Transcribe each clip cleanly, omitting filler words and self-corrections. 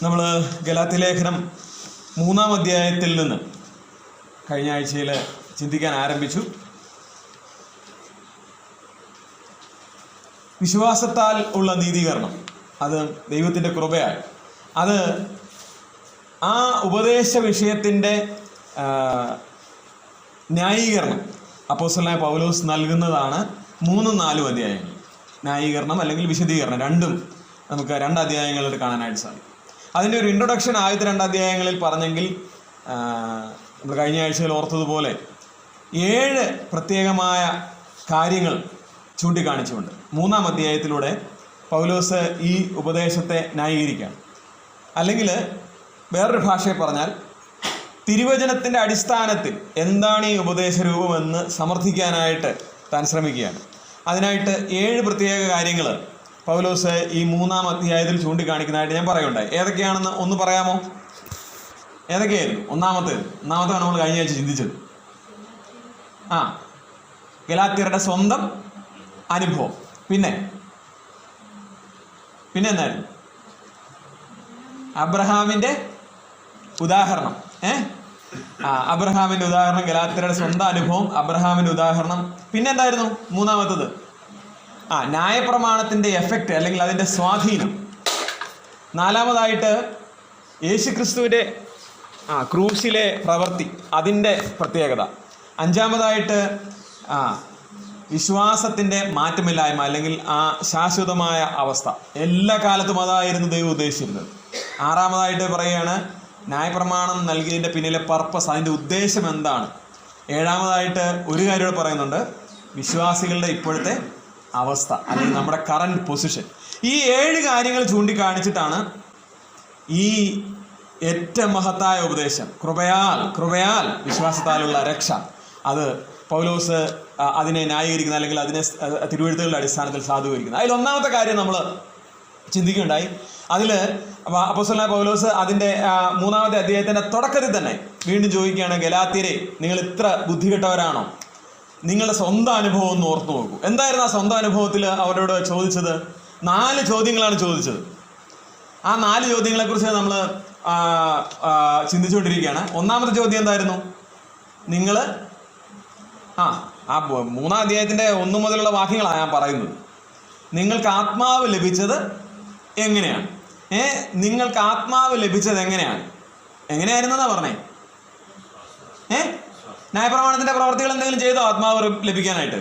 നമ്മൾ ഗലാത്യ ലേഖനം 3-ാം അധ്യായത്തിൽ നിന്ന് കഴിഞ്ഞ ആഴ്ചയിൽ ചിന്തിക്കാൻ ആരംഭിച്ചു. വിശ്വാസത്താൽ ഉള്ള നീതീകരണം, അത് ദൈവത്തിൻ്റെ കൃപയാൽ, അത് ആ ഉപദേശ വിഷയത്തിൻ്റെ ന്യായീകരണം അപ്പോസ്തലനായ പൗലോസ് നൽകുന്നതാണ് 3-4 അധ്യായങ്ങൾ. ന്യായീകരണം അല്ലെങ്കിൽ വിശദീകരണം രണ്ടും നമുക്ക് 2 അധ്യായങ്ങളിൽ കാണാനായിട്ട് സാധിക്കും. അതിൻ്റെ ഒരു ഇൻട്രൊഡക്ഷൻ ആദ്യത്തെ 2 അധ്യായങ്ങളിൽ പറഞ്ഞെങ്കിൽ നമ്മൾ കഴിഞ്ഞ ആഴ്ചയിൽ ഓർത്തതുപോലെ 7 പ്രത്യേകമായ കാര്യങ്ങൾ ചൂണ്ടിക്കാണിച്ചുകൊണ്ട് 3-ാം അധ്യായത്തിലൂടെ പൗലോസ് ഈ ഉപദേശത്തെ ന്യായീകരിക്കുകയാണ്. അല്ലെങ്കിൽ വേറൊരു ഭാഷയിൽ പറഞ്ഞാൽ തിരുവചനത്തിൻ്റെ അടിസ്ഥാനത്തിൽ എന്താണ് ഈ ഉപദേശ രൂപമെന്ന് സമർത്ഥിക്കാനായിട്ട് താൻ ശ്രമിക്കുകയാണ്. അതിനായിട്ട് 7 പ്രത്യേക കാര്യങ്ങൾ പൗലോസ് ഈ 3-ാം അധ്യായത്തിൽ ചൂണ്ടിക്കാണിക്കുന്നതായിട്ട് ഞാൻ പറയുണ്ടായി. ഏതൊക്കെയാണെന്ന് ഒന്ന് പറയാമോ? ഏതൊക്കെയായിരുന്നു? ഒന്നാമത്തെ നമ്മൾ കഴിഞ്ഞ ആഴ്ച ചിന്തിച്ചത് ഗലാത്യരുടെ സ്വന്തം അനുഭവം. പിന്നെ എന്തായിരുന്നു? അബ്രഹാമിൻ്റെ ഉദാഹരണം. അബ്രഹാമിൻ്റെ ഉദാഹരണം, ഗലാത്യരുടെ സ്വന്തം അനുഭവം, അബ്രഹാമിൻ്റെ ഉദാഹരണം. പിന്നെ എന്തായിരുന്നു മൂന്നാമത്തത്? ന്യായപ്രമാണത്തിൻ്റെ എഫക്റ്റ് അല്ലെങ്കിൽ അതിൻ്റെ സ്വാധീനം. 4-മതായിട്ട് യേശുക്രിസ്തുവിൻ്റെ ക്രൂശിലെ പ്രവൃത്തി, അതിൻ്റെ പ്രത്യേകത. 5-മതായിട്ട് വിശ്വാസത്തിൻ്റെ മാറ്റമില്ലായ്മ അല്ലെങ്കിൽ ആ ശാശ്വതമായ അവസ്ഥ. എല്ലാ കാലത്തും അതായിരുന്നു ദൈവം ഉദ്ദേശിച്ചിരുന്നത്. 6-മതായിട്ട് പറയുകയാണ് ന്യായപ്രമാണം നൽകിയതിൻ്റെ പിന്നിലെ പർപ്പസ്, അതിൻ്റെ ഉദ്ദേശം എന്താണ്. 7-മതായിട്ട് ഒരു കാര്യം പറയുന്നുണ്ട്, വിശ്വാസികളുടെ ഇപ്പോഴത്തെ അവസ്ഥ അല്ലെങ്കിൽ നമ്മുടെ കറണ്ട് പൊസിഷൻ. ഈ 7 കാര്യങ്ങൾ ചൂണ്ടിക്കാണിച്ചിട്ടാണ് ഈ ഏറ്റവും മഹത്തായ ഉപദേശം, കൃപയാൽ വിശ്വാസത്താലുള്ള രക്ഷ, അത് പൗലോസ് അതിനെ ന്യായീകരിക്കുന്ന അല്ലെങ്കിൽ അതിനെ തിരുവെഴുത്തുകളുടെ അടിസ്ഥാനത്തിൽ സാധൂകരിക്കുന്നത്. അതിൽ 1-മത്തെ കാര്യം നമ്മൾ ചിന്തിക്കുകയുണ്ടായി. അതിൽ അപ്പോസ്തലനായ പൗലോസ് അതിൻ്റെ 3-ാമത്തെ അധ്യായത്തിൻ്റെ തുടക്കത്തിൽ തന്നെ വീണ്ടും ചോദിക്കുകയാണ്, ഗലാത്യരെ, നിങ്ങൾ ഇത്ര ബുദ്ധികെട്ടവരാണോ? നിങ്ങളുടെ സ്വന്തം അനുഭവം ഒന്ന് ഓർത്തു നോക്കൂ. എന്തായിരുന്നു ആ സ്വന്തം അനുഭവത്തിൽ അവരോട് ചോദിച്ചത്? 4 ചോദ്യങ്ങളാണ് ചോദിച്ചത്. ആ 4 ചോദ്യങ്ങളെക്കുറിച്ച് നമ്മൾ ചിന്തിച്ചുകൊണ്ടിരിക്കുകയാണ്. 1-മത്തെ ചോദ്യം എന്തായിരുന്നു? നിങ്ങൾ 3-ാം അധ്യായത്തിൻ്റെ 1 മുതലുള്ള വാക്യങ്ങളാണ് ഞാൻ പറയുന്നത്. നിങ്ങൾക്ക് ആത്മാവ് ലഭിച്ചത് എങ്ങനെയാണ്? നിങ്ങൾക്ക് ആത്മാവ് ലഭിച്ചത് എങ്ങനെയായിരുന്നെന്നാ പറഞ്ഞേ? ന്യായപ്രമാണത്തിൻ്റെ പ്രവർത്തികൾ എന്തെങ്കിലും ചെയ്തോ ആത്മാവ് ലഭിക്കാനായിട്ട്?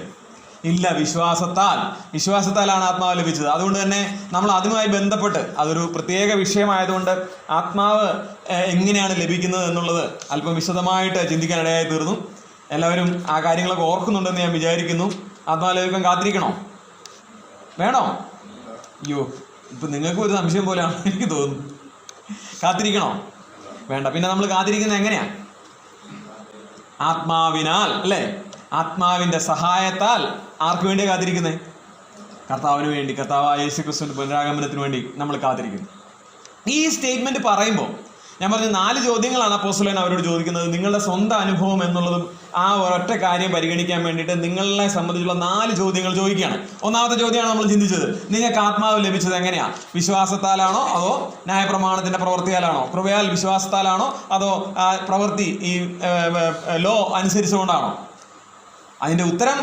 ഇല്ല, വിശ്വാസത്താലാണ് ആത്മാവ് ലഭിച്ചത്. അതുകൊണ്ട് തന്നെ നമ്മൾ അതുമായി ബന്ധപ്പെട്ട്, അതൊരു പ്രത്യേക വിഷയമായതുകൊണ്ട് ആത്മാവ് എങ്ങനെയാണ് ലഭിക്കുന്നത് എന്നുള്ളത് അല്പം വിശദമായിട്ട് ചിന്തിക്കാനിടയായി തീർന്നു. എല്ലാവരും ആ കാര്യങ്ങളൊക്കെ ഓർക്കുന്നുണ്ടെന്ന് ഞാൻ വിചാരിക്കുന്നു. ആത്മാവ് ലഭിക്കാൻ കാത്തിരിക്കണോ? വേണോ? അയ്യോ, ഇപ്പം നിങ്ങൾക്കും ഒരു സംശയം പോലെയാണ് എനിക്ക് തോന്നുന്നു. കാത്തിരിക്കണോ? വേണ്ട. പിന്നെ നമ്മൾ കാത്തിരിക്കുന്നത് എങ്ങനെയാണ്? ആത്മാവിനാൽ, അല്ലേ? ആത്മാവിൻ്റെ സഹായത്താൽ. ആർക്ക് വേണ്ടി കാത്തിരിക്കുന്നത്? കർത്താവിന് വേണ്ടി, കർത്താവായ യേശുക്രിസ്തുവിൻ്റെ പുനരാഗമനത്തിന് വേണ്ടി നമ്മൾ കാത്തിരിക്കുന്നു. ഈ സ്റ്റേറ്റ്മെൻറ്റ് പറയുമ്പോൾ ഞാൻ പറഞ്ഞ 4 ചോദ്യങ്ങളാണ് അപ്പോസ്തലൻ അവരോട് ചോദിക്കുന്നത്. നിങ്ങളുടെ സ്വന്തം അനുഭവം എന്നുള്ളതും ആ ഒരൊറ്റ കാര്യം പരിഗണിക്കാൻ വേണ്ടിയിട്ട് നിങ്ങളെ സംബന്ധിച്ചുള്ള 4 ചോദ്യങ്ങൾ ചോദിക്കുകയാണ്. 1-മത്തെ ചോദ്യമാണ് നമ്മൾ ചിന്തിച്ചത്, നിങ്ങൾക്ക് ആത്മാവ് ലഭിച്ചത് എങ്ങനെയാണ്? വിശ്വാസത്താലാണോ അതോ ന്യായപ്രമാണത്തിൻ്റെ പ്രവൃത്തിയാലാണോ? കൃപയാൽ വിശ്വാസത്താലാണോ അതോ പ്രവൃത്തി ഈ ലോ അനുസരിച്ചുകൊണ്ടാണോ? അതിൻ്റെ ഉത്തരം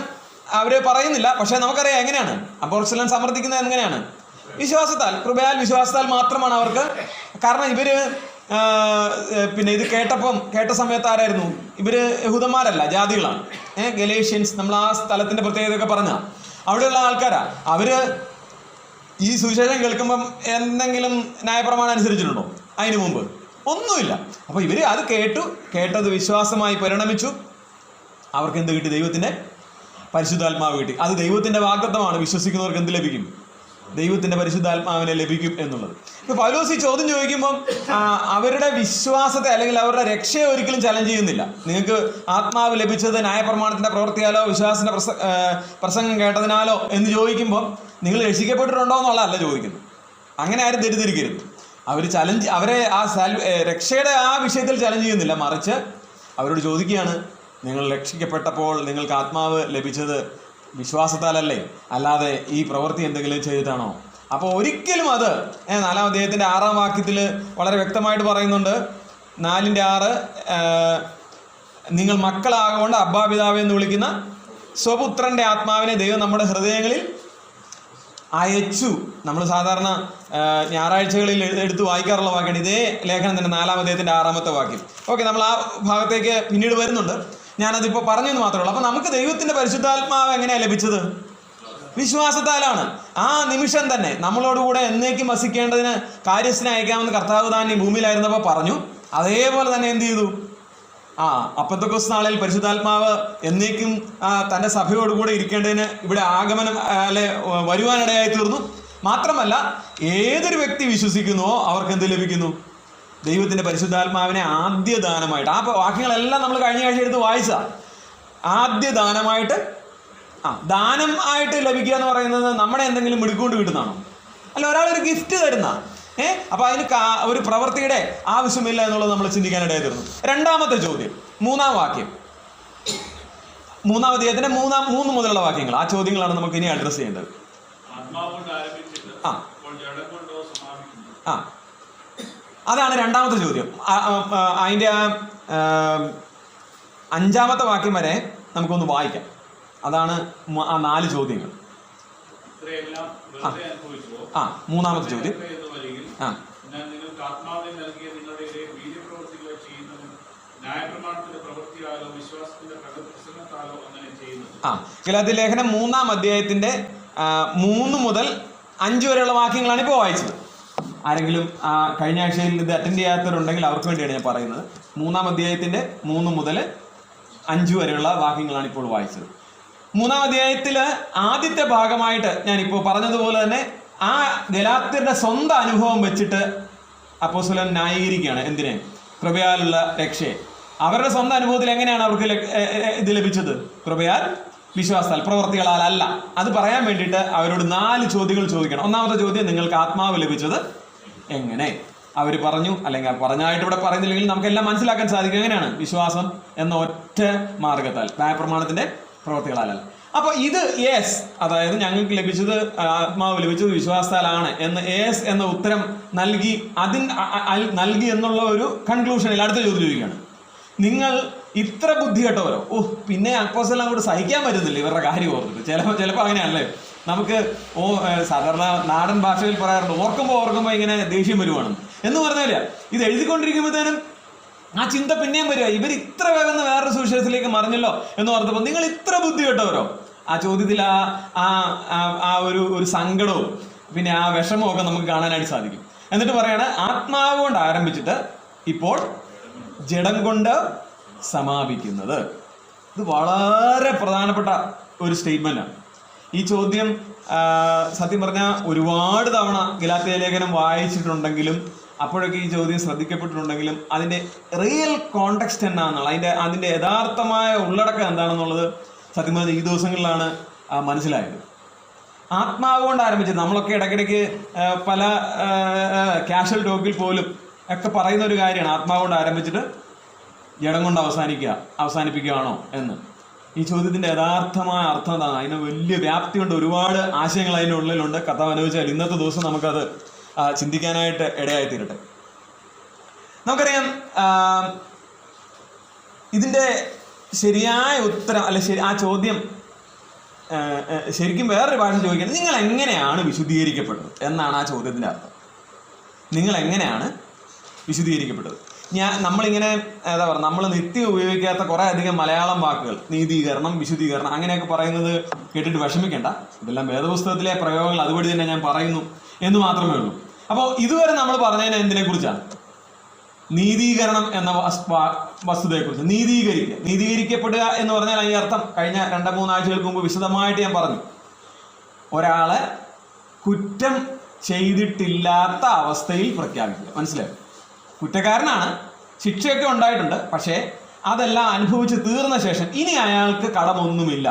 അവർ പറയുന്നില്ല. പക്ഷേ നമുക്കറിയാം എങ്ങനെയാണ് അപ്പോസ്തലൻ സമർത്ഥിക്കുന്നത്. എങ്ങനെയാണ്? വിശ്വാസത്താൽ, കൃപയാൽ വിശ്വാസത്താൽ മാത്രമാണ് അവർക്ക്. കാരണം ഇവർ പിന്നെ ഇത് കേട്ട സമയത്ത് ആരായിരുന്നു? ഇവർ യഹൂദന്മാരല്ല, ജാതികളാണ്. ഗലേഷ്യൻസ്, നമ്മൾ ആ സ്ഥലത്തിൻ്റെ പ്രത്യേകതയൊക്കെ പറഞ്ഞ അവിടെയുള്ള ആൾക്കാരാ. അവർ ഈ സുവിശേഷം കേൾക്കുമ്പം എന്തെങ്കിലും ന്യായപ്രമാണം അനുസരിച്ചിട്ടുണ്ടോ അതിന് മുമ്പ്? ഒന്നുമില്ല. അപ്പോൾ ഇവർ അത് കേട്ടത് വിശ്വാസമായി പരിണമിച്ചു. അവർക്ക് എന്ത് കിട്ടി? ദൈവത്തിൻ്റെ പരിശുദ്ധാത്മാവ് കിട്ടി. അത് ദൈവത്തിൻ്റെ വാഗ്ദത്തമാണ്. വിശ്വസിക്കുന്നവർക്ക് എന്ത് ലഭിക്കും? ദൈവത്തിൻ്റെ പരിശുദ്ധാത്മാവിനെ ലഭിക്കും എന്നുള്ളത്. ഇപ്പോൾ പൗലോസ് ഈ ചോദ്യം ചോദിക്കുമ്പം അവരുടെ വിശ്വാസത്തെ അല്ലെങ്കിൽ അവരുടെ രക്ഷയെ ഒരിക്കലും ചലഞ്ച് ചെയ്യുന്നില്ല. നിങ്ങൾക്ക് ആത്മാവ് ലഭിച്ചത് ന്യായപ്രമാണത്തിൻ്റെ പ്രവൃത്തിയാലോ വിശ്വാസത്തിൻ്റെ പ്രസംഗം കേട്ടതിനാലോ എന്ന് ചോദിക്കുമ്പം നിങ്ങൾ രക്ഷിക്കപ്പെട്ടിട്ടുണ്ടോ എന്നുള്ളതല്ല ചോദിക്കുന്നത്. അങ്ങനെ ആരും തെറ്റിദ്ധരിക്കരുത്. അവരെ ആ രക്ഷയുടെ ആ വിഷയത്തിൽ ചലഞ്ച് ചെയ്യുന്നില്ല. മറിച്ച് അവരോട് ചോദിക്കുകയാണ്, നിങ്ങൾ രക്ഷിക്കപ്പെട്ടപ്പോൾ നിങ്ങൾക്ക് ആത്മാവ് ലഭിച്ചത് വിശ്വാസത്താലല്ലേ, അല്ലാതെ ഈ പ്രവൃത്തി എന്തെങ്കിലും ചെയ്തിട്ടാണോ? അപ്പോൾ ഒരിക്കലും അത് 4-ാം അധ്യായത്തിൻ്റെ 6-ാം വാക്യത്തിൽ വളരെ വ്യക്തമായിട്ട് പറയുന്നുണ്ട്, 4:6, നിങ്ങൾ മക്കളാകൊണ്ട് അബ്ബാ പിതാവേ എന്ന് വിളിക്കുന്ന സ്വപുത്രൻ്റെ ആത്മാവിനെ ദൈവം നമ്മുടെ ഹൃദയങ്ങളിൽ അയച്ചു. നമ്മൾ സാധാരണ ഞായറാഴ്ചകളിൽ എടുത്ത് വായിക്കാറുള്ള വാക്യമാണ് ഇതേ ലേഖനം തന്നെ 4-ാം അധ്യായത്തിൻ്റെ 6-ാമത്തെ വാക്യം. ഓക്കെ, നമ്മൾ ആ ഭാഗത്തേക്ക് പിന്നീട് വരുന്നുണ്ട്. ഞാനതിപ്പോൾ പറഞ്ഞെന്ന് മാത്രമേ ഉള്ളൂ. അപ്പോൾ നമുക്ക് ദൈവത്തിൻ്റെ പരിശുദ്ധാത്മാവ് എങ്ങനെയാണ് ലഭിച്ചത്? വിശ്വാസത്താലാണ്. ആ നിമിഷം തന്നെ നമ്മളോടുകൂടെ എന്നേക്കും വസിക്കേണ്ടതിന് കാര്യസ്ഥനെ അയക്കാമെന്ന് കർത്താവ് താൻ ഈ ഭൂമിയിലായിരുന്നപ്പോൾ പറഞ്ഞു. അതേപോലെ തന്നെ എന്ത് ചെയ്തു? പെന്തക്കോസ്ത് നാളിൽ പരിശുദ്ധാത്മാവ് എന്നേക്കും തൻ്റെ സഭയോടുകൂടെ ഇരിക്കേണ്ടതിന് ഇവിടെ ആഗമനം വരുവാനിടയായി തീർന്നു. മാത്രമല്ല, ഏതൊരു വ്യക്തി വിശ്വസിക്കുന്നുവോ അവർക്ക് എന്ത് ലഭിക്കുന്നു? ദൈവത്തിൻ്റെ പരിശുദ്ധാത്മാവിനെ ആദ്യ ദാനമായിട്ട്. ആ വാക്യങ്ങളെല്ലാം നമ്മൾ കഴിഞ്ഞ ആഴ്ച എടുത്ത് വായിച്ച ആദ്യ ദാനമായിട്ട് ദാനം ആയിട്ട് ലഭിക്കുക എന്ന് പറയുന്നത് നമ്മുടെ എന്തെങ്കിലും മിടുക്കൊണ്ട് കിട്ടുന്നതാണോ? അല്ല, ഒരാളൊരു ഗിഫ്റ്റ് തരുന്ന. അപ്പോൾ അതിന് ഒരു പ്രവൃത്തിയുടെ ആവശ്യമില്ല എന്നുള്ളത് നമ്മൾ ചിന്തിക്കാനിടയായി തീർന്നു. രണ്ടാമത്തെ ചോദ്യം, 3-ാം വാക്യം, 3-ാം അധ്യായത്തിന്റെ 3 മുതലുള്ള വാക്യങ്ങൾ. ആ ചോദ്യങ്ങളാണ് നമുക്ക് ഇനി അഡ്രസ് ചെയ്യേണ്ടത്. അതാണ് രണ്ടാമത്തെ ചോദ്യം. അതിൻ്റെ 5-ാമത്തെ വാക്യം വരെ നമുക്കൊന്ന് വായിക്കാം. അതാണ് ആ 4 ചോദ്യങ്ങൾ. 3-ാമത്തെ ചോദ്യം, ഗലാത്യ ലേഖനം 3-ാം അധ്യായത്തിന്റെ 3 മുതൽ 5 വരെയുള്ള വാക്യങ്ങളാണ് ഇപ്പോൾ വായിച്ചത്. ആരെങ്കിലും കഴിഞ്ഞ ആഴ്ചയിൽ ഇത് അറ്റൻഡ് ചെയ്യാത്തവരുണ്ടെങ്കിൽ അവർക്ക് വേണ്ടിയാണ് ഞാൻ പറയുന്നത്. 3-ാം അധ്യായത്തിന്റെ 3 മുതൽ 5 വരെയുള്ള വാക്യങ്ങളാണ് ഇപ്പോൾ വായിച്ചത്. 3-ാം അധ്യായത്തിൽ ആദ്യത്തെ ഭാഗമായിട്ട് ഞാനിപ്പോൾ പറഞ്ഞതുപോലെ തന്നെ ആ ഗലാത്യരുടെ സ്വന്തം അനുഭവം വെച്ചിട്ട് അപ്പോസ്തലൻ ന്യായീകരിക്കുകയാണ്. എന്തിനെ? കൃപയാലുള്ള രക്ഷയെ. അവരുടെ സ്വന്തം അനുഭവത്തിൽ എങ്ങനെയാണ് അവർക്ക് ഇത് ലഭിച്ചത്? കൃപയാൽ, വിശ്വാസത്താൽ, പ്രവൃത്തികളാൽ അല്ല. അത് പറയാൻ വേണ്ടിയിട്ട് അവരോട് 4 ചോദ്യങ്ങൾ ചോദിക്കണം. ഒന്നാമത്തെ ചോദ്യം, നിങ്ങൾക്ക് ആത്മാവ് ലഭിച്ചത് എങ്ങനെ? അവർ പറഞ്ഞു, അല്ലെങ്കിൽ പറഞ്ഞായിട്ട് ഇവിടെ പറയുന്നില്ലെങ്കിൽ നമുക്കെല്ലാം മനസ്സിലാക്കാൻ സാധിക്കും. എങ്ങനെയാണ്? വിശ്വാസം എന്ന ഒറ്റ മാർഗത്താൽ, ന്യായപ്രമാണത്തിന്റെ പ്രവൃത്തികളാലല്ല. അപ്പോൾ ഇത് യെസ്, അതായത് ഞങ്ങൾക്ക് ലഭിച്ചത് ആത്മാവ് ലഭിച്ചത് വിശ്വാസത്താലാണ് എന്ന് യെസ് എന്ന ഉത്തരം നൽകി എന്നുള്ള ഒരു കൺക്ലൂഷനിൽ അടുത്ത ചോദ്യം ചോദിക്കുകയാണ്, നിങ്ങൾ ഇത്ര ബുദ്ധി കേട്ടവരോ? പിന്നെ അപ്പോസ്തലൻ അങ്ങോട്ട് സഹിക്കാൻ പറ്റുന്നില്ല ഇവരുടെ കാര്യം ഓർത്തിട്ട്. ചിലപ്പോൾ അങ്ങനെയാണല്ലേ നമുക്ക് സാധാരണ നാടൻ ഭാഷയിൽ പറയാറുണ്ട്, ഓർക്കുമ്പോൾ ഇങ്ങനെ ദേഷ്യം വരുവാണെന്ന്. എന്ന് പറഞ്ഞാൽ ഇത് എഴുതിക്കൊണ്ടിരിക്കുമ്പോഴത്തേനും ആ ചിന്ത പിന്നെയും വരിക, ഇവർ ഇത്ര വേഗം വേറൊരു സുവിശേഷത്തിലേക്ക് മറിഞ്ഞല്ലോ എന്ന് ഓർത്തപ്പോൾ നിങ്ങൾ ഇത്ര ബുദ്ധി കേട്ടവരോ? ആ ചോദ്യത്തിൽ ഒരു സങ്കടവും പിന്നെ ആ വിഷമവും ഒക്കെ നമുക്ക് കാണാനായിട്ട് സാധിക്കും. എന്നിട്ട് പറയാണ്, ആത്മാവ് കൊണ്ട് ആരംഭിച്ചിട്ട് ഇപ്പോൾ ജഡം കൊണ്ട് സമാപിക്കുന്നത്. ഇത് വളരെ പ്രധാനപ്പെട്ട ഒരു സ്റ്റേറ്റ്മെന്റാണ്. ഈ ചോദ്യം സത്യം പറഞ്ഞാൽ ഒരുപാട് തവണ ഗലാത്യ ലേഖനം വായിച്ചിട്ടുണ്ടെങ്കിലും അപ്പോഴൊക്കെ ഈ ചോദ്യം ശ്രദ്ധിക്കപ്പെട്ടിട്ടുണ്ടെങ്കിലും അതിൻ്റെ റിയൽ കോണ്ടെക്സ്റ്റ് എന്താണെന്നുള്ള അതിൻ്റെ യഥാർത്ഥമായ ഉള്ളടക്കം എന്താണെന്നുള്ളത് സത്യം പറഞ്ഞാൽ ഈ ദിവസങ്ങളിലാണ് മനസ്സിലായത്. ആത്മാവ് കൊണ്ട് ആരംഭിച്ചത് നമ്മളൊക്കെ ഇടയ്ക്കിടയ്ക്ക് പല കാഷ്വൽ ടോക്കിൽ പോലും ഒക്കെ പറയുന്ന ഒരു കാര്യമാണ്, ആത്മാവ് കൊണ്ട് ആരംഭിച്ചിട്ട് ജഡം കൊണ്ട് അവസാനിപ്പിക്കുകയാണോ എന്ന്. ഈ ചോദ്യത്തിൻ്റെ യഥാർത്ഥമായ അർത്ഥം എന്താണ്? അതിന് വലിയ വ്യാപ്തി കൊണ്ട് ഒരുപാട് ആശയങ്ങൾ അതിൻ്റെ ഉള്ളിലുണ്ട്. കർത്താവ് അനുവദിച്ചാൽ ഇന്നത്തെ ദിവസം നമുക്കത് ചിന്തിക്കാനായിട്ട് ഇടയായി തീരട്ടെ. നമുക്കറിയാം, ഇതിൻ്റെ ശരിയായ ഉത്തരം ആ ചോദ്യം ശരിക്കും വേറൊരു ഭാഷ ചോദിക്കുന്നത്, നിങ്ങൾ എങ്ങനെയാണ് വിശുദ്ധീകരിക്കപ്പെട്ടത് എന്നാണ് ആ ചോദ്യത്തിൻ്റെ അർത്ഥം. നിങ്ങൾ എങ്ങനെയാണ് വിശുദ്ധീകരിക്കപ്പെട്ടത്? നമ്മളിങ്ങനെ എന്താ പറയുക, നമ്മൾ നിത്യം ഉപയോഗിക്കാത്ത കുറേ അധികം മലയാളം വാക്കുകൾ, നീതീകരണം, വിശുദ്ധീകരണം, അങ്ങനെയൊക്കെ പറയുന്നത് കേട്ടിട്ട് വിഷമിക്കേണ്ട. ഇതെല്ലാം വേദപുസ്തകത്തിലെ പ്രയോഗങ്ങൾ, അതുവഴി തന്നെ ഞാൻ പറയുന്നു എന്ന് മാത്രമേ ഉള്ളൂ. അപ്പോൾ ഇതുവരെ നമ്മൾ പറഞ്ഞതിന് എന്തിനെ കുറിച്ചാണ്? നീതീകരണം എന്ന വസ്തുതയെക്കുറിച്ച്. നീതീകരിക്കപ്പെടുക എന്ന് പറഞ്ഞാൽ അതിൻ്റെ അർത്ഥം കഴിഞ്ഞ 2-3 ആഴ്ചകൾക്ക് മുമ്പ് വിശദമായിട്ട് ഞാൻ പറഞ്ഞു. ഒരാളെ കുറ്റം ചെയ്തിട്ടില്ലാത്ത അവസ്ഥയിൽ പ്രഖ്യാപിക്കുക. മനസ്സിലായോ? കുറ്റക്കാരനാണ്, ശിക്ഷയൊക്കെ ഉണ്ടായിട്ടുണ്ട്, പക്ഷേ അതെല്ലാം അനുഭവിച്ച് തീർന്ന ശേഷം ഇനി അയാൾക്ക് കടമൊന്നുമില്ല,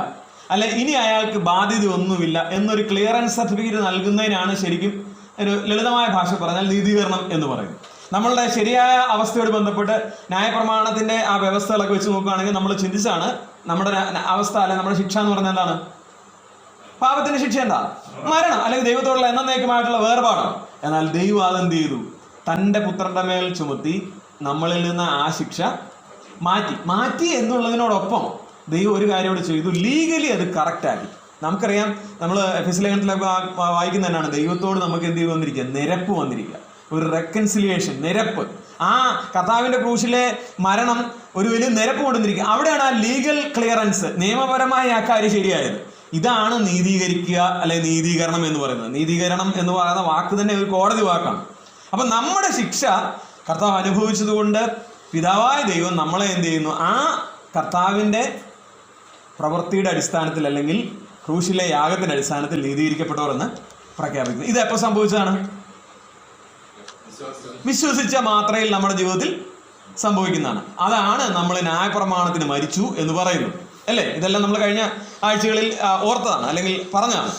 അല്ലെ ഇനി അയാൾക്ക് ബാധ്യത ഒന്നുമില്ല എന്നൊരു ക്ലിയറൻസ് സർട്ടിഫിക്കറ്റ് നൽകുന്നതിനാണ് ശരിക്കും ഒരു ലളിതമായ ഭാഷ പറഞ്ഞാൽ നീതീകരണം എന്ന് പറയുന്നത്. നമ്മളുടെ ശരിയായ അവസ്ഥയോട് ബന്ധപ്പെട്ട് ന്യായപ്രമാണത്തിന്റെ ആ വ്യവസ്ഥകളൊക്കെ വെച്ച് നോക്കുകയാണെങ്കിൽ നമ്മൾ ചിന്തിച്ചാണ് നമ്മുടെ അവസ്ഥ, അല്ലെ നമ്മുടെ ശിക്ഷ എന്ന് പറഞ്ഞാൽ എന്താണ്? പാപത്തിന്റെ ശിക്ഷ എന്താ? മരണം, അല്ലെങ്കിൽ ദൈവത്തോടുള്ള എന്നേക്കുമായിട്ടുള്ള വേർപാടാണ്. എന്നാൽ ദൈവം അതെന്ത് ചെയ്തു? തൻ്റെ പുത്രന്റെ മേൽ ചുമത്തി നമ്മളിൽ നിന്ന് ആ ശിക്ഷ മാറ്റി എന്നുള്ളതിനോടൊപ്പം ദൈവം ഒരു കാര്യം കൂടെ ചെയ്തു, ലീഗലി അത് കറക്റ്റാക്കി. നമുക്കറിയാം, നമ്മൾ എഫെസ്യ ലേഖനത്തിലൊക്കെ വായിക്കുന്ന തന്നെയാണ്, ദൈവത്തോട് നമുക്ക് എന്ത് ചെയ്ത് വന്നിരിക്കുക? നിരപ്പ് വന്നിരിക്കുക, ഒരു റെക്കൺസിലിയേഷൻ, നിരപ്പ്. ആ കർത്താവിന്റെ ക്രൂശിലെ മരണം ഒരു വലിയ നിരപ്പ് കൊണ്ടുവന്നിരിക്കുക. അവിടെയാണ് ആ ലീഗൽ ക്ലിയറൻസ്, നിയമപരമായ ആ കാര്യം ശരിയായത്. ഇതാണ് നീതീകരിക്കുക, അല്ലെങ്കിൽ നീതീകരണം എന്ന് പറയുന്നത്. നീതീകരണം എന്ന് പറയുന്ന വാക്ക് തന്നെ ഒരു കോടതി വാക്കാണ്. അപ്പൊ നമ്മുടെ ശിക്ഷ കർത്താവ് അനുഭവിച്ചതുകൊണ്ട് പിതാവായ ദൈവം നമ്മളെ എന്ത് ചെയ്യുന്നു? ആ കർത്താവിൻ്റെ പ്രവൃത്തിയുടെ അടിസ്ഥാനത്തിൽ, അല്ലെങ്കിൽ ക്രൂശിലെ യാഗത്തിന്റെ അടിസ്ഥാനത്തിൽ നീതീകരിക്കപ്പെട്ടവർ എന്ന് പ്രഖ്യാപിക്കുന്നു. ഇത് എപ്പോൾ സംഭവിച്ചതാണ്? വിശ്വസിച്ച മാത്രയിൽ നമ്മുടെ ജീവിതത്തിൽ സംഭവിക്കുന്നതാണ്. അതാണ് നമ്മൾ ന്യായപ്രമാണത്തിന് മരിച്ചു എന്ന് പറയുന്നത്, അല്ലേ? ഇതെല്ലാം നമ്മൾ കഴിഞ്ഞ ആഴ്ചകളിൽ ഓർത്തതാണ്, അല്ലെങ്കിൽ പറഞ്ഞതാണ്.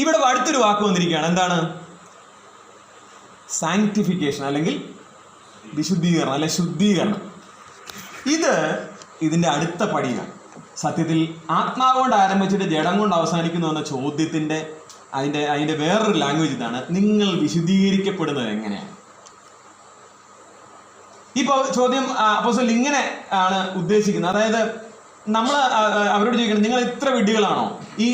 ഇവിടെ അടുത്തൊരു വാക്ക് വന്നിരിക്കുകയാണ്. എന്താണ്? സാങ്ക്ടിഫിക്കേഷൻ, അല്ലെങ്കിൽ വിശുദ്ധീകരണം, അല്ലെ ശുദ്ധീകരണം. ഇതിന്റെ അടുത്ത പടിയാണ്. സത്യത്തിൽ ആത്മാവ് കൊണ്ട് ആരംഭിച്ചിട്ട് ജഡം കൊണ്ട് അവസാനിക്കുന്നു എന്ന ചോദ്യത്തിന്റെ അതിന്റെ വേറൊരു ലാംഗ്വേജ് ഇതാണ്: നിങ്ങൾ വിശുദ്ധീകരിക്കപ്പെടുന്നത് എങ്ങനെയാണ്? ഇപ്പൊ ചോദ്യം അപ്പോസ്തലൻ ഇങ്ങനെ ആണ് ഉദ്ദേശിക്കുന്നത്. അതായത് നമ്മൾ അവരോട് ചോദിക്കണം, നിങ്ങൾ ഇത്ര വിഡ്ഢികളാണോ? ഈ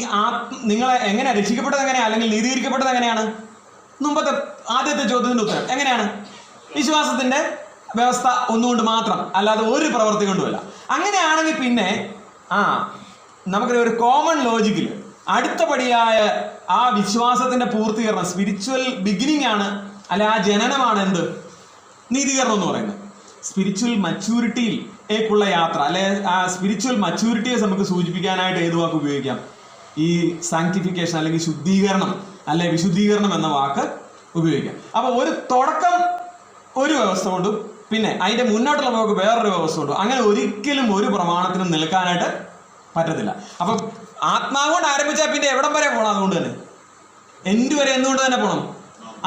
നിങ്ങളെ എങ്ങനെ രക്ഷിക്കപ്പെട്ടത് എങ്ങനെയാണ്, അല്ലെങ്കിൽ നീതീകരിക്കപ്പെട്ടത് എങ്ങനെയാണ്? മുമ്പത്തെ ആദ്യത്തെ ചോദ്യത്തിന്റെ ഉത്തരം എങ്ങനെയാണ്? വിശ്വാസത്തിന്റെ വ്യവസ്ഥ ഒന്നുകൊണ്ട് മാത്രം, അല്ലാതെ ഒരു പ്രവൃത്തി കൊണ്ടുമല്ല. അങ്ങനെയാണെങ്കിൽ പിന്നെ നമുക്കറിയാം, ഒരു കോമൺ ലോജിക്കിൽ അടുത്ത പടിയായ ആ വിശ്വാസത്തിന്റെ പൂർത്തീകരണം, സ്പിരിച്വൽ ബിഗിനിങ് ആണ്, അല്ലെ ആ ജനനമാണ് എന്ത്? നീതീകരണം എന്ന് പറയുന്നത്. സ്പിരിച്വൽ മച്യൂരിറ്റിയിലേക്കുള്ള യാത്ര, അല്ലെ ആ സ്പിരിച്വൽ മച്യൂരിറ്റിയെ നമുക്ക് സൂചിപ്പിക്കാനായിട്ട് ഏത് വാക്ക് ഉപയോഗിക്കാം? ഈ സാങ്ക്ടിഫിക്കേഷൻ, അല്ലെങ്കിൽ ശുദ്ധീകരണം, അല്ലെ വിശുദ്ധീകരണം എന്ന വാക്ക് ഉപയോഗിക്കാം. അപ്പൊ ഒരു തുടക്കം ഒരു വ്യവസ്ഥ കൊണ്ടും, പിന്നെ അതിന്റെ മുന്നോട്ടുള്ള പോക്ക് വേറൊരു വ്യവസ്ഥ കൊണ്ടും, അങ്ങനെ ഒരിക്കലും ഒരു പ്രമാണത്തിനും നിൽക്കാനായിട്ട് പറ്റത്തില്ല. അപ്പൊ ആത്മാവ് കൊണ്ട് ആരംഭിച്ചാൽ പിന്നെ എവിടം വരെ പോകണം? അതുകൊണ്ട് തന്നെ എൻഡ് വരെ എന്തുകൊണ്ട് തന്നെ പോകണം?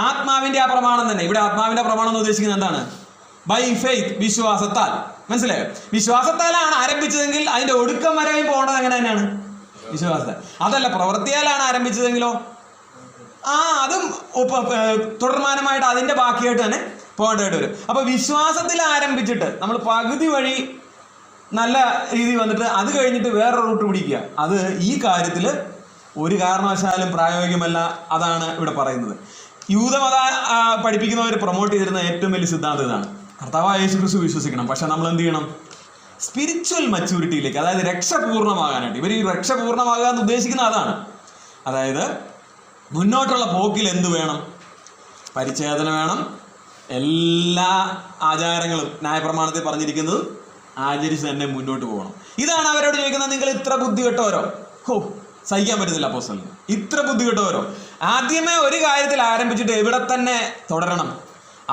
ആത്മാവിന്റെ ആ പ്രമാണം തന്നെ. ഇവിടെ ആത്മാവിന്റെ പ്രമാണം എന്ന് ഉദ്ദേശിക്കുന്നത് എന്താണ്? ബൈ ഫെയ്ത്ത്, വിശ്വാസത്താൽ. മനസ്സിലായോ? വിശ്വാസത്താലാണ് ആരംഭിച്ചതെങ്കിൽ അതിന്റെ ഒടുക്കം വരെയും പോകേണ്ടത് എങ്ങനെ തന്നെയാണ്? വിശ്വാസത്താൽ. അതല്ല, പ്രവൃത്തിയാലാണ് ആരംഭിച്ചതെങ്കിലോ അതും തുടർമാനമായിട്ട് അതിന്റെ ബാക്കിയായിട്ട് തന്നെ പോകേണ്ടതായിട്ട് വരും. അപ്പൊ വിശ്വാസത്തിൽ ആരംഭിച്ചിട്ട് നമ്മൾ പകുതി വഴി നല്ല രീതിയിൽ വന്നിട്ട് അത് കഴിഞ്ഞിട്ട് വേറെ റൂട്ട് പിടിക്കുക, അത് ഈ കാര്യത്തിൽ ഒരു കാരണവശാലും പ്രായോഗികമല്ല. അതാണ് ഇവിടെ പറയുന്നത്. യൂതമത പഠിപ്പിക്കുന്നവർ പ്രൊമോട്ട് ചെയ്തിരുന്ന ഏറ്റവും വലിയ സിദ്ധാന്തം ഇതാണ്: കർത്താവായ യേശു ക്രിസ്തു വിശ്വസിക്കണം, പക്ഷെ നമ്മൾ എന്ത് ചെയ്യണം? സ്പിരിച്വൽ മച്യൂരിറ്റിയിലേക്ക്, അതായത് രക്ഷ പൂർണ്ണമാകാനായിട്ട്. ഇവർ ഈ രക്ഷ പൂർണ്ണമാകുക എന്ന് ഉദ്ദേശിക്കുന്ന അതാണ്. അതായത് മുന്നോട്ടുള്ള പോക്കിൽ എന്ത് വേണം? പരിച്ഛേദന വേണം. എല്ലാ ആചാരങ്ങളും ന്യായപ്രമാണത്തിൽ പറഞ്ഞിരിക്കുന്നത് ആചരിച്ച് തന്നെ മുന്നോട്ട് പോകണം. ഇതാണ് അവരോട് ചോദിക്കുന്നത്: നിങ്ങൾ ഇത്ര ബുദ്ധി കെട്ടവരോ? സഹിക്കാൻ പറ്റുന്നില്ല അപ്പോസ്തലന്. ഇത്ര ബുദ്ധി കെട്ടവരോ? ആദ്യമേ ഒരു കാര്യത്തിൽ ആരംഭിച്ചിട്ട് എവിടെ തന്നെ തുടരണം?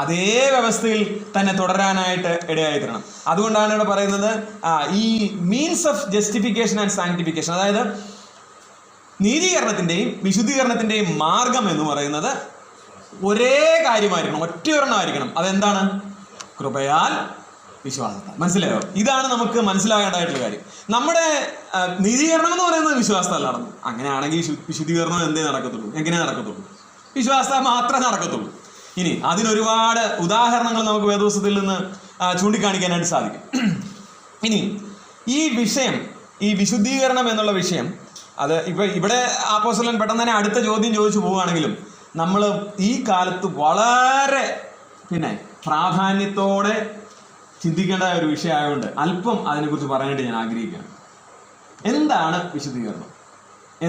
അതേ വ്യവസ്ഥയിൽ തന്നെ തുടരാനായിട്ട് ഇടയായി തരണം. അതുകൊണ്ടാണ് ഇവിടെ പറയുന്നത് ഈ means of justification and sanctification, അതായത് നീതീകരണത്തിന്റെയും വിശുദ്ധീകരണത്തിന്റെയും മാർഗം എന്ന് പറയുന്നത് ഒരേ കാര്യമായിരിക്കണം, ഒറ്റയൊരെണ്ണമായിരിക്കണം. അതെന്താണ്? കൃപയാൽ, വിശ്വാസത്താൽ. മനസ്സിലായോ? ഇതാണ് നമുക്ക് മനസ്സിലാകേണ്ടതായിട്ടുള്ള കാര്യം. നമ്മുടെ നീതീകരണം എന്ന് പറയുന്നത് വിശ്വാസത്താൽ നടന്നു. അങ്ങനെയാണെങ്കിൽ വിശുദ്ധീകരണം എങ്ങനെ നടക്കത്തുള്ളൂ? വിശ്വാസത്താൽ മാത്രമേ നടക്കത്തുള്ളൂ. ഇനി അതിനൊരുപാട് ഉദാഹരണങ്ങൾ നമുക്ക് വേദപുസ്തകത്തിൽ നിന്ന് ചൂണ്ടിക്കാണിക്കാനായിട്ട് സാധിക്കും. ഇനി ഈ വിഷയം, ഈ വിശുദ്ധീകരണം എന്നുള്ള വിഷയം, അത് ഇവിടെ അപ്പോസ്തലൻ പെട്ടെന്ന് തന്നെ അടുത്ത ചോദ്യം ചോദിച്ചു പോവുകയാണെങ്കിലും നമ്മൾ ഈ കാലത്ത് വളരെ പ്രാധാന്യത്തോടെ ചിന്തിക്കേണ്ട ഒരു വിഷയമായതുകൊണ്ട് അല്പം അതിനെക്കുറിച്ച് പറയാനായിട്ട് ഞാൻ ആഗ്രഹിക്കുകയാണ്. എന്താണ് വിശുദ്ധീകരണം?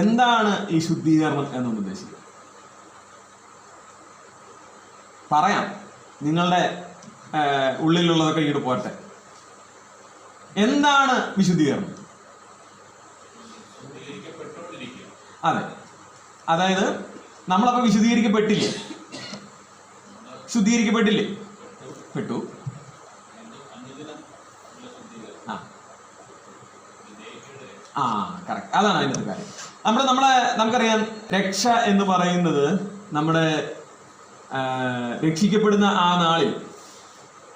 എന്താണ് ഈ ശുദ്ധീകരണം എന്നൊന്ന് ഉദ്ദേശിക്കുക? പറയാം, നിങ്ങളുടെ ഉള്ളിലുള്ളതൊക്കെ ഇങ്ങോട്ട് പോരട്ടെ. എന്താണ് വിശുദ്ധീകരണം? അതെ, അതായത് നമ്മളപ്പോൾ വിശുദ്ധീകരിക്കപ്പെട്ടില്ലേ? ശുദ്ധീകരിക്കപ്പെട്ടില്ലേ? പെട്ടു. കറക്റ്റ്. അതാണ് അതിൻ്റെ കാര്യം. നമുക്കറിയാം, രക്ഷ എന്ന് പറയുന്നത് നമ്മുടെ രക്ഷിക്കപ്പെടുന്ന ആ നാളിൽ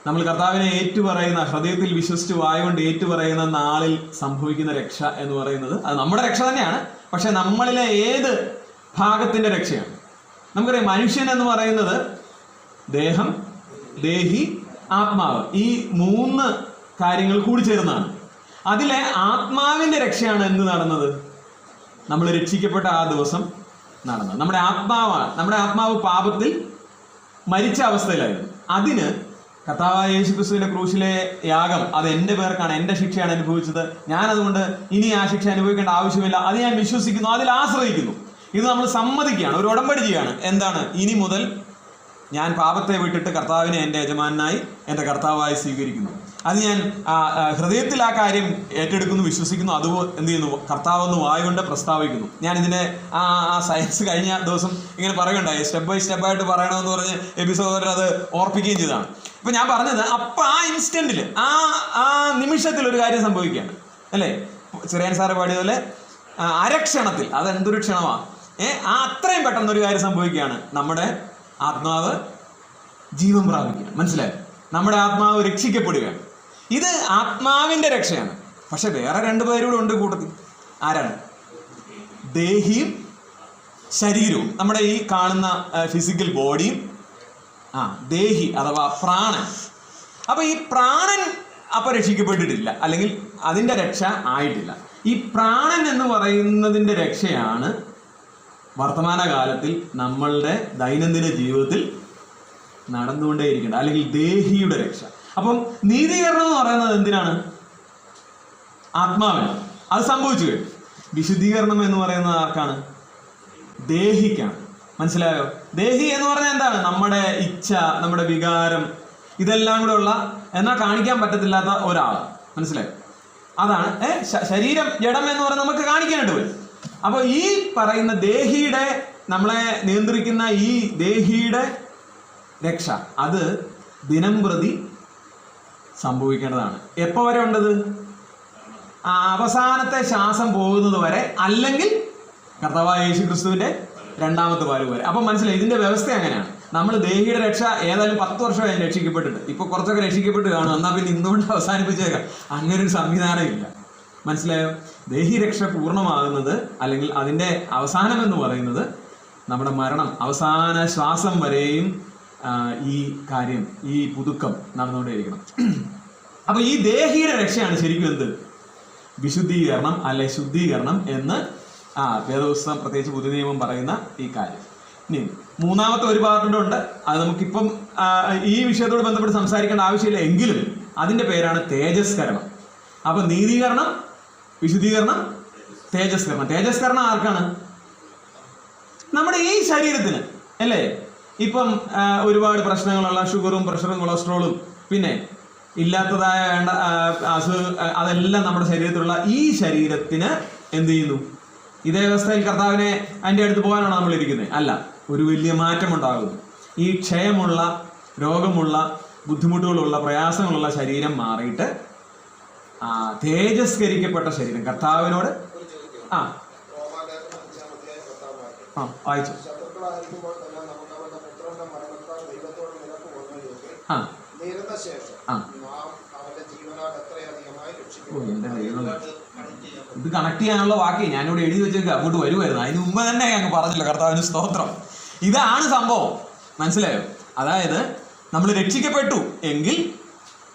നമ്മൾ കർത്താവിനെ ഏറ്റുപറയുന്ന, ഹൃദയത്തിൽ വിശ്വസിച്ച് വായ കൊണ്ട് ഏറ്റുപറയുന്ന നാളിൽ സംഭവിക്കുന്ന രക്ഷ എന്ന് പറയുന്നത് അത് നമ്മുടെ രക്ഷ തന്നെയാണ്. പക്ഷെ നമ്മളിലെ ഏത് ഭാഗത്തിന്റെ രക്ഷയാണ്? നമുക്കറിയാം മനുഷ്യൻ എന്ന് പറയുന്നത് ദേഹം, ദേഹി, ആത്മാവ്, ഈ 3 കാര്യങ്ങൾ കൂടി ചേർന്നാണ്. അതിലെ ആത്മാവിന്റെ രക്ഷയാണ് എന്ത് നടന്നത്? നമ്മൾ രക്ഷിക്കപ്പെട്ട ആ ദിവസം നടന്നത്. നമ്മുടെ ആത്മാവ് പാപത്തിൽ മരിച്ച അവസ്ഥയിലായിരുന്നു. അതിന് കർത്താവായ യേശുക്രിസ്തുവിന്റെ ക്രൂശിലെ യാഗം, അത് എൻ്റെ പേർക്കാണ്, എൻ്റെ ശിക്ഷയാണ് അനുഭവിച്ചത്. ഞാൻ അതുകൊണ്ട് ഇനി ആ ശിക്ഷ അനുഭവിക്കേണ്ട ആവശ്യമില്ല. അത് ഞാൻ വിശ്വസിക്കുന്നു, അതിൽ ആശ്രയിക്കുന്നു. ഇത് നമ്മൾ സമ്മതിക്കുകയാണ്, ഒരു ഉടമ്പടി ചെയ്യുകയാണ്. എന്താണ്? ഇനി മുതൽ ഞാൻ പാപത്തെ വിട്ടിട്ട് കർത്താവിനെ എൻ്റെ യജമാനായി, എൻ്റെ കർത്താവായി സ്വീകരിക്കുന്നു. അത് ഞാൻ ഹൃദയത്തിൽ ആ കാര്യം ഏറ്റെടുക്കുന്നു, വിശ്വസിക്കുന്നു. അത് എന്ത് ചെയ്യുന്നു? കർത്താവെന്ന് വായുകൊണ്ട് പ്രസ്താവിക്കുന്നു. ഞാൻ ഇതിൻ്റെ ആ സയൻസ് കഴിഞ്ഞ ദിവസം ഇങ്ങനെ പറയുകയുണ്ടായി, സ്റ്റെപ്പ് ബൈ സ്റ്റെപ്പായിട്ട് പറയണമെന്ന് പറഞ്ഞ് എപ്പിസോഡിൽ അത് ഓർപ്പിക്കുകയും ചെയ്തതാണ്. ഇപ്പം ഞാൻ പറഞ്ഞത്, അപ്പം ആ ഇൻസ്റ്റൻറ്റിൽ, ആ നിമിഷത്തിൽ ഒരു കാര്യം സംഭവിക്കുകയാണ്, അല്ലേ? ചെറിയാൻ സാറ് പാടിയതുപോലെ അരക്ഷണത്തിൽ, അതെന്തൊരു ക്ഷണമാണ്! ആ അത്രയും പെട്ടെന്നൊരു കാര്യം സംഭവിക്കുകയാണ്. നമ്മുടെ ആത്മാവ് ജീവൻ പ്രാപിക്കുകയാണ്. മനസ്സിലായോ? നമ്മുടെ ആത്മാവ് രക്ഷിക്കപ്പെടുകയാണ്. ഇത് ആത്മാവിന്റെ രക്ഷയാണ്. പക്ഷെ വേറെ 2 പേരൂടെ ഉണ്ട് കൂട്ടത്തിൽ. ആരാണ്? ദേഹിയും ശരീരവും. നമ്മുടെ ഈ കാണുന്ന ഫിസിക്കൽ ബോഡിയും ദേഹി അഥവാ പ്രാണൻ. അപ്പൊ ഈ പ്രാണൻ അപ്പൊ രക്ഷിക്കപ്പെട്ടിട്ടില്ല, അല്ലെങ്കിൽ അതിന്റെ രക്ഷ ആയിട്ടില്ല. ഈ പ്രാണൻ എന്ന് പറയുന്നതിന്റെ രക്ഷയാണ് വർത്തമാനകാലത്തിൽ നമ്മളുടെ ദൈനംദിന ജീവിതത്തിൽ നടന്നുകൊണ്ടേയിരിക്കേണ്ടത്, അല്ലെങ്കിൽ ദേഹിയുടെ രക്ഷ. അപ്പം നീതീകരണം എന്ന് പറയുന്നത് എന്തിനാണ്? ആത്മാവിന്. അത് സംഭവിച്ചു കഴിഞ്ഞു. വിശുദ്ധീകരണം എന്ന് പറയുന്നത് ആർക്കാണ്? ദേഹിക്കാണ്. മനസ്സിലായോ? ദേഹി എന്ന് പറഞ്ഞാൽ എന്താണ്? നമ്മുടെ ഇച്ഛ, നമ്മുടെ വികാരം, ഇതെല്ലാം കൂടെ ഉള്ള, എന്നാൽ കാണിക്കാൻ പറ്റത്തില്ലാത്ത ഒരാൾ. മനസ്സിലായോ? അതാണ് ശരീരം, ജഡം എന്ന് പറഞ്ഞാൽ നമുക്ക് കാണിക്കാനായിട്ട് വരും. അപ്പോൾ ഈ പറയുന്ന ദേഹിയുടെ, നമ്മളെ നിയന്ത്രിക്കുന്ന ഈ ദേഹിയുടെ രക്ഷ, അത് ദിനം പ്രതി സംഭവിക്കേണ്ടതാണ്. എപ്പോൾ വരെ ഉണ്ടത്? അവസാനത്തെ ശ്വാസം പോകുന്നത് വരെ, അല്ലെങ്കിൽ കർത്താവായ യേശുക്രിസ്തുവിന്റെ 2ാമത്തെ വരവ് വരെ. അപ്പം മനസ്സിലായി, ഇതിന്റെ വ്യവസ്ഥ അങ്ങനെയാണ്. നമ്മൾ ദേഹിയുടെ രക്ഷ ഏതായാലും 10 വർഷമായി രക്ഷിക്കപ്പെട്ടിട്ട്, ഇപ്പൊ കുറച്ചൊക്കെ രക്ഷിക്കപ്പെട്ട് കാണും, എന്നാൽ പിന്നെ ഇന്നുകൊണ്ട് അവസാനിപ്പിച്ചേക്കാം. അങ്ങനെ ഒരു സംവിധാനം ഇല്ല. മനസ്സിലായോ? ദേഹി രക്ഷ പൂർണ്ണമാകുന്നത്, അല്ലെങ്കിൽ അതിന്റെ അവസാനം എന്ന് പറയുന്നത് നമ്മുടെ മരണം, അവസാന ശ്വാസം വരെയും ഈ കാര്യം, ഈ പുതുക്കം നടന്നുകൊണ്ടേയിരിക്കണം. അപ്പൊ ഈ ദേഹിയുടെ രക്ഷയാണ് ശരിക്കും എന്ത്? വിശുദ്ധീകരണം അല്ലെ ശുദ്ധീകരണം എന്ന് വേദപുസ്തകം, പ്രത്യേകിച്ച് പുതിയ നിയമം പറയുന്ന ഈ കാര്യം. ഇനി 3ാമത്തെ ഒരു പാർട്ടുണ്ട്. അത് നമുക്കിപ്പം ഈ വിഷയത്തോട് ബന്ധപ്പെട്ട് സംസാരിക്കേണ്ട ആവശ്യമില്ല. എങ്കിലും അതിന്റെ പേരാണ് തേജസ്കരണം. അപ്പൊ നീതീകരണം, വിശുദ്ധീകരണം, തേജസ്കരണം. തേജസ്കരണം ആർക്കാണ്? നമ്മുടെ ഈ ശരീരത്തിന്, അല്ലേ? ഇപ്പം ഒരുപാട് പ്രശ്നങ്ങളുള്ള ഷുഗറും പ്രഷറും കൊളസ്ട്രോളും പിന്നെ ഇല്ലാത്തതായ വേണ്ട അതെല്ലാം നമ്മുടെ ശരീരത്തിലുള്ള ഈ ശരീരത്തിന് എന്ത് ചെയ്യുന്നു? ഇതേ അവസ്ഥയിൽ കർത്താവിനെ അതിൻ്റെ അടുത്ത് പോകാനാണ് നമ്മൾ ഇരിക്കുന്നത്? അല്ല, ഒരു വലിയ മാറ്റം ഉണ്ടാകുന്നു. ഈ ക്ഷയമുള്ള, രോഗമുള്ള, ബുദ്ധിമുട്ടുകളുള്ള, പ്രയാസങ്ങളുള്ള ശരീരം മാറിയിട്ട് തേജസ്കരിക്കപ്പെട്ട ശരീരം കർത്താവിനോട് വായിച്ചു. ഇത് കണക്ട് ചെയ്യാനുള്ള വാക്ക് ഞാനിവിടെ എഴുതി വെച്ചേക്ക് അങ്ങോട്ട് വരുമായിരുന്നു. അതിന് മുമ്പ് തന്നെ അങ്ങ് പറഞ്ഞില്ല, കർത്താവിന് സ്തോത്രം. ഇതാണ് സംഭവം. മനസ്സിലായോ? അതായത് നമ്മൾ രക്ഷിക്കപ്പെട്ടു എങ്കിൽ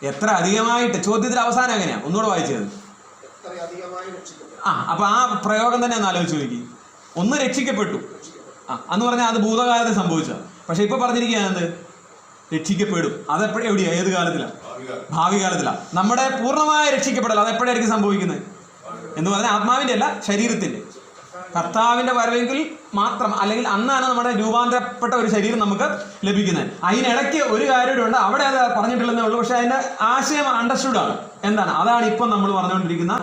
എത്ര അധികമായിട്ട്, ചോദ്യത്തിൽ അവസാനം എങ്ങനെയാ? ഒന്നുകൂടെ വായിച്ചത്. അപ്പൊ ആ പ്രയോഗം തന്നെ ഒന്ന് ആലോചിച്ച് നോക്കി. ഒന്ന് രക്ഷിക്കപ്പെട്ടു എന്ന് പറഞ്ഞാൽ അത് ഭൂതകാലത്ത് സംഭവിച്ചതാണ്. പക്ഷെ ഇപ്പൊ പറഞ്ഞിരിക്കുകയാണ് രക്ഷിക്കപ്പെടും. എവിടെയാ? ഏത് കാലത്തിലാണ്? ഭാവി കാലത്തിലാണ്. നമ്മുടെ പൂർണ്ണമായ രക്ഷിക്കപ്പെടൽ അതെപ്പോഴായിരിക്കും സംഭവിക്കുന്നത് എന്ന് പറഞ്ഞാൽ ആത്മാവിന്റെ അല്ല, ശരീരത്തിന്റെ. കർത്താവിന്റെ വരവെങ്കിൽ മാത്രം, അല്ലെങ്കിൽ അന്നാണ് നമ്മുടെ രൂപാന്തരപ്പെട്ട ഒരു ശരീരം നമുക്ക് ലഭിക്കുന്നത്. അതിനിടയ്ക്ക് ഒരു കാര്യമുണ്ട്, അവിടെ അത് പറഞ്ഞിട്ടുള്ളതേ ഉള്ളൂ. പക്ഷെ അതിന്റെ ആശയം അണ്ടർസ്റ്റുഡ് ആണ്. എന്താണ്? അതാണ് ഇപ്പം നമ്മൾ പറഞ്ഞുകൊണ്ടിരിക്കുന്ന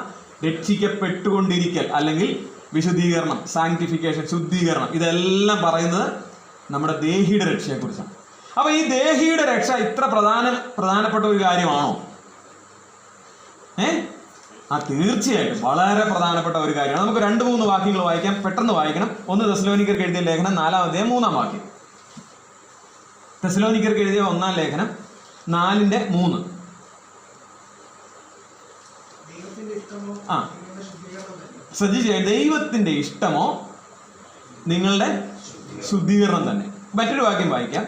രക്ഷിക്കപ്പെട്ടുകൊണ്ടിരിക്കൽ, അല്ലെങ്കിൽ വിശുദ്ധീകരണം, സാങ്ക്ടിഫിക്കേഷൻ, ശുദ്ധീകരണം. ഇതെല്ലാം പറയുന്നത് നമ്മുടെ ദേഹിയുടെ രക്ഷയെക്കുറിച്ചാണ്. അപ്പൊ ഈ ദേഹിയുടെ രക്ഷ ഇത്ര പ്രധാനപ്പെട്ട ഒരു കാര്യമാണോ? തീർച്ചയായിട്ടും വളരെ പ്രധാനപ്പെട്ട ഒരു കാര്യമാണ്. നമുക്ക് 2-3 വാക്യങ്ങൾ വായിക്കാം, പെട്ടെന്ന് വായിക്കണം. 1 തെസ്സലോനിക്കർക്ക് എഴുതിയ ലേഖനം 4-ാം അധ്യായം 3-ാം വാക്യം. തെസ്സലോനിക്കർക്ക് എഴുതിയ 1-ാം ലേഖനം 4:3. ശ്രദ്ധിച്ച്, ദൈവത്തിന്റെ ഇഷ്ടമോ നിങ്ങളുടെ ശുദ്ധീകരണം തന്നെ. മറ്റൊരു വാക്യം വായിക്കാം.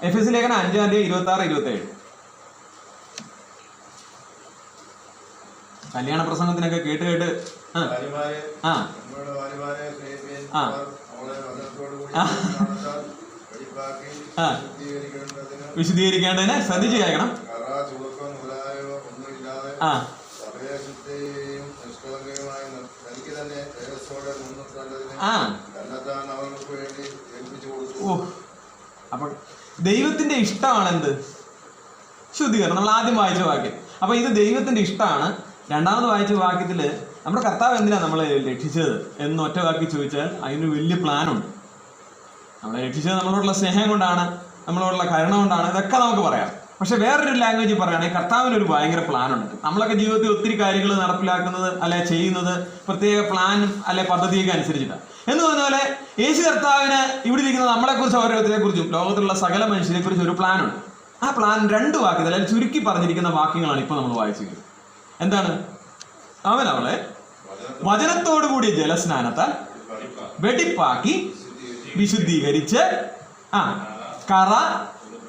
എഫെസ്യ ലേഖനം 5:26-27. കല്യാണ പ്രസംഗത്തിനൊക്കെ കേട്ട് വിശുദ്ധീകരിക്കേണ്ടതിന് ശ്രദ്ധിച്ച് കേൾക്കണം. അപ്പൊ ദൈവത്തിന്റെ ഇഷ്ടമാണ് എന്ത്? ശുദ്ധീകരണം. നമ്മൾ ആദ്യം വായിച്ച വാക്യം. അപ്പൊ ഇത് ദൈവത്തിന്റെ ഇഷ്ടമാണ്. രണ്ടാമത് വായിച്ച വാക്യത്തില് നമ്മുടെ കർത്താവ് എന്തിനാ നമ്മളെ രക്ഷിച്ചത് എന്ന് ഒറ്റ വാക്കി ചോദിച്ചാൽ അതിനൊരു വലിയ പ്ലാനുണ്ട്. നമ്മളെ രക്ഷിച്ചത് നമ്മളോടുള്ള സ്നേഹം കൊണ്ടാണ്, നമ്മളോടുള്ള കരുണ കൊണ്ടാണ്, ഇതൊക്കെ നമുക്ക് പറയാം. പക്ഷെ വേറൊരു ലാംഗ്വേജിൽ പറയുകയാണെങ്കിൽ കർത്താവിനൊരു ഭയങ്കര പ്ലാനുണ്ട്. നമ്മളൊക്കെ ജീവിതത്തിൽ ഒത്തിരി കാര്യങ്ങൾ നടപ്പിലാക്കുന്നത് അല്ലെ ചെയ്യുന്നത് പ്രത്യേക പ്ലാനും അല്ലെ പദ്ധതിയൊക്കെ അനുസരിച്ചിട്ടാണ്. എന്ന് പറഞ്ഞ പോലെ യേശു കർത്താവിന് ഇവിടെ ഇരിക്കുന്ന നമ്മളെക്കുറിച്ച് ഓരോരുത്തരെ കുറിച്ചും ലോകത്തിലുള്ള സകല മനുഷ്യരെ കുറിച്ച് ഒരു പ്ലാനുണ്ട്. ആ പ്ലാൻ 2 വാക്യത്തിൽ അല്ലെങ്കിൽ ചുരുക്കി പറഞ്ഞിരിക്കുന്ന വാക്യങ്ങളാണ് ഇപ്പൊ നമ്മൾ വായിച്ചത്. എന്താണ്? അവൻ അവളെ വചനത്തോടുകൂടിയ ജലസ്നാനത്താൽ വെടിപ്പാക്കി വിശുദ്ധീകരിച്ച് കറ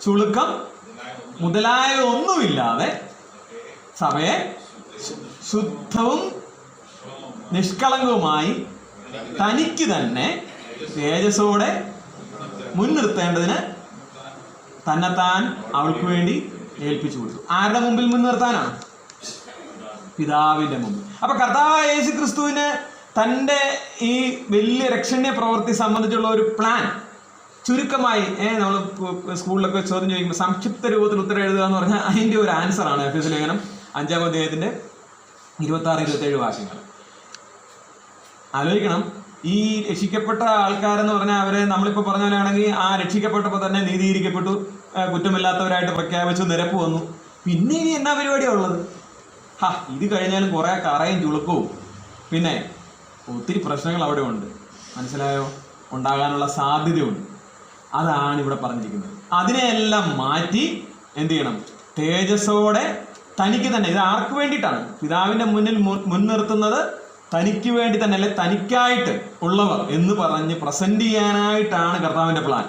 ചുളുക്കം മുതലായ ഒന്നുമില്ലാതെ സഭയെ ശുദ്ധവും നിഷ്കളങ്കവുമായി തനിക്ക് തന്നെ തേജസ്സോടെ മുൻനിർത്തേണ്ടതിന് തന്നെത്താൻ അവൾക്ക് വേണ്ടി ഏൽപ്പിച്ചു കൊടുത്തു. ആരുടെ മുമ്പിൽ മുൻനിർത്താനാണ്? പിതാവിന്റെ മുമ്പിൽ. അപ്പൊ കർത്താവായ യേശു ക്രിസ്തുവിന് തൻ്റെ ഈ വലിയ രക്ഷണീയ പ്രവൃത്തി സംബന്ധിച്ചുള്ള ഒരു പ്ലാൻ ചുരുക്കമായി നമ്മൾ സ്കൂളിലൊക്കെ ചോദ്യം ചോദിക്കുമ്പോൾ സംക്ഷിപ്ത രൂപത്തിൽ ഉത്തരം എഴുതുക എന്ന് പറഞ്ഞാൽ അതിൻ്റെ ഒരു ആൻസറാണ് എഫെസ്യ ലേഖനം 5-ാം അധ്യായത്തിന്റെ 26-27 വാക്യങ്ങൾ. ആലോചിക്കണം, ഈ രക്ഷിക്കപ്പെട്ട ആൾക്കാരെന്ന് പറഞ്ഞാൽ അവരെ നമ്മളിപ്പോൾ പറഞ്ഞ പോലെയാണെങ്കിൽ ആ രക്ഷിക്കപ്പെട്ടപ്പോൾ തന്നെ നീതീകരിക്കപ്പെട്ടു, കുറ്റമില്ലാത്തവരായിട്ട് പ്രഖ്യാപിച്ചു, നിരപ്പ് വന്നു. പിന്നെ ഇനി എന്നാ പരിപാടിയാണ് ഉള്ളത്? ഇത് കഴിഞ്ഞാലും കുറെ കറയും ചുളുക്കവും പിന്നെ ഒത്തിരി പ്രശ്നങ്ങൾ അവിടെ ഉണ്ട്. മനസ്സിലായോ? ഉണ്ടാകാനുള്ള സാധ്യതയുണ്ട്. അതാണ് ഇവിടെ പറഞ്ഞിരിക്കുന്നത്. അതിനെയെല്ലാം മാറ്റി എന്ത് ചെയ്യണം? തേജസ്സോടെ തനിക്ക് തന്നെ. ഇത് ആർക്ക് വേണ്ടിയിട്ടാണ്? പിതാവിന്റെ മുന്നിൽ മുൻനിർത്തുന്നത് തനിക്ക് വേണ്ടി തന്നെ, അല്ലെ തനിക്കായിട്ട് ഉള്ളവർ എന്ന് പറഞ്ഞ് പ്രസന്റ് ചെയ്യാനായിട്ടാണ് കർത്താവിന്റെ പ്ലാൻ.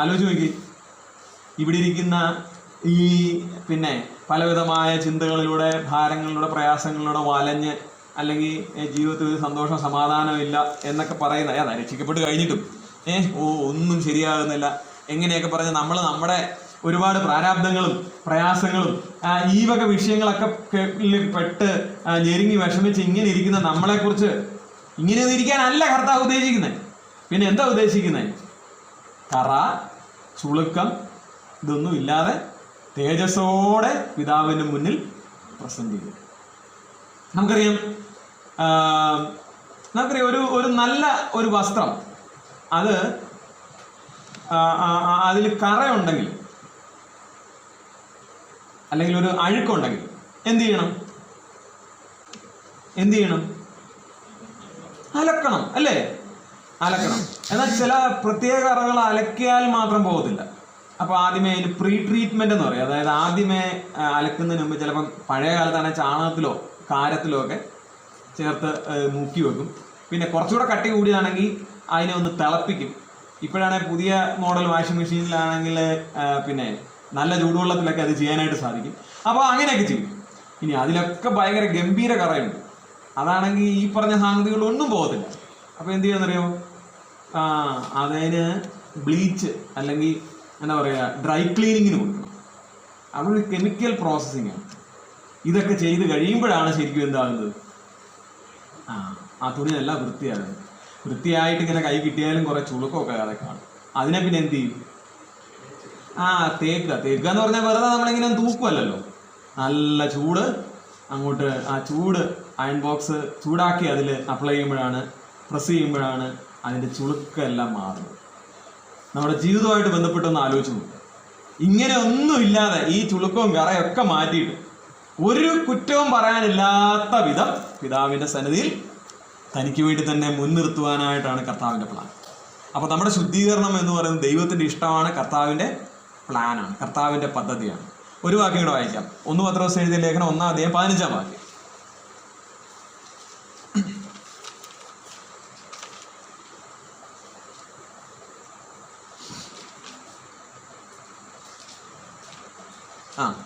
ആലോചിച്ച് നോക്കി. ഇവിടെ ഇരിക്കുന്ന ഈ പിന്നെ പലവിധമായ ചിന്തകളിലൂടെ, ഭാരങ്ങളിലൂടെ, പ്രയാസങ്ങളിലൂടെ വലഞ്ഞ് അല്ലെങ്കിൽ ജീവിതത്തിൽ ഒരു സന്തോഷം സമാധാനമില്ല എന്നൊക്കെ പറയുന്ന അതാ രക്ഷിക്കപ്പെട്ട് കഴിഞ്ഞിട്ടും ഒന്നും ശരിയാകുന്നില്ല എങ്ങനെയൊക്കെ പറഞ്ഞ് നമ്മുടെ ഒരുപാട് പ്രാരാബ്ദങ്ങളും പ്രയാസങ്ങളും ഈ വക വിഷയങ്ങളൊക്കെ പെട്ട് ഞെരുങ്ങി വിഷമിച്ച് ഇങ്ങനെ ഇരിക്കുന്ന നമ്മളെക്കുറിച്ച് ഇങ്ങനെയൊന്നും ഇരിക്കാനല്ല കർത്താവ് ഉദ്ദേശിക്കുന്നത്. പിന്നെ എന്താ ഉദ്ദേശിക്കുന്നത്? കറ ചുളുക്കം ഇതൊന്നും ഇല്ലാതെ തേജസ്സോടെ പിതാവിന് മുന്നിൽ പ്രസന്റ് ചെയ്യും. നമുക്കറിയാം ഒരു നല്ല ഒരു വസ്ത്രം, അത് അതിൽ കറയുണ്ടെങ്കിൽ അല്ലെങ്കിൽ ഒരു അഴുക്കുണ്ടെങ്കിൽ എന്ത് ചെയ്യണം? അലക്കണം, അല്ലേ? അലക്കണം. എന്നാൽ ചില പ്രത്യേക കറകൾ അലക്കിയാൽ മാത്രം പോകത്തില്ല. അപ്പോൾ ആദ്യമേ അതിന് പ്രീ ട്രീറ്റ്മെന്റ് എന്ന് പറയും. അതായത് ആദ്യമേ അലക്കുന്നതിന് മുമ്പ് ചിലപ്പം പഴയ കാലത്താണ് ചാണകത്തിലോ കാരത്തിലോ ഒക്കെ ചേർത്ത് മുക്കി വെക്കും. പിന്നെ കുറച്ചുകൂടെ കട്ടി കൂടിയതാണെങ്കിൽ അതിനെ ഒന്ന് തിളപ്പിക്കും. ഇപ്പോഴാണെങ്കിൽ പുതിയ മോഡൽ വാഷിംഗ് മെഷീനിലാണെങ്കിൽ പിന്നെ നല്ല ചൂടുവെള്ളത്തിലൊക്കെ അത് ചെയ്യാനായിട്ട് സാധിക്കും. അപ്പോൾ അങ്ങനെയൊക്കെ ചെയ്യും. ഇനി അതിലൊക്കെ ഭയങ്കര ഗംഭീര കറയുണ്ട്. അതാണെങ്കിൽ ഈ പറഞ്ഞ സാധ്യതകളൊന്നും പോകത്തില്ല. അപ്പോൾ എന്ത് ചെയ്യാന്നറിയോ? അതിന് ബ്ലീച്ച് അല്ലെങ്കിൽ എന്താ പറയുക, ഡ്രൈ ക്ലീനിങ്ങിന് കൊടുക്കണം. അതൊരു കെമിക്കൽ പ്രോസസ്സിങ് ആണ്. ഇതൊക്കെ ചെയ്ത് കഴിയുമ്പോഴാണ് ശരിക്കും എന്താകുന്നത്? ആ തുണി നല്ല വൃത്തിയാകുന്നത്. വൃത്തിയായിട്ട് ഇങ്ങനെ കൈ കിട്ടിയാലും കുറെ ചുളുക്കമൊക്കെ അതൊക്കെ കാണും. അതിനെ പിന്നെ എന്ത് ചെയ്യും? തേക്കുക എന്ന് പറഞ്ഞാൽ വെറുതെ നമ്മളിങ്ങനെ തൂക്കുമല്ലോ. നല്ല ചൂട് അങ്ങോട്ട് ആ ചൂട് അയൺ ബോക്സ് ചൂടാക്കി അതിൽ അപ്ലൈ ചെയ്യുമ്പോഴാണ്, പ്രസ് ചെയ്യുമ്പോഴാണ് അതിൻ്റെ ചുളുക്കെല്ലാം മാറുന്നത്. നമ്മുടെ ജീവിതമായിട്ട് ബന്ധപ്പെട്ടൊന്ന് ആലോചിച്ച് നോക്കുക. ഇങ്ങനെ ഒന്നുമില്ലാതെ ഈ ചുളുക്കവും കറയൊക്കെ മാറ്റിയിട്ട് ഒരു കുറ്റവും പറയാനില്ലാത്ത വിധം പിതാവിൻ്റെ സന്നിധിയിൽ തനിക്ക് വേണ്ടി തന്നെ മുൻനിർത്തുവാനായിട്ടാണ് കർത്താവിൻ്റെ പ്ലാൻ. അപ്പോൾ നമ്മുടെ ശുദ്ധീകരണം എന്ന് പറയുന്നത് ദൈവത്തിൻ്റെ ഇഷ്ടമാണ്, കർത്താവിൻ്റെ പ്ലാനാണ്, കർത്താവിൻ്റെ പദ്ധതിയാണ്. ഒരു വാക്യം കൂടെ വായിക്കാം. 1 പത്രോസ് എഴുതിയ ലേഖനം 1-ാം അധ്യായം 15-ാം വാക്യം.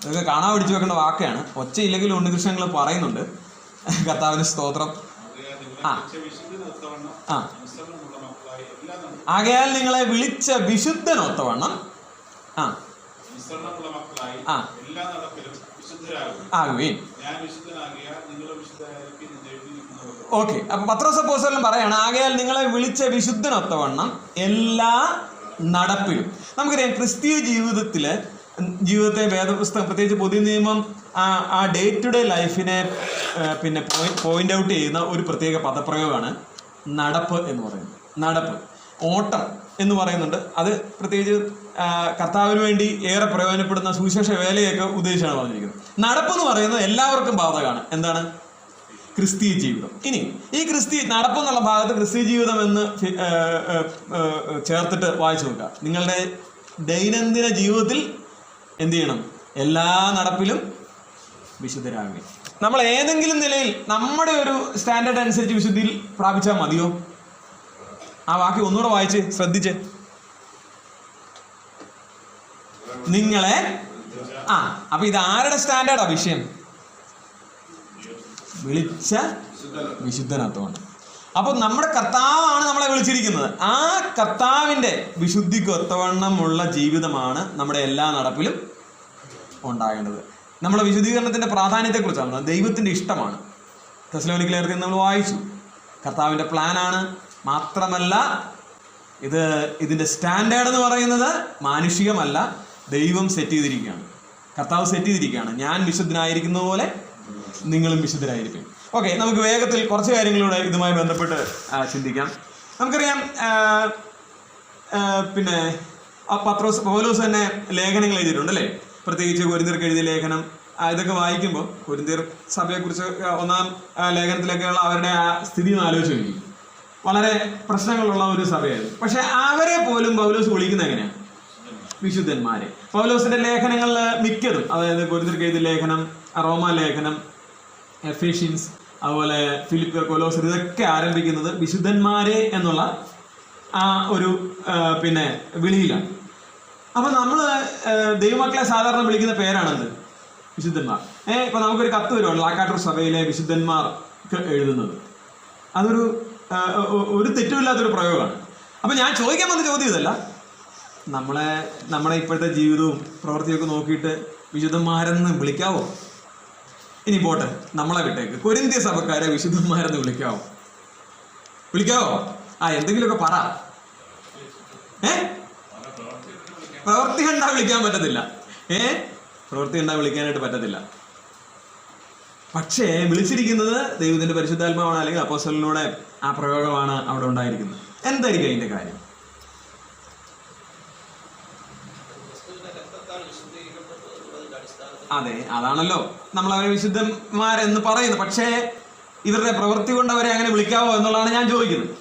ഇതൊക്കെ കാണാൻ പിടിച്ചു വെക്കേണ്ട വാക്കാണ്. ഒച്ചയില്ലെങ്കിലും ഉണ്ണികൃഷ്ണങ്ങൾ പറയുന്നുണ്ട്. കർത്താവിന് സ്തോത്രം. ആകയാൽ നിങ്ങളെ വിളിച്ച വിശുദ്ധനൊത്തവണ്ണം ആകുകയും. ഓക്കെ, അപ്പൊ പത്രോസ് അപ്പോസ്തലൻ പറയാണ്, ആകയാൽ നിങ്ങളെ വിളിച്ച വിശുദ്ധനൊത്തവണ്ണം എല്ലാ നടപ്പിലും. നമുക്കറിയാം ക്രിസ്തീയ ജീവിതത്തെ വേദപുസ്തകം, പ്രത്യേകിച്ച് പുതിയ നിയമം ആ ഡേ ടു ഡേ ലൈഫിനെ പിന്നെ പോയിന്റ് ഔട്ട് ചെയ്യുന്ന ഒരു പ്രത്യേക പദപ്രയോഗമാണ് നടപ്പ് എന്ന് പറയുന്നത്. നടപ്പ്, ഓട്ടം എന്ന് പറയുന്നുണ്ട്. അത് പ്രത്യേകിച്ച് കർത്താവിന് വേണ്ടി ഏറെ പ്രയോജനപ്പെടുന്ന സുവിശേഷ വേലയൊക്കെ ഉദ്ദേശിച്ചാണ് പറഞ്ഞിരിക്കുന്നത്. നടപ്പ് എന്ന് പറയുന്നത് എല്ലാവർക്കും ബാധകമാണ്. എന്താണ്? ക്രിസ്തീയ ജീവിതം. ഇനി ഈ നടപ്പ് എന്നുള്ള ഭാഗത്ത് ക്രിസ്തീയ ജീവിതം എന്ന് ചേർത്തിട്ട് വായിച്ചു നോക്കുക. നിങ്ങളുടെ ദൈനംദിന ജീവിതത്തിൽ എന്ത് ചെയ്യണം? എല്ലാ നടപ്പിലും വിശുദ്ധരാകുക. നമ്മൾ ഏതെങ്കിലും നിലയിൽ നമ്മുടെ ഒരു സ്റ്റാൻഡേർഡ് അനുസരിച്ച് വിശുദ്ധിയിൽ പ്രാപിച്ചാൽ മതിയോ? ആ വാക്യം ഒന്നുകൂടെ വായിച്ച് ശ്രദ്ധിച്ച്. നിങ്ങളെ അപ്പൊ ഇത് ആരുടെ സ്റ്റാൻഡേർഡാ വിഷയം? വിളിച്ച വിശുദ്ധനത്വമാണ്. അപ്പൊ നമ്മുടെ കർത്താവാണ് നമ്മളെ വിളിച്ചിരിക്കുന്നത്. ആ കർത്താവിന്റെ വിശുദ്ധിക്ക് ഒത്തവണ്ണമുള്ള ജീവിതമാണ് നമ്മുടെ എല്ലാ നടപ്പിലും ഉണ്ടാകേണ്ടത്. നമ്മുടെ വിശുദ്ധീകരണത്തിന്റെ പ്രാധാന്യത്തെക്കുറിച്ചാണ്, ദൈവത്തിന്റെ ഇഷ്ടമാണ്. തെസ്സലോനിക്കർക്ക് നമ്മൾ വായിച്ചു. കർത്താവിന്റെ പ്ലാനാണ്. മാത്രമല്ല ഇതിന്റെ സ്റ്റാൻഡേർഡ് എന്ന് പറയുന്നത് മാനുഷികമല്ല, ദൈവം സെറ്റ് ചെയ്തിരിക്കുകയാണ്. കർത്താവ് സെറ്റ് ചെയ്തിരിക്കുകയാണ്. ഞാൻ വിശുദ്ധനായിരിക്കുന്ന പോലെ നിങ്ങളും വിശുദ്ധരായിരിക്കും. ഓക്കെ, നമുക്ക് വേഗത്തിൽ കുറച്ച് കാര്യങ്ങളിലൂടെ ഇതുമായി ബന്ധപ്പെട്ട് ചിന്തിക്കാം. നമുക്കറിയാം പിന്നെ പൗലോസ് തന്നെ ലേഖനങ്ങൾ എഴുതിയിട്ടുണ്ട് അല്ലേ? പ്രത്യേകിച്ച് കൊരിന്ത്യർക്ക് എഴുതിയ ലേഖനം. ഇതൊക്കെ വായിക്കുമ്പോൾ കൊരിന്ത്യർ സഭയെക്കുറിച്ച് ഒന്നാം ലേഖനത്തിലൊക്കെയുള്ള അവരുടെ ആ സ്ഥിതി ഒന്ന് ആലോചിച്ച് നോക്കി. വളരെ പ്രശ്നങ്ങളുള്ള ഒരു സഭയായിരുന്നു. പക്ഷെ അവരെ പോലും പൗലോസ് വിളിക്കുന്നത് എങ്ങനെയാണ്? വിശുദ്ധന്മാരെ. പൗലോസിന്റെ ലേഖനങ്ങളിൽ മിക്കതും, അതായത് കൊരിന്ത്യർക്ക് എഴുതിയ ലേഖനം, റോമ ലേഖനം, എഫേഷ്യൻസ്, അതുപോലെ ഫിലിപ്പിയർ, കൊലോസ്, ഇതൊക്കെ ആരംഭിക്കുന്നത് വിശുദ്ധന്മാരെ എന്നുള്ള ആ ഒരു പിന്നെ വിളിയിലാണ്. അപ്പൊ നമ്മൾ ദൈവമക്കളെ സാധാരണ വിളിക്കുന്ന പേരാണെന്ത്? വിശുദ്ധന്മാർ. ഇപ്പൊ നമുക്കൊരു കത്ത് വരുവാണ് ലാക്കാട്ടൂർ സഭയിലെ വിശുദ്ധന്മാർക്ക് എഴുതുന്നത്. ഒരു തെറ്റുമില്ലാത്തൊരു പ്രയോഗമാണ്. അപ്പൊ ഞാൻ ചോദിക്കാൻ വന്ന ചോദ്യം ഇതല്ല. നമ്മളെ ഇപ്പോഴത്തെ ജീവിതവും പ്രവൃത്തിയൊക്കെ നോക്കിയിട്ട് വിശുദ്ധന്മാരെന്ന് വിളിക്കാവോ? ഇനി പോട്ടെ, നമ്മളെ വിട്ടേക്ക്. കൊരിന്ത്യ സഭക്കാരെ വിശുദ്ധന്മാരെന്ന് വിളിക്കാവോ? എന്തെങ്കിലുമൊക്കെ പറ. പ്രവൃത്തി കണ്ടാ വിളിക്കാൻ പറ്റത്തില്ല. പ്രവൃത്തി കണ്ടാ വിളിക്കാനായിട്ട് പറ്റത്തില്ല. പക്ഷേ വിളിച്ചിരിക്കുന്നത് ദൈവത്തിന്റെ പരിശുദ്ധാത്മാവാണ്, അല്ലെങ്കിൽ അപ്പോസ്തലനിലൂടെ ആ പ്രയോഗമാണ് അവിടെ ഉണ്ടായിരിക്കുന്നത്. എന്തായിരിക്കും അതിന്റെ കാര്യം? അതെ, അതാണല്ലോ നമ്മൾ അവരെ വിശുദ്ധന്മാരെന്ന് പറയുന്നത്. പക്ഷേ ഇവരുടെ പ്രവൃത്തി കൊണ്ട് അവരെ അങ്ങനെ വിളിക്കാവോ എന്നുള്ളതാണ് ഞാൻ ചോദിക്കുന്നത്.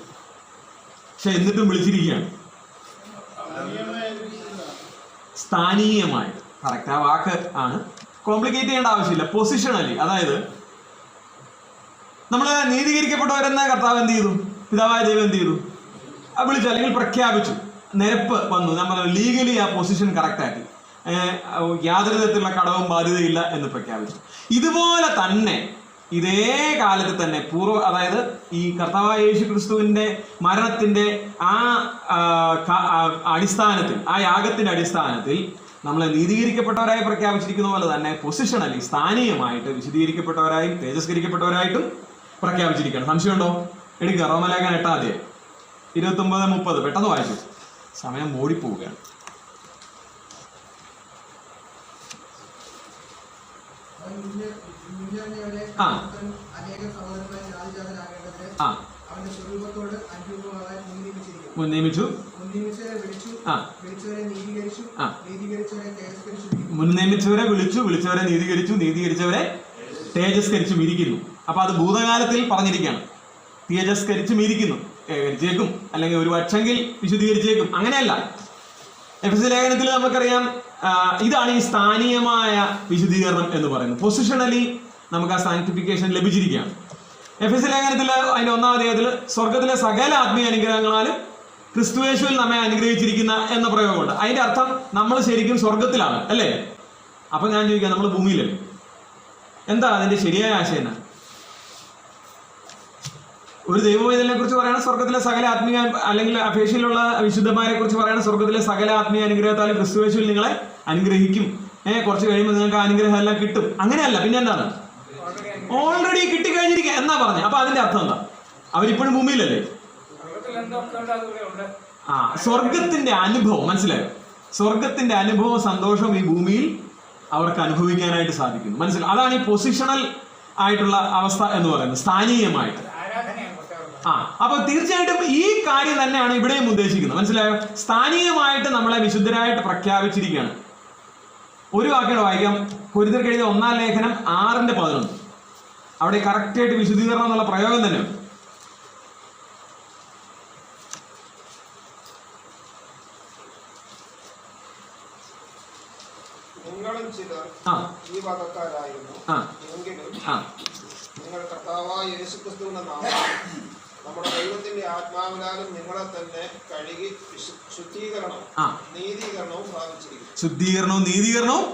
പക്ഷെ എന്നിട്ടും വിളിച്ചിരിക്കുകയാണ്. സ്ഥാനീയമായി. കറക്റ്റ്, ആ വാക്ക് ആണ്. കോംപ്ലിക്കേറ്റ് ചെയ്യേണ്ട ആവശ്യമില്ല. പൊസിഷണലി, അതായത് നമ്മൾ നീതീകരിക്കപ്പെട്ടവരെന്ന കർത്താവ് എന്ത് ചെയ്തു? പിതാവായ ദൈവം എന്ത് ചെയ്തു? വിളിച്ചു, അല്ലെങ്കിൽ പ്രഖ്യാപിച്ചു. നിരപ്പ് വന്നു. നമ്മൾ ലീഗലി ആ പൊസിഷൻ കറക്റ്റാക്കി. യാതൊരു തരത്തിലുള്ള കടവും ബാധ്യതയില്ല എന്ന് പ്രഖ്യാപിച്ചു. ഇതുപോലെ തന്നെ ഇതേ കാലത്ത് തന്നെ അതായത് ഈ കർത്താവായ യേശു ക്രിസ്തുവിന്റെ മരണത്തിന്റെ അടിസ്ഥാനത്തിൽ, ആ യാഗത്തിന്റെ അടിസ്ഥാനത്തിൽ നമ്മളെ നീതീകരിക്കപ്പെട്ടവരായി പ്രഖ്യാപിച്ചിരിക്കുന്ന പോലെ തന്നെ പൊസിഷണലി, സ്ഥാനീയമായിട്ട് വിശദീകരിക്കപ്പെട്ടവരായും തേജസ്കരിക്കപ്പെട്ടവരായിട്ടും പ്രഖ്യാപിച്ചിരിക്കുകയാണ്. സംശയമുണ്ടോ? എടുക്കുക, റോമലേഖനം 8-ാം അധ്യായം 29-30. പെട്ടെന്ന് വായിച്ചു, സമയം ഓടിപ്പോവുകയാണ്. മുൻനിയമിച്ചു, മുൻനിയമിച്ചവരെ വിളിച്ചു, വിളിച്ചവരെ നീതീകരിച്ചു, നീതീകരിച്ചവരെ തേജസ്കരിച്ചും ഇരിക്കുന്നു. അപ്പൊ അത് ഭൂതകാലത്തിൽ പറഞ്ഞിരിക്കുകയാണ്. തേജസ്കരിച്ചും ഇരിക്കുന്നു, േക്കും അല്ലെങ്കിൽ ഒരു പക്ഷെങ്കിൽ വിശുദ്ധീകരിച്ചേക്കും. അങ്ങനെയല്ല. എഫെസ്യ ലേഖനത്തിൽ നമുക്കറിയാം, ഇതാണ് ഈ സ്ഥാനീയമായ വിശുദ്ധീകരണം എന്ന് പറയുന്നത്. പൊസിഷണലി നമുക്ക് ആ സാങ്ക്ടിഫിക്കേഷൻ ലഭിച്ചിരിക്കുകയാണ്. എഫെസ്യ ലേഖനത്തിൽ അതിന്റെ 1-ാം അധ്യായത്തിൽ സ്വർഗത്തിലെ സകല ആത്മീയ അനുഗ്രഹങ്ങളാലും ക്രിസ്തുയേശുവിൽ നമ്മെ അനുഗ്രഹിച്ചിരിക്കുന്ന എന്ന പ്രയോഗമുണ്ട്. അതിന്റെ അർത്ഥം നമ്മൾ ശരിക്കും സ്വർഗത്തിലാണ്, അല്ലേ? അപ്പൊ ഞാൻ ചോദിക്കാം, നമ്മൾ ഭൂമിയിലല്ലേ? എന്താ അതിന്റെ ശരിയായ ആശയം എന്നാ? ഒരു ദൈവവേദനെ കുറിച്ച് പറയണ സ്വർഗത്തിലെ സകല ആത്മീയ അല്ലെങ്കിൽ അപേക്ഷയിലുള്ള വിശുദ്ധന്മാരെ കുറിച്ച് പറയണ സ്വർഗത്തിലെ സകല ആത്മീയ അനുഗ്രഹത്താലും ക്രിസ്തുവേശുവിൽ നിങ്ങളെ അനുഗ്രഹിക്കും. കുറച്ച് കഴിയുമ്പോൾ നിങ്ങൾക്ക് അനുഗ്രഹം എല്ലാം കിട്ടും. അങ്ങനെയല്ല, പിന്നെ എന്താണ്? ഓൾറെഡി കിട്ടിക്കഴിഞ്ഞിരിക്കുക എന്നാ പറഞ്ഞത്. അപ്പൊ അതിന്റെ അർത്ഥം എന്താ? അവരിപ്പോഴും ഭൂമിയിലല്ലേ? സ്വർഗത്തിന്റെ അനുഭവം മനസ്സിലായോ? സ്വർഗത്തിന്റെ അനുഭവം, സന്തോഷവും ഈ ഭൂമിയിൽ അവർക്ക് അനുഭവിക്കാനായിട്ട് സാധിക്കുന്നു. മനസ്സിലായി? അതാണ് ഈ പൊസിഷണൽ ആയിട്ടുള്ള അവസ്ഥ എന്ന് പറയുന്നത്, സ്ഥാനീയമായിട്ട്. അപ്പൊ തീർച്ചയായിട്ടും ഈ കാര്യം തന്നെയാണ് ഇവിടെയും ഉദ്ദേശിക്കുന്നത്. മനസ്സിലായോ? സ്ഥാനീയമായിട്ട് നമ്മളെ വിശുദ്ധരായിട്ട് പ്രഖ്യാപിച്ചിരിക്കുകയാണ്. ഒരു വാക്യോടെ വായിക്കാം. കൊരിന്ത്യർക്ക് എഴുതിയ 1-ാം ലേഖനം 6:11. അവിടെ കറക്റ്റായിട്ട് വിശുദ്ധീകരണം എന്നുള്ള പ്രയോഗം തന്നെ. നിങ്ങളും ചിലർ ഈ വകക്കാരായിരുന്നു. എങ്കിലും നിങ്ങൾ കർത്താവായ യേശുക്രിസ്തുവിന്റെ നാമത്തിൽ നമ്മുടെ ദൈവത്തിന്റെ ആത്മാവിനാലും നിങ്ങളെ തന്നെ കഴുകി ശുദ്ധീകരണവും നീതീകരണവും പ്രാപിച്ചിരിക്കുന്നു. ശുദ്ധീകരണവും നീതീകരണവും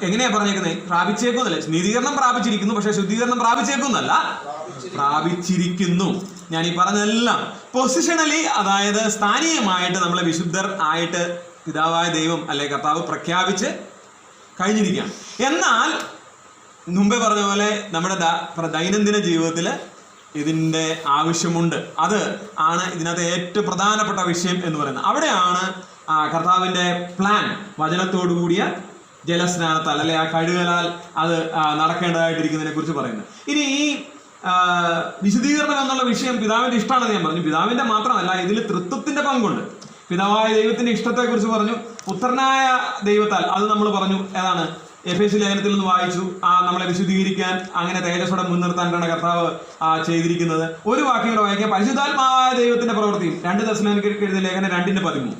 എങ്ങനെയാ പറഞ്ഞേക്കുന്നത്? പ്രാപിച്ചേക്കുന്നല്ലേ? നീതീകരണം പ്രാപിച്ചിരിക്കുന്നു, പക്ഷെ ശുദ്ധീകരണം പ്രാപിച്ചേക്കുന്നല്ല, പ്രാപിച്ചിരിക്കുന്നു. ഞാൻ ഈ പറഞ്ഞതെല്ലാം പൊസിഷണലി, അതായത് സ്ഥാനീയമായിട്ട് നമ്മളെ വിശുദ്ധർ ആയിട്ട് പിതാവായ ദൈവം അല്ലെ കർത്താവ് പ്രഖ്യാപിച്ച് കഴിഞ്ഞിരിക്കുകയാണ്. എന്നാൽ മുമ്പേ പറഞ്ഞ പോലെ നമ്മുടെ ദൈനംദിന ജീവിതത്തിൽ ഇതിൻ്റെ ആവശ്യമുണ്ട്. അത് ആണ് ഇതിനകത്ത് ഏറ്റവും പ്രധാനപ്പെട്ട വിഷയം എന്ന് പറയുന്നത്. അവിടെയാണ് കർത്താവിൻ്റെ പ്ലാൻ വചനത്തോടു കൂടിയ ജലസ്നാനത്താൽ അല്ലെ ആ കഴുകലാൽ അത് നടക്കേണ്ടതായിട്ടിരിക്കുന്നതിനെ കുറിച്ച് പറയുന്നത്. ഇനി ഈ വിശുദ്ധീകരണം എന്നുള്ള വിഷയം പിതാവിൻ്റെ ഇഷ്ടമാണെന്ന് ഞാൻ പറഞ്ഞു. പിതാവിൻ്റെ മാത്രമല്ല, ഇതിൽ തൃത്വത്തിൻ്റെ പങ്കുണ്ട്. പിതാവായ ദൈവത്തിന്റെ ഇഷ്ടത്തെക്കുറിച്ച് പറഞ്ഞു, പുത്രനായ ദൈവത്താൽ അത് നമ്മൾ പറഞ്ഞു. ഏതാണ്? എഫേസ്യ ലേഖനത്തിൽ നിന്ന് വായിച്ചു. നമ്മളെ വിശുദ്ധീകരിക്കാൻ അങ്ങനെ തേജസ്സോടെ മുൻനിർത്താനാണ് കർത്താവ് ചെയ്തിരിക്കുന്നത്. ഒരു വാക്യം കൂടെ വായിക്കാം. പരിശുദ്ധാത്മാവായ ദൈവത്തിന്റെ പ്രവൃത്തിയും. 2 തെസ്സലോനിക്കർക്ക് എഴുതിയ ലേഖനം 2:13.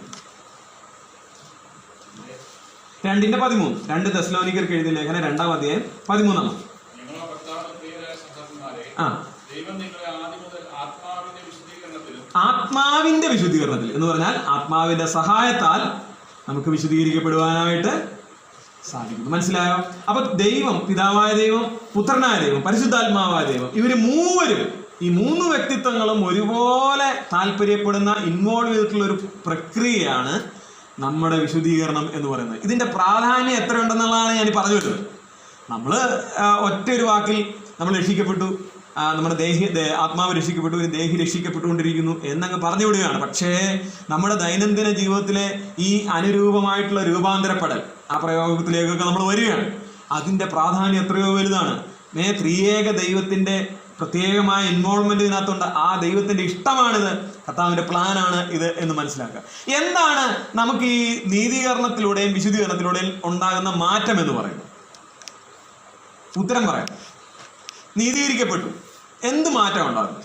2 തെസ്സലോനിക്കർക്ക് എഴുതിയ ലേഖനം 2-ാം അധ്യായം 13. ആത്മാവിന്റെ വിശുദ്ധീകരണത്തിൽ എന്ന് പറഞ്ഞാൽ ആത്മാവിന്റെ സഹായത്താൽ നമുക്ക് വിശുദ്ധീകരിക്കപ്പെടുവാനായിട്ട് സാധിക്കുന്നു. മനസ്സിലായോ? അപ്പൊ ദൈവം, പിതാവായ ദൈവം, പുത്രനായ ദൈവം, പരിശുദ്ധാത്മാവായ ദൈവം, ഇവര് മൂവരും, ഈ 3 വ്യക്തിത്വങ്ങളും ഒരുപോലെ താല്പര്യപ്പെടുന്ന ഇൻവോൾവ് ചെയ്തിട്ടുള്ള ഒരു പ്രക്രിയയാണ് നമ്മുടെ വിശുദ്ധീകരണം എന്ന് പറയുന്നത്. ഇതിന്റെ പ്രാധാന്യം എത്രയുണ്ടെന്നുള്ളതാണ് ഞാൻ പറഞ്ഞു വരുന്നത്. നമ്മൾ ഒറ്റ ഒരു വാക്കിൽ നമ്മൾ രക്ഷിക്കപ്പെട്ടു, നമ്മുടെ ആത്മാവ് രക്ഷിക്കപ്പെട്ടു, ദേഹി രക്ഷിക്കപ്പെട്ടുകൊണ്ടിരിക്കുന്നു എന്നങ്ങ് പറഞ്ഞു വിടുകയാണ്. പക്ഷേ നമ്മുടെ ദൈനംദിന ജീവിതത്തിലെ ഈ അനുരൂപമായിട്ടുള്ള രൂപാന്തരപ്പെടൽ, ആ പ്രയോഗത്തിലേക്കൊക്കെ നമ്മൾ വരികയാണ്. അതിൻ്റെ പ്രാധാന്യം എത്രയോ വലുതാണ്. ത്രിയേക ദൈവത്തിൻ്റെ പ്രത്യേകമായ ഇൻവോൾവ്മെന്റ് ഇതിനകത്തുണ്ട്. ആ ദൈവത്തിന്റെ ഇഷ്ടമാണിത്, കർത്താവിന്റെ പ്ലാനാണ് ഇത് എന്ന് മനസ്സിലാക്കുക. എന്താണ് നമുക്ക് ഈ നീതീകരണത്തിലൂടെയും വിശുദ്ധീകരണത്തിലൂടെയും ഉണ്ടാകുന്ന മാറ്റം എന്ന് പറയുന്നത്? ഉത്തരം പറയാം. നീതീകരിക്കപ്പെട്ടു, എന്ത് മാറ്റം ഉണ്ടാകും?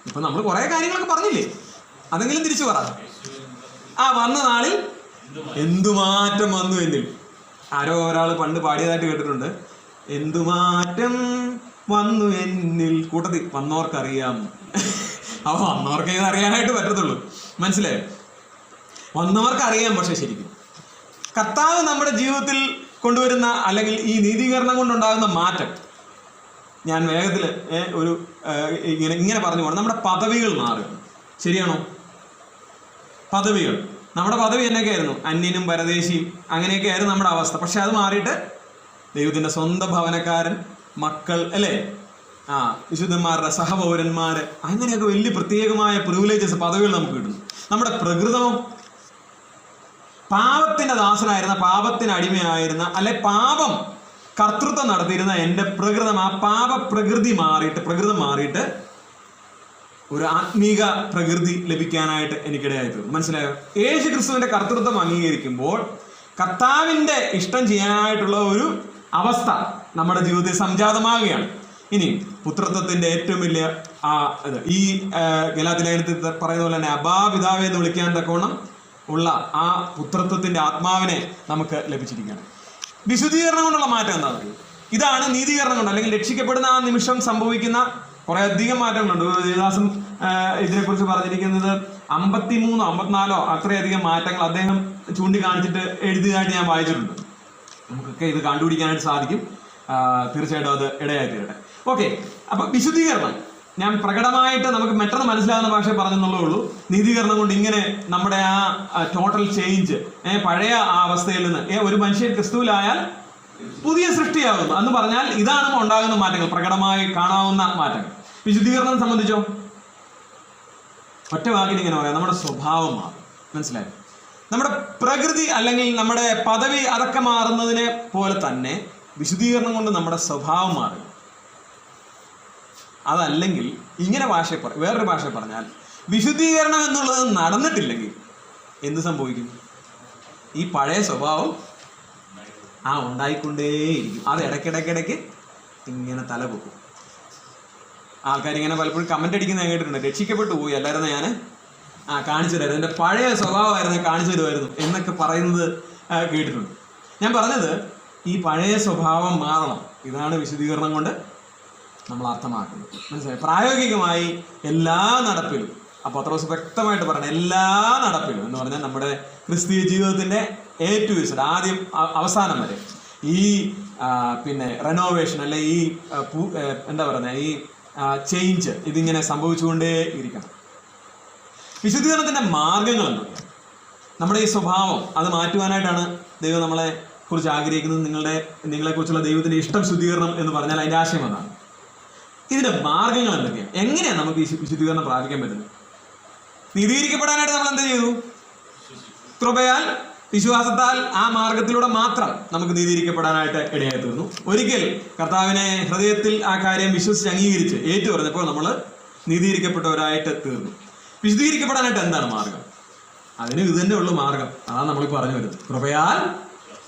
ഇപ്പൊ നമ്മൾ കുറെ കാര്യങ്ങളൊക്കെ പറഞ്ഞില്ലേ, അതെങ്കിലും തിരിച്ചു പറ. വന്ന നാളിൽ എന്തുമാറ്റം വന്നു എന്നിൽ. ആരോ ഒരാൾ പണ്ട് പാടിയതായിട്ട് കേട്ടിട്ടുണ്ട്. എന്തുമാറ്റം വന്നു എന്നിൽ. കൂട്ടത്തിൽ വന്നവർക്കറിയാം. അപ്പൊ വന്നവർക്ക് ഇത് അറിയാനായിട്ട് പറ്റത്തുള്ളൂ. മനസ്സിലായോ? വന്നവർക്കറിയാം. പക്ഷെ ശരിക്കും കർത്താവ് നമ്മുടെ ജീവിതത്തിൽ കൊണ്ടുവരുന്ന അല്ലെങ്കിൽ ഈ നീതീകരണം കൊണ്ടുണ്ടാകുന്ന മാറ്റം, ഞാൻ വേഗത്തിൽ ഒരു ഇങ്ങനെ പറഞ്ഞു പോകണം. നമ്മുടെ പദവികൾ മാറും. ശരിയാണോ? പദവികൾ, നമ്മുടെ പദവി എന്നൊക്കെയായിരുന്നു, അന്യനും പരദേശിയും അങ്ങനെയൊക്കെ ആയിരുന്നു നമ്മുടെ അവസ്ഥ. പക്ഷെ അത് മാറിയിട്ട് ദൈവത്തിൻ്റെ സ്വന്തം ഭവനക്കാരൻ, മക്കൾ, അല്ലേ, വിശുദ്ധന്മാരുടെ സഹപൗരന്മാർ, അങ്ങനെയൊക്കെ വലിയ പ്രത്യേകമായ പ്രിവിലേജസ്, പദവികൾ നമുക്ക് കിട്ടുന്നു. നമ്മുടെ പ്രകൃതം, പാപത്തിന്റെ ദാസനായിരുന്ന, പാപത്തിന് അടിമയായിരുന്ന, അല്ലെ പാപം കർത്തൃത്വം നടത്തിയിരുന്ന എൻ്റെ പ്രകൃതം, ആ പ്രകൃതം മാറിയിട്ട് ഒരു ആത്മീക പ്രകൃതി ലഭിക്കാനായിട്ട് എനിക്കിടയായി തീർന്നു. മനസ്സിലായോ? യേശു ക്രിസ്തുവിന്റെ കർത്തൃത്വം അംഗീകരിക്കുമ്പോൾ കർത്താവിന്റെ ഇഷ്ടം ചെയ്യാനായിട്ടുള്ള ഒരു അവസ്ഥ നമ്മുടെ ജീവിതത്തിൽ സംജാതമാകുകയാണ്. ഇനി പുത്രത്വത്തിന്റെ ഏറ്റവും വലിയ ഈ ഗലാത്യ ലേഖനത്തിൽ പറയുന്ന പോലെ തന്നെ അബാ പിതാവേ എന്ന് വിളിക്കാൻ തക്കവണ്ണം ഉള്ള ആ പുത്രത്വത്തിന്റെ ആത്മാവിനെ നമുക്ക് ലഭിച്ചിരിക്കുകയാണ്. വിശുദ്ധീകരണം കൊണ്ടുള്ള മാറ്റം എന്താണെന്ന്? ഇതാണ് നീതീകരണം കൊണ്ട്, അല്ലെങ്കിൽ രക്ഷിക്കപ്പെടുന്ന ആ നിമിഷം സംഭവിക്കുന്ന കുറെ അധികം മാറ്റങ്ങളുണ്ട്. ദേവദാസൻ ഇതിനെക്കുറിച്ച് പറഞ്ഞിരിക്കുന്നത് 53 54 അത്രയധികം മാറ്റങ്ങൾ അദ്ദേഹം ചൂണ്ടിക്കാണിച്ചിട്ട് എഴുതിയതായിട്ട് ഞാൻ വായിച്ചിട്ടുണ്ട്. നമുക്കൊക്കെ ഇത് കണ്ടുപിടിക്കാനായിട്ട് സാധിക്കും. തീർച്ചയായിട്ടും അത് ഇടയായി തീരട്ടെ. ഓക്കെ, അപ്പൊ വിശുദ്ധീകരണം ഞാൻ പ്രകടമായിട്ട് നമുക്ക് പെട്ടെന്ന് മനസ്സിലാകുന്ന ഭാഷ പറഞ്ഞെന്നുള്ളേ ഉള്ളൂ. നീതീകരണം കൊണ്ട് ഇങ്ങനെ നമ്മുടെ ആ ടോട്ടൽ ചേഞ്ച്, പഴയ ആ അവസ്ഥയിൽ നിന്ന് ഒരു മനുഷ്യൻ ക്രിസ്തുവിലായാൽ പുതിയ സൃഷ്ടിയാകുന്നു എന്ന് പറഞ്ഞാൽ ഇതാണ് ഉണ്ടാകുന്ന മാറ്റങ്ങൾ, പ്രകടമായി കാണാവുന്ന മാറ്റങ്ങൾ. വിശുദ്ധീകരണം സംബന്ധിച്ചോ ഒറ്റ വാക്കിന് ഇങ്ങനെ പറയാം, നമ്മുടെ സ്വഭാവം മാറും. മനസ്സിലായോ? നമ്മുടെ പ്രകൃതി അല്ലെങ്കിൽ നമ്മുടെ പദവി അതൊക്കെ മാറുന്നതിനെ പോലെ തന്നെ വിശുദ്ധീകരണം കൊണ്ട് നമ്മുടെ സ്വഭാവം മാറും. അതല്ലെങ്കിൽ ഇങ്ങനെ വേറൊരു ഭാഷ പറഞ്ഞാൽ വിശുദ്ധീകരണം എന്നുള്ളത് നടന്നിട്ടില്ലെങ്കിൽ എന്ത് സംഭവിക്കും? ഈ പഴയ സ്വഭാവം ഉണ്ടായിക്കൊണ്ടേയിരിക്കും. അത് ഇടയ്ക്കിടയ്ക്കിടയ്ക്ക് ഇങ്ങനെ തല പൊക്കും. ആൾക്കാരിങ്ങനെ പലപ്പോഴും കമന്റ് അടിക്കുന്ന ഞാൻ കേട്ടിട്ടുണ്ട്, രക്ഷിക്കപ്പെട്ടു പോയി അല്ലായിരുന്നു ഞാൻ കാണിച്ചു തരായിരുന്നു, എൻ്റെ പഴയ സ്വഭാവമായിരുന്നു കാണിച്ചു തരുമായിരുന്നു എന്നൊക്കെ പറയുന്നത് കേട്ടിട്ടുണ്ട്. ഞാൻ പറഞ്ഞത് ഈ പഴയ സ്വഭാവം മാറണം. ഇതാണ് വിശുദ്ധീകരണം കൊണ്ട് നമ്മൾ അർത്ഥമാക്കുന്നത്. മനസ്സിലായി? പ്രായോഗികമായി എല്ലാ നടപ്പിലും പത്രോസ് വ്യക്തമായിട്ട് പറയണം, എല്ലാ നടപ്പിലും എന്ന് പറഞ്ഞാൽ നമ്മുടെ ക്രിസ്തീയ ജീവിതത്തിന്റെ A to Z ആദ്യം അവസാനം വരെ ഈ റെനോവേഷൻ അല്ലെ ഈ എന്താ പറയുക ഈ ചേഞ്ച് ഇതിങ്ങനെ സംഭവിച്ചുകൊണ്ടേ ഇരിക്കണം. വിശുദ്ധീകരണത്തിന്റെ മാർഗങ്ങൾ എന്തൊക്കെയാണ്? നമ്മുടെ ഈ സ്വഭാവം അത് മാറ്റുവാനായിട്ടാണ് ദൈവം നമ്മളെ കുറിച്ച് ആഗ്രഹിക്കുന്നത്. നിങ്ങളെ കുറിച്ചുള്ള ദൈവത്തിന്റെ ഇഷ്ടം ശുദ്ധീകരണം എന്ന് പറഞ്ഞാൽ അതിന്റെ ആശയം അതാണ്. ഇതിന്റെ മാർഗങ്ങൾ എന്തൊക്കെയാണ്? എങ്ങനെയാണ് നമുക്ക് ഈ വിശുദ്ധീകരണം പ്രാപിക്കാൻ പറ്റുന്നത്? നീതീകരിക്കപ്പെടാനായിട്ട് നമ്മൾ എന്ത് ചെയ്തു? കൃപയാൽ വിശ്വാസത്താൽ ആ മാർഗത്തിലൂടെ മാത്രം നമുക്ക് നീതീകരിക്കപ്പെടാനായിട്ട് ഇടയായി തീർന്നു. ഒരിക്കൽ കർത്താവിനെ ഹൃദയത്തിൽ ആ കാര്യം വിശ്വസിച്ച് അംഗീകരിച്ച് ഏറ്റു പറഞ്ഞപ്പോൾ നമ്മൾ നീതീകരിക്കപ്പെട്ടവരായിട്ട് തീർന്നു. വിശുദ്ധീകരിക്കപ്പെടാനായിട്ട് എന്താണ് മാർഗം? അതിന് ഇത് തന്നെ ഉള്ളു മാർഗം. അതാണ് നമ്മൾ പറഞ്ഞു വരുന്നത്. കൃപയാൽ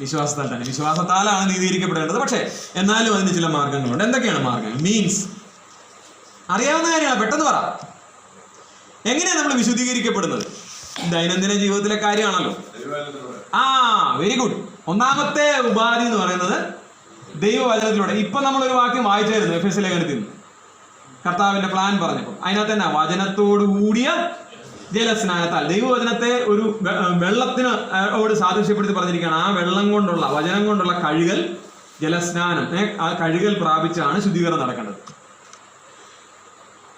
വിശ്വാസത്താൽ തന്നെ, വിശ്വാസത്താലാണ് നീതീകരിക്കപ്പെടേണ്ടത്. പക്ഷേ എന്നാലും അതിന് ചില മാർഗങ്ങളുണ്ട്. എന്തൊക്കെയാണ് മാർഗങ്ങൾ? മീൻസ് അറിയാവുന്ന കാര്യമാണ്, പെട്ടെന്ന് പറ. എങ്ങനെയാണ് നമ്മൾ വിശുദ്ധീകരിക്കപ്പെടുന്നത്? ദൈനംദിന ജീവിതത്തിലെ കാര്യമാണല്ലോ. Very good. ഒന്നാമത്തെ ഉപാധി എന്ന് പറയുന്നത് ദൈവവചനത്തിലൂടെ. ഇപ്പൊ നമ്മളൊരു വാക്യം വായിച്ചായിരുന്നു എഫെസ്യ ലേഖനത്തിൽ നിന്ന്, കർത്താവിന്റെ പ്ലാൻ പറഞ്ഞപ്പോൾ അതിനകത്ത് തന്നെ വചനത്തോടു കൂടിയ ജലസ്നാനത്താൽ. ദൈവവചനത്തെ ഒരു വെള്ളത്തിനോട് സാദൃശ്യപ്പെടുത്തി പറഞ്ഞിരിക്കുകയാണ്. ആ വെള്ളം കൊണ്ടുള്ള, വചനം കൊണ്ടുള്ള കഴുകൽ, ജലസ്നാനം, ആ കഴുകൽ പ്രാപിച്ചാണ് ശുദ്ധീകരണം നടക്കേണ്ടത്.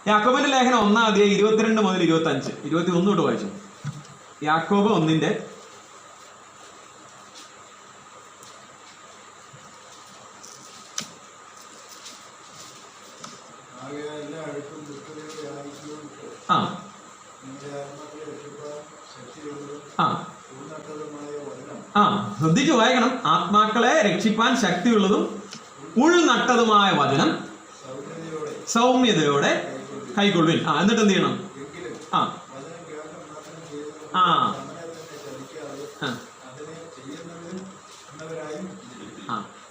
യാക്കോബിന്റെ ലേഖനം 1-ാം അധ്യായം 22 മുതൽ 25, 21 തൊട്ട് വായിച്ചു. യാക്കോബ് 1-ന്റെ ശ്രദ്ധിച്ചു വായിക്കണം. ആത്മാക്കളെ രക്ഷിപ്പാൻ ശക്തിയുള്ളതും ഉൾനട്ടതുമായ വചനം സൗമ്യതയോടെ കൈക്കൊള്ളുവിൻ. എന്നിട്ട് എന്ത് ചെയ്യണം?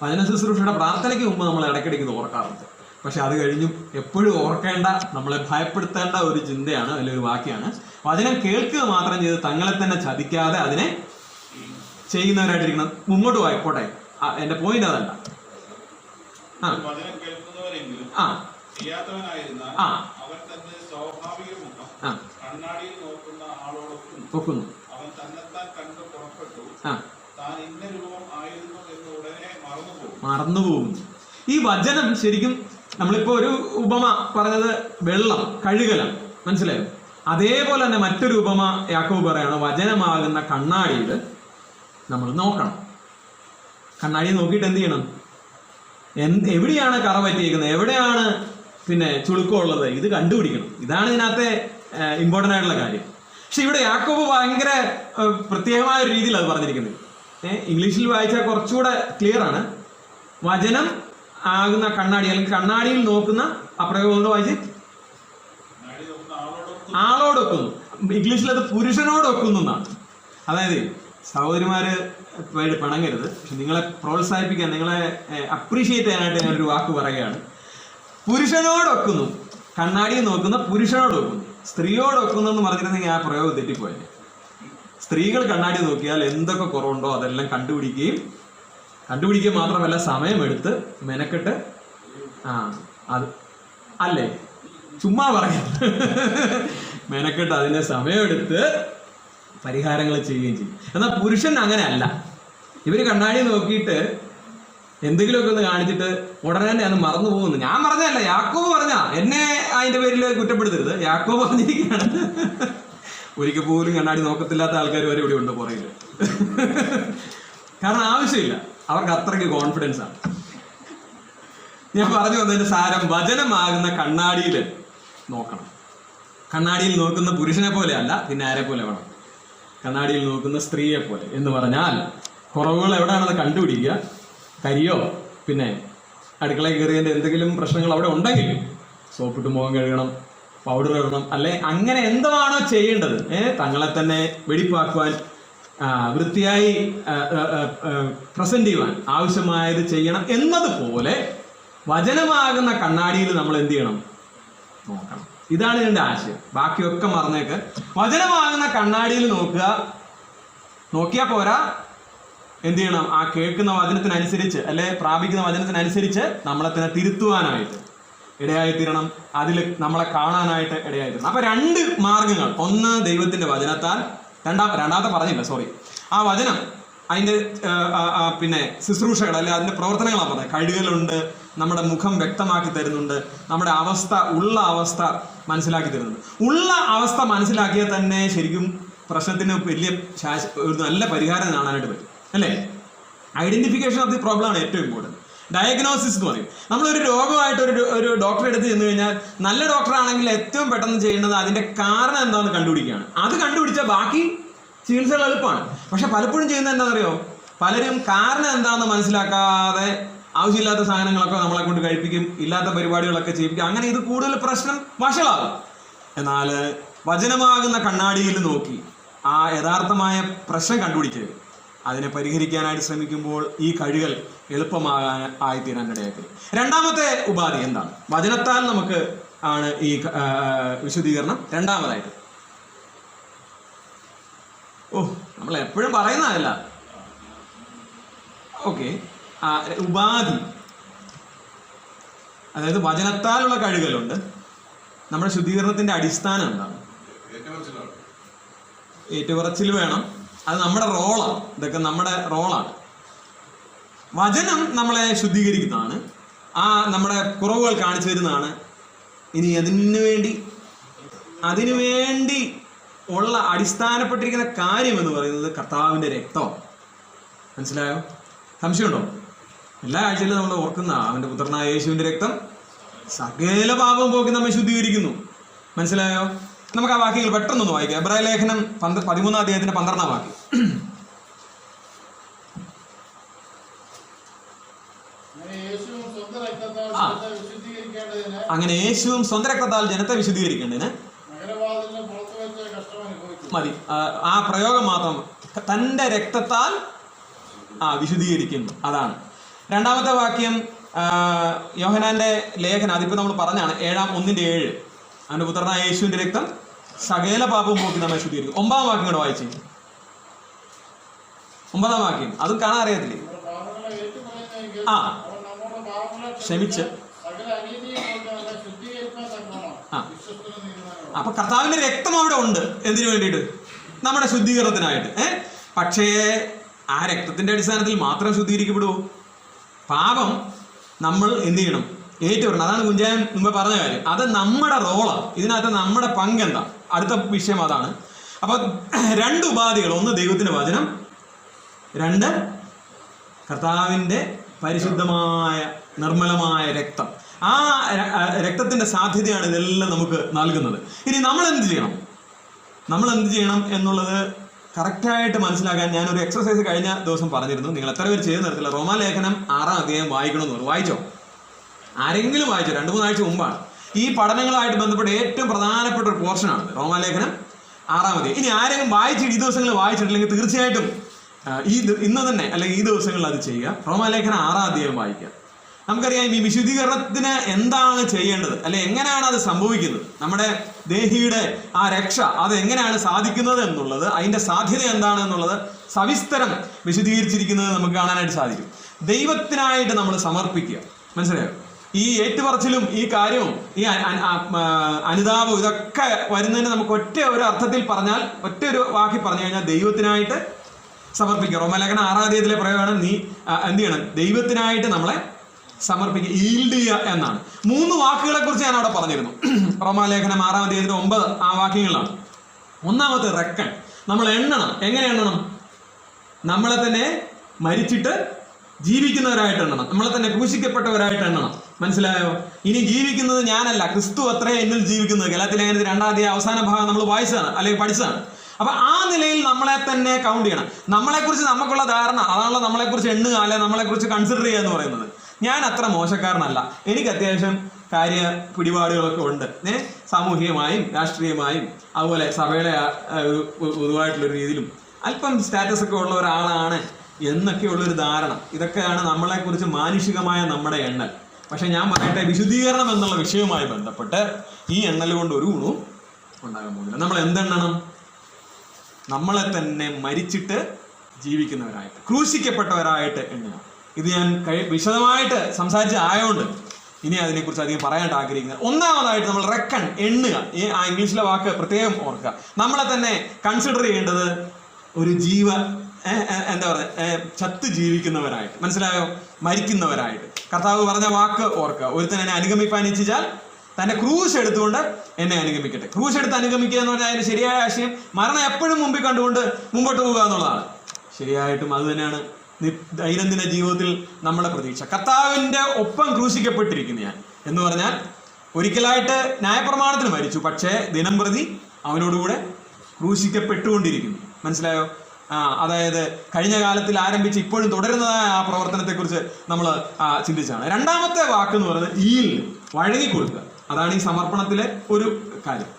വചന ശുശ്രൂഷയുടെ പ്രാർത്ഥനയ്ക്ക് മുമ്പ് നമ്മൾ ഇടയ്ക്കിടയ്ക്ക് ഇത് ഓർക്കാറുണ്ട്. പക്ഷെ അത് കഴിഞ്ഞും എപ്പോഴും ഓർക്കേണ്ട, നമ്മളെ ഭയപ്പെടുത്തേണ്ട ഒരു ചിന്തയാണ്, അല്ലെങ്കിൽ ഒരു വാക്യാണ്, വചനം കേൾക്കുക മാത്രം ചെയ്ത് തങ്ങളെ തന്നെ ചതിക്കാതെ അതിനെ ചെയ്യുന്നവരായിട്ടിരിക്കണം. മുമ്പോട്ട് വായിക്കോട്ടെ, എന്റെ പോയിന്റ് അതല്ല. ഒക്കുന്നു. മറന്നുപോകും. ഈ വചനം ശരിക്കും നമ്മളിപ്പോ ഒരു ഉപമ പറഞ്ഞത് വെള്ളം കഴുകലാണ്, മനസ്സിലായോ? അതേപോലെ തന്നെ മറ്റൊരു ഉപമ യാക്കോബ് പറയാണ്, വചനമാകുന്ന കണ്ണാടിയിൽ നമ്മൾ നോക്കണം. കണ്ണാടി നോക്കിയിട്ട് എന്ത് ചെയ്യണം? എവിടെയാണ് കറ പറ്റിയിരിക്കുന്നത്, എവിടെയാണ് ചുളുക്കമുള്ളത്, ഇത് കണ്ടുപിടിക്കണം. ഇതാണ് ഇതിനകത്തെ ഇമ്പോർട്ടൻ്റ് ആയിട്ടുള്ള കാര്യം. പക്ഷെ ഇവിടെ യാക്കോബ് ഭയങ്കര പ്രത്യേകമായ ഒരു രീതിയിൽ അത് പറഞ്ഞിരിക്കുന്നത്. ഇംഗ്ലീഷിൽ വായിച്ചാൽ കുറച്ചുകൂടെ ക്ലിയർ ആണ്. വചനം ആകുന്ന കണ്ണാടി, അല്ലെങ്കിൽ കണ്ണാടിയിൽ നോക്കുന്ന ആ പ്രയോഗം കൊണ്ട് വായിച്ച് ആളോടൊക്കുന്നു. ഇംഗ്ലീഷിൽ അത് പുരുഷനോടൊക്കുന്നു എന്നാണ്. അതായത് സഹോദരിമാര് പിണങ്ങരുത്, പക്ഷെ നിങ്ങളെ പ്രോത്സാഹിപ്പിക്കാൻ, നിങ്ങളെ അപ്രീഷിയേറ്റ് ചെയ്യാനായിട്ട് ഞാനൊരു വാക്ക് പറയുകയാണ്. പുരുഷനോടൊക്കുന്നു, കണ്ണാടിയിൽ നോക്കുന്ന പുരുഷനോടൊക്കുന്നു. സ്ത്രീയോടൊക്കുന്നു എന്ന് പറഞ്ഞിരുന്നെങ്കിൽ ആ പ്രയോഗം തെറ്റിപ്പോയത്. സ്ത്രീകൾ കണ്ണാടി നോക്കിയാൽ എന്തൊക്കെ കുറവുണ്ടോ അതെല്ലാം കണ്ടുപിടിക്കുക മാത്രമല്ല സമയമെടുത്ത് മെനക്കെട്ട് അത് അല്ലേ, ചുമ്മാ പറയാം. മെനക്കെട്ട് അതിന്റെ സമയമെടുത്ത് പരിഹാരങ്ങൾ ചെയ്യുകയും ചെയ്യും. എന്നാൽ പുരുഷൻ അങ്ങനെയല്ല. ഇവര് കണ്ണാടി നോക്കിയിട്ട് എന്തെങ്കിലുമൊക്കെ ഒന്ന് കാണിച്ചിട്ട് ഉടനെ തന്നെ അത് മറന്നു പോകുന്നു. ഞാൻ പറഞ്ഞതല്ല, യാക്കോബ് പറഞ്ഞ, എന്നെ അതിന്റെ പേരിൽ കുറ്റപ്പെടുത്തരുത്. യാക്കോബ് പറഞ്ഞിരിക്കുകയാണ്. ഒരിക്കൽ പോലും കണ്ണാടി നോക്കത്തില്ലാത്ത ആൾക്കാർ വരെ ഇവിടെ ഉണ്ട് പുറകിൽ. കാരണം ആവശ്യമില്ല, അവർക്ക് അത്രയ്ക്ക് കോൺഫിഡൻസ് ആണ്. ഞാൻ പറഞ്ഞു വന്നതിന്റെ സാരം, വചനമാകുന്ന കണ്ണാടിയിൽ നോക്കണം. കണ്ണാടിയിൽ നോക്കുന്ന പുരുഷനെ പോലെ അല്ല, പിന്നെ ആരെ പോലെ വേണം? കണ്ണാടിയിൽ നോക്കുന്ന സ്ത്രീയെ പോലെ. എന്ന് പറഞ്ഞാൽ കുറവുകൾ എവിടെയാണത് കണ്ടുപിടിക്കുക? കരിയോ, പിന്നെ അടുക്കളയിൽ കയറിയതിൻ്റെ എന്തെങ്കിലും പ്രശ്നങ്ങൾ അവിടെ ഉണ്ടെങ്കിൽ സോപ്പിട്ട് മുഖം കഴുകണം, പൗഡർ ഇടണം, അല്ലെ അങ്ങനെ എന്താണോ ചെയ്യേണ്ടത്, തങ്ങളെ തന്നെ വെടിപ്പാക്കുവാൻ, വൃത്തിയായി പ്രസന്റ് ചെയ്യുവാൻ ആവശ്യമായത് ചെയ്യണം എന്നതുപോലെ വചനമാകുന്ന കണ്ണാടിയിൽ നമ്മൾ എന്ത് ചെയ്യണം? നോക്കണം. ഇതാണ് ഇതിൻ്റെ ആശയം. ബാക്കിയൊക്കെ മറന്നേക്ക്. വചനമാകുന്ന കണ്ണാടിയിൽ നോക്കുക. നോക്കിയാൽ പോരാ, എന്ത് ചെയ്യണം? ആ കേൾക്കുന്ന വചനത്തിനനുസരിച്ച്, അല്ലെ പ്രാപിക്കുന്ന വചനത്തിനനുസരിച്ച് നമ്മളെ തന്നെ തിരുത്തുവാനായിട്ട് ഇടയായിത്തീരണം. അതിൽ നമ്മളെ കാണാനായിട്ട് ഇടയായിത്തീരണം. അപ്പൊ 2 മാർഗങ്ങൾ. ഒന്ന് ദൈവത്തിന്റെ വചനത്താൽ, രണ്ടാമത്തെ പറഞ്ഞില്ല, സോറി, ആ വചനം അതിന്റെ പിന്നെ ശുശ്രൂഷകൾ, അല്ലെ അതിന്റെ പ്രവർത്തനങ്ങളാണ് പറഞ്ഞത്. കഴുകലുണ്ട്, നമ്മുടെ മുഖം വ്യക്തമാക്കി തരുന്നുണ്ട്, നമ്മുടെ അവസ്ഥ, ഉള്ള അവസ്ഥ മനസ്സിലാക്കി തരുന്നുണ്ട്. ഉള്ള അവസ്ഥ മനസ്സിലാക്കിയാൽ തന്നെ ശരിക്കും പ്രശ്നത്തിന് വലിയ ഒരു നല്ല പരിഹാരം കാണാനായിട്ട് പറ്റും, അല്ലേ? ഐഡന്റിഫിക്കേഷൻ ഓഫ് ദി പ്രോബ്ലം ആണ് ഏറ്റവും ഇമ്പോർട്ടൻറ്റ്. ഡയഗ്നോസിസ് എന്ന് പറയും. നമ്മളൊരു രോഗമായിട്ട് ഒരു ഡോക്ടറെ അടുത്ത് ചെന്ന് കഴിഞ്ഞാൽ, നല്ല ഡോക്ടറാണെങ്കിൽ ഏറ്റവും പെട്ടെന്ന് ചെയ്യേണ്ടത് അതിന്റെ കാരണം എന്താണെന്ന് കണ്ടുപിടിക്കുകയാണ്. അത് കണ്ടുപിടിച്ചാൽ ബാക്കി ചികിത്സകൾ എളുപ്പമാണ്. പക്ഷെ പലപ്പോഴും ചെയ്യുന്നത് എന്താണെന്നറിയോ? പലരും കാരണം എന്താണെന്ന് മനസ്സിലാക്കാതെ ആവശ്യമില്ലാത്ത സാധനങ്ങളൊക്കെ നമ്മളെ കൊണ്ട് കഴിപ്പിക്കും, ഇല്ലാത്ത പരിപാടികളൊക്കെ ചെയ്യിപ്പിക്കും. അങ്ങനെ ഇത് കൂടുതൽ പ്രശ്നം വഷളാകും. എന്നാൽ വചനമാകുന്ന കണ്ണാടിയിൽ നോക്കി ആ യഥാർത്ഥമായ പ്രശ്നം കണ്ടുപിടിക്കുക, അതിനെ പരിഹരിക്കാനായിട്ട് ശ്രമിക്കുമ്പോൾ ഈ കഴുകൽ ആയിത്തീരാൻ ഇടയാക്കി. രണ്ടാമത്തെ ഉപാധി എന്താണ്? വചനത്താൽ നമുക്ക് ആണ് ഈ വിശുദ്ധീകരണം. രണ്ടാമതായിട്ട്, നമ്മൾ എപ്പോഴും പറയുന്നതല്ല, ഓക്കെ, ഉപാധി. അതായത് വചനത്താലുള്ള കഴുകലുണ്ട്. നമ്മുടെ ശുദ്ധീകരണത്തിന്റെ അടിസ്ഥാനം എന്താണ്? ഏറ്റുപറച്ചിൽ വേണം. അത് നമ്മുടെ റോളാണ്. ഇതൊക്കെ നമ്മുടെ റോളാണ്. വചനം നമ്മളെ ശുദ്ധീകരിക്കുന്നതാണ്, നമ്മുടെ കുറവുകൾ കാണിച്ചു തരുന്നതാണ്. ഇനി അതിനു വേണ്ടി ഉള്ള അടിസ്ഥാനപ്പെട്ടിരിക്കുന്ന കാര്യം എന്ന് പറയുന്നത് കർത്താവിൻ്റെ രക്തം. മനസ്സിലായോ? സംശയമുണ്ടോ? എല്ലാ ആഴ്ചയിലും നമ്മൾ ഓർക്കുന്ന അവൻ്റെ പുത്രനായ യേശുവിൻ്റെ രക്തം സകല പാപവും പോക്കി നമ്മെ ശുദ്ധീകരിക്കുന്നു. മനസ്സിലായോ? നമുക്ക് ആ വാക്യങ്ങൾ പെട്ടെന്നൊന്ന് വായിക്കാം. എബ്രായ ലേഖനം 13-ാം അധ്യായത്തിന്റെ 12-ാം വാക്യം. അങ്ങനെ യേശുവും സ്വന്തം രക്തത്താൽ ജനത്തെ വിശുദ്ധീകരിക്കേണ്ടതിന് മതി. ആ പ്രയോഗം മാത്രം, തൻ്റെ രക്തത്താൽ വിശുദ്ധീകരിക്കുന്നു. അതാണ് രണ്ടാമത്തെ വാക്യം. യോഹന്നാന്റെ ലേഖനം, അതിപ്പോ നമ്മൾ പറഞ്ഞാണ്, 7:1-7. അവന്റെ പുത്രനായ യേശുവിന്റെ രക്തം സകല പാപവും പോക്കി നമ്മെ ശുദ്ധീകരിക്കും. 9-ാം വാക്യം കൂടെ വായിച്ചു. 9-ാം വാക്യം അതും കാണാൻ അറിയത്തില്ലേ? ക്ഷമിച്ച്. അപ്പൊ കർത്താവിന്റെ രക്തം അവിടെ ഉണ്ട്. എന്തിനു വേണ്ടിയിട്ട്? നമ്മുടെ ശുദ്ധീകരണത്തിനായിട്ട്. പക്ഷേ ആ രക്തത്തിന്റെ അടിസ്ഥാനത്തിൽ മാത്രം ശുദ്ധീകരിക്കപ്പെടുമോ? പാപം നമ്മൾ എന്ത് ചെയ്യണം? ഏറ്റുപറയണം. അതാണ് കുഞ്ചായൻ മുമ്പ് പറഞ്ഞ കാര്യം. അത് നമ്മുടെ റോളാണ്. ഇതിനകത്ത് നമ്മുടെ പങ്കെന്താ? അടുത്ത വിഷയം അതാണ്. അപ്പൊ 2 ഉപാധികൾ. ഒന്ന് ദൈവത്തിന്റെ വചനം, 2 കർത്താവിന്റെ പരിശുദ്ധമായ നിർമ്മലമായ രക്തം. ആ രക്തത്തിന്റെ സാധ്യതയാണ് ഇതെല്ലാം നമുക്ക് നൽകുന്നത്. ഇനി നമ്മൾ എന്ത് ചെയ്യണം എന്നുള്ളത് കറക്റ്റായിട്ട് മനസ്സിലാക്കാൻ ഞാനൊരു എക്സസൈസ് കഴിഞ്ഞ ദിവസം പറഞ്ഞിരുന്നു. നിങ്ങൾ എത്ര പേര് ചെയ്ത് നിർത്തില്ല. റോമാലേഖനം 6-ാം അധ്യായം വായിക്കണമെന്ന് പറഞ്ഞു. വായിച്ചോ? ആരെങ്കിലും വായിച്ചോ? 2-3 ആഴ്ച മുമ്പാണ്. ഈ പഠനങ്ങളുമായിട്ട് ബന്ധപ്പെട്ട് ഏറ്റവും പ്രധാനപ്പെട്ട ഒരു പോർഷനാണ് റോമാലേഖനം 6-ാം അധ്യായം. ഇനി ആരെങ്കിലും ഈ ദിവസങ്ങളിൽ വായിച്ചിട്ടില്ലെങ്കിൽ തീർച്ചയായിട്ടും ഇന്ന് തന്നെ അല്ലെങ്കിൽ ഈ ദിവസങ്ങളിൽ അത് ചെയ്യുക. റോമാലേഖനം 6-ാം അധ്യായം വായിക്കുക. നമുക്കറിയാം ഈ വിശുദ്ധീകരണത്തിന് എന്താണ് ചെയ്യേണ്ടത്, അല്ലെ എങ്ങനെയാണ് അത് സംഭവിക്കുന്നത്, നമ്മുടെ ദേഹിയുടെ ആ രക്ഷ അത് എങ്ങനെയാണ് സാധിക്കുന്നത് എന്നുള്ളത്, അതിന്റെ സാധ്യത എന്താണ് എന്നുള്ളത് സവിസ്തരം വിശദീകരിച്ചിരിക്കുന്നത് നമുക്ക് കാണാനായിട്ട് സാധിക്കും. ദൈവത്തിനായിട്ട് നമ്മൾ സമർപ്പിക്കുക. മനസ്സിലായോ? ഈ ഏറ്റുപറച്ചിലും ഈ കാര്യവും ഈ അനുതാപവും ഇതൊക്കെ വരുന്നതിന് നമുക്ക് ഒറ്റ ഒരു അർത്ഥത്തിൽ പറഞ്ഞാൽ, ഒറ്റ ഒരു വാക്കി പറഞ്ഞു കഴിഞ്ഞാൽ ദൈവത്തിനായിട്ട് സമർപ്പിക്കുക. റോമാലേഖനം 6-ാം അധ്യായത്തിലെ പ്രയോഗമാണ് നീ എന്ത് ചെയ്യണം, ദൈവത്തിനായിട്ട് നമ്മളെ സമർപ്പിക്കുക, ഈൽഡ് ചെയ്യുക എന്നാണ്. 3 വാക്കുകളെ കുറിച്ച് ഞാൻ അവിടെ പറഞ്ഞിരുന്നു. റോമാലേഖനം 6-ാം അധ്യായത്തിന് 9 ആ വാക്യങ്ങളാണ്. ഒന്നാമത്തെ റെക്കൺ, നമ്മൾ എണ്ണണം. എങ്ങനെ എണ്ണണം? നമ്മളെ തന്നെ മരിച്ചിട്ട് ജീവിക്കുന്നവരായിട്ട് എണ്ണണം, നമ്മളെ തന്നെ ക്രൂശിക്കപ്പെട്ടവരായിട്ട് എണ്ണണം. മനസ്സിലായോ? ഇനി ജീവിക്കുന്നത് ഞാനല്ല, ക്രിസ്തു അത്രേ എന്നിൽ ജീവിക്കുന്നത്. ഗലാത്യലേഖനത്തിൽ 2-ാം അധ്യായം അവസാന ഭാഗം നമ്മൾ വായിച്ചതാണ് അല്ലെങ്കിൽ പഠിച്ചതാണ്. അപ്പൊ ആ നിലയിൽ നമ്മളെ തന്നെ കൗണ്ട് ചെയ്യണം. നമ്മളെക്കുറിച്ച് നമുക്കുള്ള ധാരണ അതാണല്ലോ നമ്മളെക്കുറിച്ച് എണ്ണുക, അല്ലെ നമ്മളെക്കുറിച്ച് കൺസിഡർ ചെയ്യുക എന്ന് പറയുന്നത്. ഞാൻ അത്ര മോശക്കാരനല്ല, എനിക്ക് അത്യാവശ്യം കാര്യ പിടിപാടുകളൊക്കെ ഉണ്ട്, സാമൂഹികമായും രാഷ്ട്രീയമായും അതുപോലെ സഭയുടെ പൊതുവായിട്ടുള്ളൊരു രീതിയിലും അല്പം സ്റ്റാറ്റസ് ഒക്കെ ഉള്ള ഒരാളാണ് എന്നൊക്കെയുള്ളൊരു ധാരണ. ഇതൊക്കെയാണ് നമ്മളെക്കുറിച്ച് മാനുഷികമായ നമ്മുടെ എണ്ണൽ. പക്ഷെ ഞാൻ പറയട്ടെ, വിശുദ്ധീകരണം എന്നുള്ള വിഷയവുമായി ബന്ധപ്പെട്ട് ഈ എണ്ണൽ കൊണ്ട് ഒരു ഗുണവും ഉണ്ടാകാൻ പോകുന്നില്ല. നമ്മൾ എന്തെണ്ണണം? നമ്മളെ തന്നെ മരിച്ചിട്ട് ജീവിക്കുന്നവരായിട്ട്, ക്രൂശിക്കപ്പെട്ടവരായിട്ട് എണ്ണുക. ഇത് ഞാൻ വിശദമായിട്ട് സംസാരിച്ച് ആയതുകൊണ്ട് ഇനി അതിനെക്കുറിച്ച് അധികം പറയാനായിട്ട് ആഗ്രഹിക്കുന്നത്. ഒന്നാമതായിട്ട് നമ്മൾ റെക്കൺ, എണ്ണുക. ആ ഇംഗ്ലീഷിലെ വാക്ക് പ്രത്യേകം ഓർക്കുക. നമ്മളെ തന്നെ കൺസിഡർ ചെയ്യേണ്ടത് ഒരു എന്താ പറയുക, ചത്ത് ജീവിക്കുന്നവരായിട്ട്. മനസ്സിലായോ? മരിക്കുന്നവരായിട്ട്. കർത്താവ് പറഞ്ഞ വാക്ക് ഓർക്കുക, ഒരുത്തൻ എന്നെ അനുഗമിപ്പാൻ ഇച്ഛിച്ചാൽ തന്റെ ക്രൂശ് എടുത്തുകൊണ്ട് എന്നെ അനുഗമിക്കട്ടെ. ക്രൂശ് എടുത്ത് അനുഗമിക്കുക എന്ന് പറഞ്ഞാൽ അതിന്റെ ശരിയായ ആശയം മരണം എപ്പോഴും മുമ്പിൽ കണ്ടുകൊണ്ട് മുമ്പോട്ട് പോകുക എന്നുള്ളതാണ്. ശരിയായിട്ടും അത് തന്നെയാണ് ദൈനംദിന ജീവിതത്തിൽ നമ്മുടെ പ്രതീക്ഷ. കർത്താവിന്റെ ഒപ്പം ക്രൂശിക്കപ്പെട്ടിരിക്കുന്നു ഞാൻ എന്ന് പറഞ്ഞാൽ ഒരിക്കലായിട്ട് ന്യായപ്രമാണത്തിന് മരിച്ചു, പക്ഷേ ദിനം പ്രതി അവനോടുകൂടെ ക്രൂശിക്കപ്പെട്ടുകൊണ്ടിരിക്കുന്നു. മനസ്സിലായോ? അതായത് കഴിഞ്ഞ കാലത്തിൽ ആരംഭിച്ച് ഇപ്പോഴും തുടരുന്നതായ ആ പ്രവർത്തനത്തെക്കുറിച്ച് നമ്മൾ ചിന്തിച്ചാണ്. രണ്ടാമത്തെ വാക്ക് എന്ന് പറയുന്നത് വഴങ്ങിക്കൊടുക്കുക. അതാണ് ഈ സമർപ്പണത്തിലെ ഒരു കാര്യം.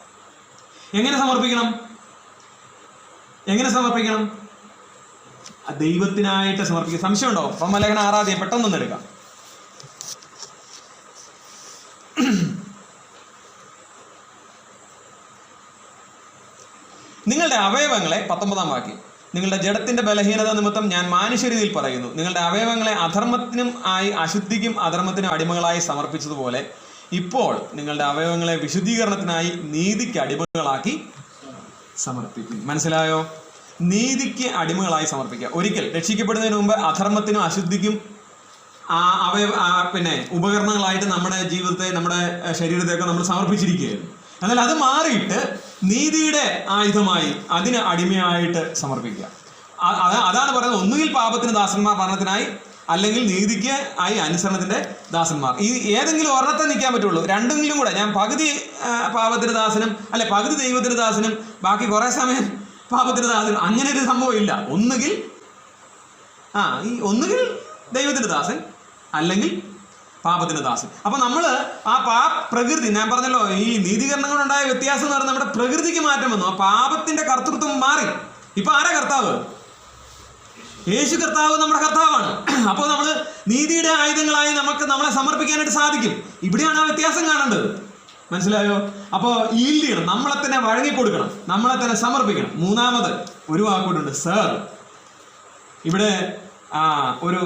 എങ്ങനെ സമർപ്പിക്കണം? ദൈവത്തിനായിട്ട് സമർപ്പിക്കുക. സംശയമുണ്ടോ? റോമാലേഖനം 6-ാം അധ്യായം പെട്ടെന്നൊന്ന് എടുക്കാം. നിങ്ങളുടെ അവയവങ്ങളെ 19-ാം വാക്യം, നിങ്ങളുടെ ജഡത്തിന്റെ ബലഹീനത നിമിത്തം ഞാൻ മാനുഷ്യരീതിയിൽ പറയുന്നു, നിങ്ങളുടെ അവയവങ്ങളെ അധർമ്മത്തിനും ആയി അശുദ്ധിക്കും അധർമ്മത്തിനും അടിമകളായി സമർപ്പിച്ചതുപോലെ ഇപ്പോൾ നിങ്ങളുടെ അവയവങ്ങളെ വിശുദ്ധീകരണത്തിനായി നീതിക്ക് അടിമകളാക്കി സമർപ്പിക്കും. മനസ്സിലായോ? നീതിക്ക് അടിമകളായി സമർപ്പിക്കുക. ഒരിക്കൽ രക്ഷിക്കപ്പെടുന്നതിന് മുമ്പ് അധർമ്മത്തിനും അശുദ്ധിക്കും ഉപകരണങ്ങളായിട്ട് നമ്മുടെ ജീവിതത്തെ, നമ്മുടെ ശരീരത്തെയൊക്കെ നമ്മൾ സമർപ്പിച്ചിരിക്കുകയായിരുന്നു. എന്നാൽ അത് മാറിയിട്ട് നീതിയുടെ ആയുധമായി അതിന് അടിമയായിട്ട് സമർപ്പിക്കുക. അതാണ് പറയുന്നത്, ഒന്നുകിൽ പാപത്തിന് ദാസന്മാർ മരണത്തിനായി, അല്ലെങ്കിൽ നീതിക്ക് ആയി അനുസരണത്തിന്റെ ദാസന്മാർ. ഈ ഏതെങ്കിലും ഒരെണ്ണത്തെ നിൽക്കാൻ പറ്റുള്ളൂ. രണ്ടെങ്കിലും കൂടെ ഞാൻ പകുതി പാപത്തിന് ദാസനും അല്ലെ പകുതി ദൈവത്തിന് ദാസനും ബാക്കി കുറെ സമയം പാപത്തിന് ദാസനും, അങ്ങനെ ഒരു സംഭവം ഇല്ല. ഒന്നുകിൽ ദൈവത്തിന്റെ ദാസൻ അല്ലെങ്കിൽ പാപത്തിന്റെ ദാസൻ. അപ്പൊ നമ്മള് പ്രകൃതി, ഞാൻ പറഞ്ഞല്ലോ ഈ നീതീകരണങ്ങളുണ്ടായ വ്യത്യാസം എന്ന് പറഞ്ഞാൽ നമ്മുടെ പ്രകൃതിക്ക് മാറ്റം വന്നു. ആ പാപത്തിന്റെ കർത്തൃത്വം മാറി. ഇപ്പൊ ആരാ കർത്താവ്? യേശു കർത്താവ് നമ്മുടെ കർത്താവാണ്. അപ്പോൾ നമ്മൾ നീതിയുടെ ആയുധങ്ങളായി നമുക്ക് നമ്മളെ സമർപ്പിക്കാനായിട്ട് സാധിക്കും. ഇവിടെയാണ് ആ വ്യത്യാസം കാണേണ്ടത്. മനസ്സിലായോ? അപ്പോൾ ഈൽഡ് ചെയ്യണം, നമ്മളെ തന്നെ വഴങ്ങിക്കൊടുക്കണം, നമ്മളെ തന്നെ സമർപ്പിക്കണം. മൂന്നാമത് ഒരു വാക്കുകൂടുണ്ട്, സർ. ഇവിടെ ഒരു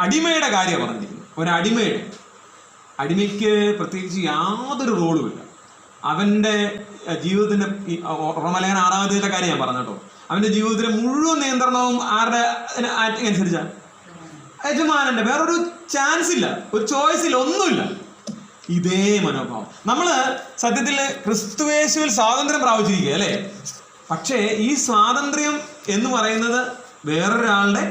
അടിമയുടെ കാര്യമാണ് പറഞ്ഞിരിക്കുന്നത്. ഒരു അടിമയ്ക്ക് പ്രത്യേകിച്ച് യാതൊരു റോളുമില്ല. അവൻ്റെ ജീവിതത്തിൻ്റെ റോമാലേഖനം 6-ാം അധ്യായത്തിലെ കാര്യം ഞാൻ പറഞ്ഞു കേട്ടോ. അവൻ്റെ ജീവിതത്തിലെ മുഴുവൻ നിയന്ത്രണവും ആരുടെ അനുസരിച്ചാണ്? യജമാനന്റെ. വേറൊരു ചാൻസ് ഇല്ല, ഒരു ചോയ്സ് ഇല്ല, ഒന്നുമില്ല. ഇതേ മനോഭാവം. നമ്മൾ സത്യത്തിൽ ക്രിസ്തുയേശുവിൽ സ്വാതന്ത്ര്യം പ്രാപിച്ചിരിക്കുക അല്ലേ? പക്ഷേ ഈ സ്വാതന്ത്ര്യം എന്ന് പറയുന്നത് വേറൊരാളുടെ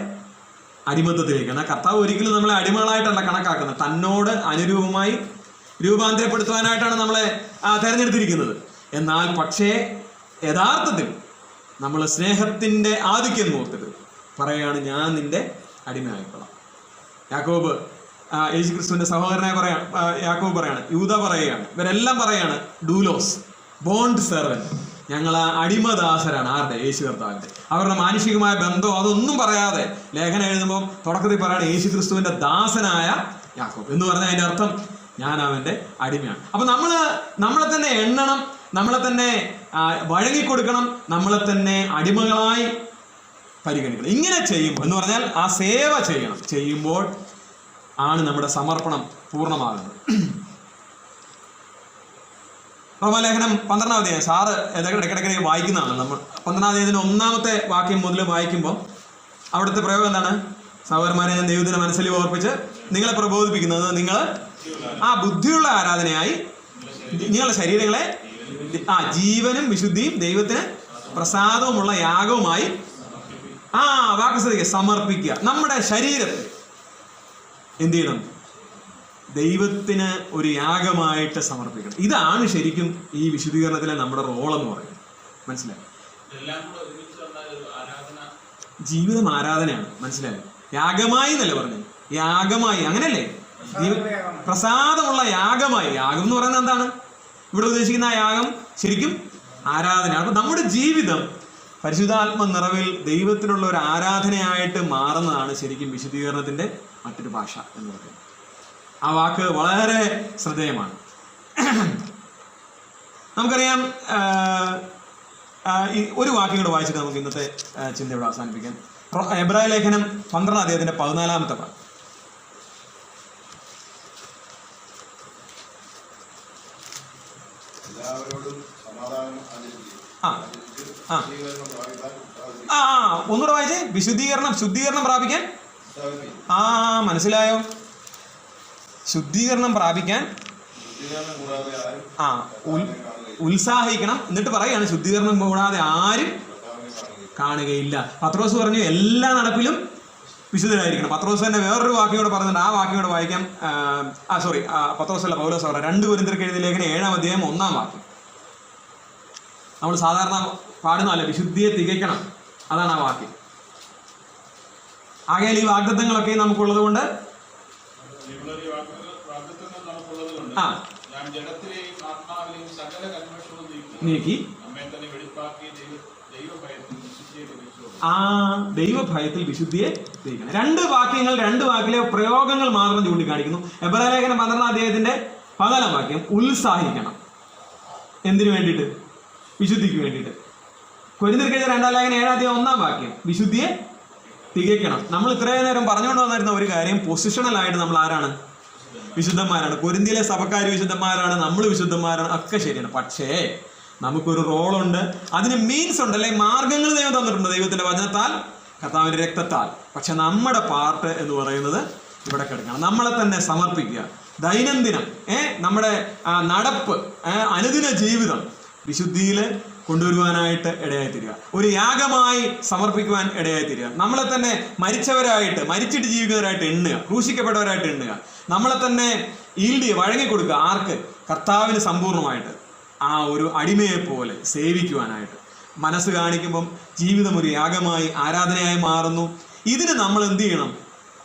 അടിമത്തത്തിലേക്കാണ്. കർത്താവ് ഒരിക്കലും നമ്മളെ അടിമകളായിട്ടല്ല കണക്കാക്കുന്നത്. തന്നോട് അനുരൂപമായി രൂപാന്തരപ്പെടുത്തുവാനായിട്ടാണ് നമ്മളെ തെരഞ്ഞെടുത്തിരിക്കുന്നത്. എന്നാൽ പക്ഷേ യഥാർത്ഥത്തിൽ നമ്മൾ സ്നേഹത്തിൻ്റെ ആധിക്യം ഓർത്തിട്ട് പറയുകയാണ്, ഞാൻ നിന്റെ അടിമയായിക്കൊള്ളാം. യാക്കോബ് യേശു ക്രിസ്തുവിന്റെ സഹോദരനെ യാക്കോബ് പറയാണ്, യൂദ പറയുകയാണ്, ഇവരെല്ലാം പറയാണ് ഡൂലോസ്, ബോണ്ട് സെർവൻറ്റ്. ഞങ്ങൾ അടിമദാസരാണ്. ആരുടെ? യേശു കർത്താവിന്റെ. അവരുടെ മാനുഷികമായ ബന്ധമോ അതൊന്നും പറയാതെ ലേഖനം എഴുതുമ്പോൾ തുടക്കത്തിൽ പറയാണ് യേശു ക്രിസ്തുവിന്റെ ദാസനായ യാക്കോബ് എന്ന് പറഞ്ഞാൽ അതിന്റെ അർത്ഥം ഞാൻ അവന്റെ അടിമയാണ്. അപ്പൊ നമ്മളെ തന്നെ എണ്ണണം, നമ്മളെ തന്നെ വഴങ്ങിക്കൊടുക്കണം, നമ്മളെ തന്നെ അടിമകളായി പരിഗണിക്കണം. ഇങ്ങനെ ചെയ്യുമ്പോൾ എന്ന് പറഞ്ഞാൽ ആ സേവ ചെയ്യുമ്പോൾ ആണ് നമ്മുടെ സമർപ്പണം പൂർണ്ണമാകുന്നത്. റോമാലേഖനം 12-ാം അധ്യായം, സാറ് ഇടയ്ക്കിടയ്ക്ക് വായിക്കുന്നതാണ്. നമ്മൾ 12-ാം അധ്യായത്തിന് 1-ാമത്തെ വാക്യം മുതൽ വായിക്കുമ്പോൾ അവിടുത്തെ പ്രയോഗം എന്താണ്? സഹോദരന്മാരെ, ഞാൻ ദൈവത്തിന്റെ മനസ്സിൽ ഓർപ്പിച്ച് നിങ്ങളെ പ്രബോധിപ്പിക്കുന്നത്, നിങ്ങൾ ആ ബുദ്ധിയുള്ള ആരാധനയായി നിങ്ങളുടെ ശരീരങ്ങളെ ജീവനും വിശുദ്ധിയും ദൈവത്തിന് പ്രസാദവുമുള്ള യാഗവുമായി വാക്ക് ശ്രദ്ധിക്കുക, സമർപ്പിക്കുക. നമ്മുടെ ശരീരത്തെ എന്ത് ചെയ്യണം? ദൈവത്തിന് ഒരു യാഗമായിട്ട് സമർപ്പിക്കണം. ഇതാണ് ശരിക്കും ഈ വിശുദ്ധീകരണത്തിലെ നമ്മുടെ റോളെന്ന് പറയുന്നത്. മനസ്സിലായി? ജീവിതം ആരാധനയാണ്. മനസ്സിലായോ? യാഗമായി എന്നല്ലേ പറഞ്ഞത്? യാഗമായി, അങ്ങനെയല്ലേ? പ്രസാദമുള്ള യാഗമായി. യാഗം എന്ന് പറയുന്നത് എന്താണ്? ഇവിടെ ഉദ്ദേശിക്കുന്ന ആ യാഗം ശരിക്കും ആരാധനയാണ്. അപ്പൊ നമ്മുടെ ജീവിതം പരിശുദ്ധാത്മ നിറവിൽ ദൈവത്തിനുള്ള ഒരു ആരാധനയായിട്ട് മാറുന്നതാണ് ശരിക്കും വിശുദ്ധീകരണത്തിന്റെ മറ്റൊരു ഭാഷ എന്ന് പറയുന്നത്. ആ വാക്ക് വളരെ ശ്രദ്ധേയമാണ്. നമുക്കറിയാം, ഒരു വാക്യം കൂടെ വായിച്ചിട്ട് നമുക്ക് ഇന്നത്തെ ചിന്ത ഇവിടെ അവസാനിപ്പിക്കാം. എബ്രായ ലേഖനം 12-ാം അധ്യായത്തിന്റെ 14-ാമത്തെ വാക്യം. ഒന്നുകൂടെ വായിച്ചേ. ശുദ്ധീകരണം പ്രാപിക്കാൻ. മനസ്സിലായോ? ശുദ്ധീകരണം പ്രാപിക്കാൻ ഉത്സാഹിക്കണം. എന്നിട്ട് പറയാണ്, ശുദ്ധീകരണം കൂടാതെ ആരും കാണുകയില്ല. പത്രോസ് പറഞ്ഞു എല്ലാ നടപ്പിലും വിശുദ്ധരായിരിക്കണം. പത്രോസ് തന്നെ വേറൊരു വാക്യം കൂടെ പറഞ്ഞിട്ടുണ്ട്. ആ വാക്യം കൂടെ വായിക്കാം. പത്രോസ് അല്ല, പൗലോസ് പറ 2 കൊരിന്ത്യർക്ക് എഴുതിയ ലേഖനം 7-ാം അധ്യായം 1-ാം വാക്യം. നമ്മൾ സാധാരണ പാടുന്നതല്ല, വിശുദ്ധിയെ തികയ്ക്കണം. അതാണ് ആ വാക്യം. ആകയാൽ ഈ വാഗ്ദത്തങ്ങളൊക്കെ നമുക്കുള്ളത് കൊണ്ട് നീക്കി ദൈവഭയത്തിൽ വിശുദ്ധിയെ തികയ്ക്കണം. 2 വാക്യങ്ങൾ, 2 വാക്കിലെ പ്രയോഗങ്ങൾ മാത്രം ചൂണ്ടിക്കാണിക്കുന്നു. എബ്രായ ലേഖനം 12-ാം അധ്യായത്തിന്റെ 14-ാം വാക്യം, ഉത്സാഹിക്കണം. എന്തിനു വേണ്ടിയിട്ട്? വിശുദ്ധിക്ക് വേണ്ടിയിട്ട്. കൊരിന്ത്യർക്ക് എഴുതിയ 2-ാം ലേഖനം 7-ാം അധ്യായം 1-ാം വാക്യം, വിശുദ്ധിയെ തികയ്ക്കണം. നമ്മൾ ഇത്രയും നേരം പറഞ്ഞുകൊണ്ട് വന്നിരുന്ന ഒരു കാര്യം, പൊസിഷണലായിട്ട് നമ്മൾ ആരാണ്? വിശുദ്ധന്മാരാണ്. കൊരിന്ത്യയിലെ സഭക്കാർ വിശുദ്ധന്മാരാണ്, നമ്മൾ വിശുദ്ധന്മാരാണ്, ഒക്കെ ശരിയാണ്. പക്ഷേ നമുക്കൊരു റോളുണ്ട്, അതിന് മീൻസ് ഉണ്ട്, അല്ലെ? മാർഗങ്ങൾ ദൈവം തന്നിട്ടുണ്ട്, ദൈവത്തിന്റെ വചനത്താൽ, കർത്താവിന്റെ രക്തത്താൽ. പക്ഷെ നമ്മുടെ പാർട്ട് എന്ന് പറയുന്നത് ഇവിടെ കിടക്കണം. നമ്മളെ തന്നെ സമർപ്പിക്കുക. ദൈനംദിനം നമ്മുടെ നടപ്പ്, അനുദിന ജീവിതം വിശുദ്ധിയിൽ കൊണ്ടുവരുവാനായിട്ട് ഇടയായിത്തീരുക. ഒരു യാഗമായി സമർപ്പിക്കുവാൻ ഇടയായിത്തീരുക. നമ്മളെ തന്നെ മരിച്ചിട്ട് ജീവിക്കുന്നവരായിട്ട് എണ്ണുക, ക്രൂശിക്കപ്പെട്ടവരായിട്ട് എണ്ണുക. നമ്മളെ തന്നെ വഴങ്ങിക്കൊടുക്കുക. ആർക്ക്? കർത്താവിന് സമ്പൂർണ്ണമായിട്ട്, ആ ഒരു അടിമയെ പോലെ സേവിക്കുവാനായിട്ട്. മനസ്സ് കാണിക്കുമ്പം ജീവിതം ഒരു യാഗമായി, ആരാധനയായി മാറുന്നു. ഇതിന് നമ്മൾ എന്ത് ചെയ്യണം?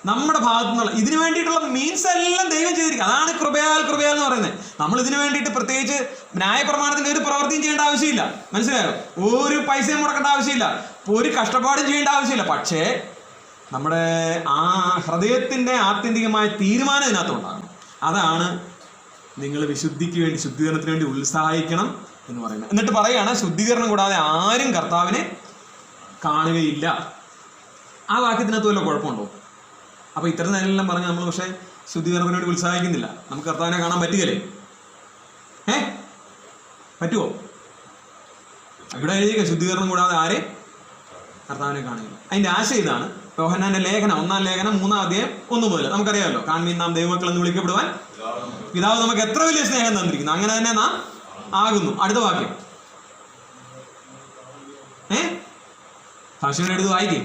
നമ്മുടെ ഭാഗത്തു നിന്നുള്ള ഇതിനു വേണ്ടിയിട്ടുള്ള മീൻസ് എല്ലാം ദൈവം ചെയ്തിരിക്കും. അതാണ് കൃപയാൽ എന്ന് പറയുന്നത്. നമ്മൾ ഇതിനു വേണ്ടിയിട്ട് പ്രത്യേകിച്ച് ന്യായപ്രമാണത്തിന്റെ ഒരു പ്രവൃത്തിയും ചെയ്യേണ്ട ആവശ്യമില്ല. മനസ്സിലായോ? ഒരു പൈസയും മുടക്കേണ്ട ആവശ്യമില്ല, ഒരു കഷ്ടപ്പാടും ചെയ്യേണ്ട ആവശ്യമില്ല. പക്ഷേ നമ്മുടെ ആ ഹൃദയത്തിന്റെ ആത്യന്തികമായ തീരുമാനം ഇതിനകത്തുണ്ടാകണം. അതാണ് നിങ്ങൾ വിശുദ്ധിക്ക് വേണ്ടി, ശുദ്ധീകരണത്തിന് വേണ്ടി ഉത്സാഹിക്കണം എന്ന് പറയുന്നത്. എന്നിട്ട് പറയുകയാണ്, ശുദ്ധീകരണം കൂടാതെ ആരും കർത്താവിനെ കാണുകയില്ല. ആ വാക്യത്തിനകത്ത് വല്ല കുഴപ്പമുണ്ടോ? അപ്പൊ ഇത്തരം നേരെല്ലാം പറഞ്ഞ് നമ്മൾ പക്ഷെ ശുദ്ധീകരണത്തിന് വേണ്ടി ഉത്സാഹിക്കുന്നില്ല. നമുക്ക് കർത്താവിനെ കാണാൻ പറ്റുകയല്ലേ? പറ്റുമോ? ഇവിടെ എഴുതിയ ശുദ്ധീകരണം കൂടാതെ ആരെ കർത്താവിനെ കാണുകയില്ല. അതിന്റെ ആശയം ഇതാണ്. യോഹന്നാന്റെ ലേഖനം 1-ാം ലേഖനം 3-ാം അധ്യായം 1 മുതൽ നമുക്കറിയാമല്ലോ. കാൺമീൻ നാം ദൈവമക്കൾ എന്ന് വിളിക്കപ്പെടുവാൻ പിതാവ് നമുക്ക് എത്ര വലിയ സ്നേഹം തന്നിരിക്കുന്നു, അങ്ങനെ തന്നെ നാം ആകുന്നു. അടുത്ത വാക്യം ഭാഷയുടെ എടുത്ത് വായിക്കേ.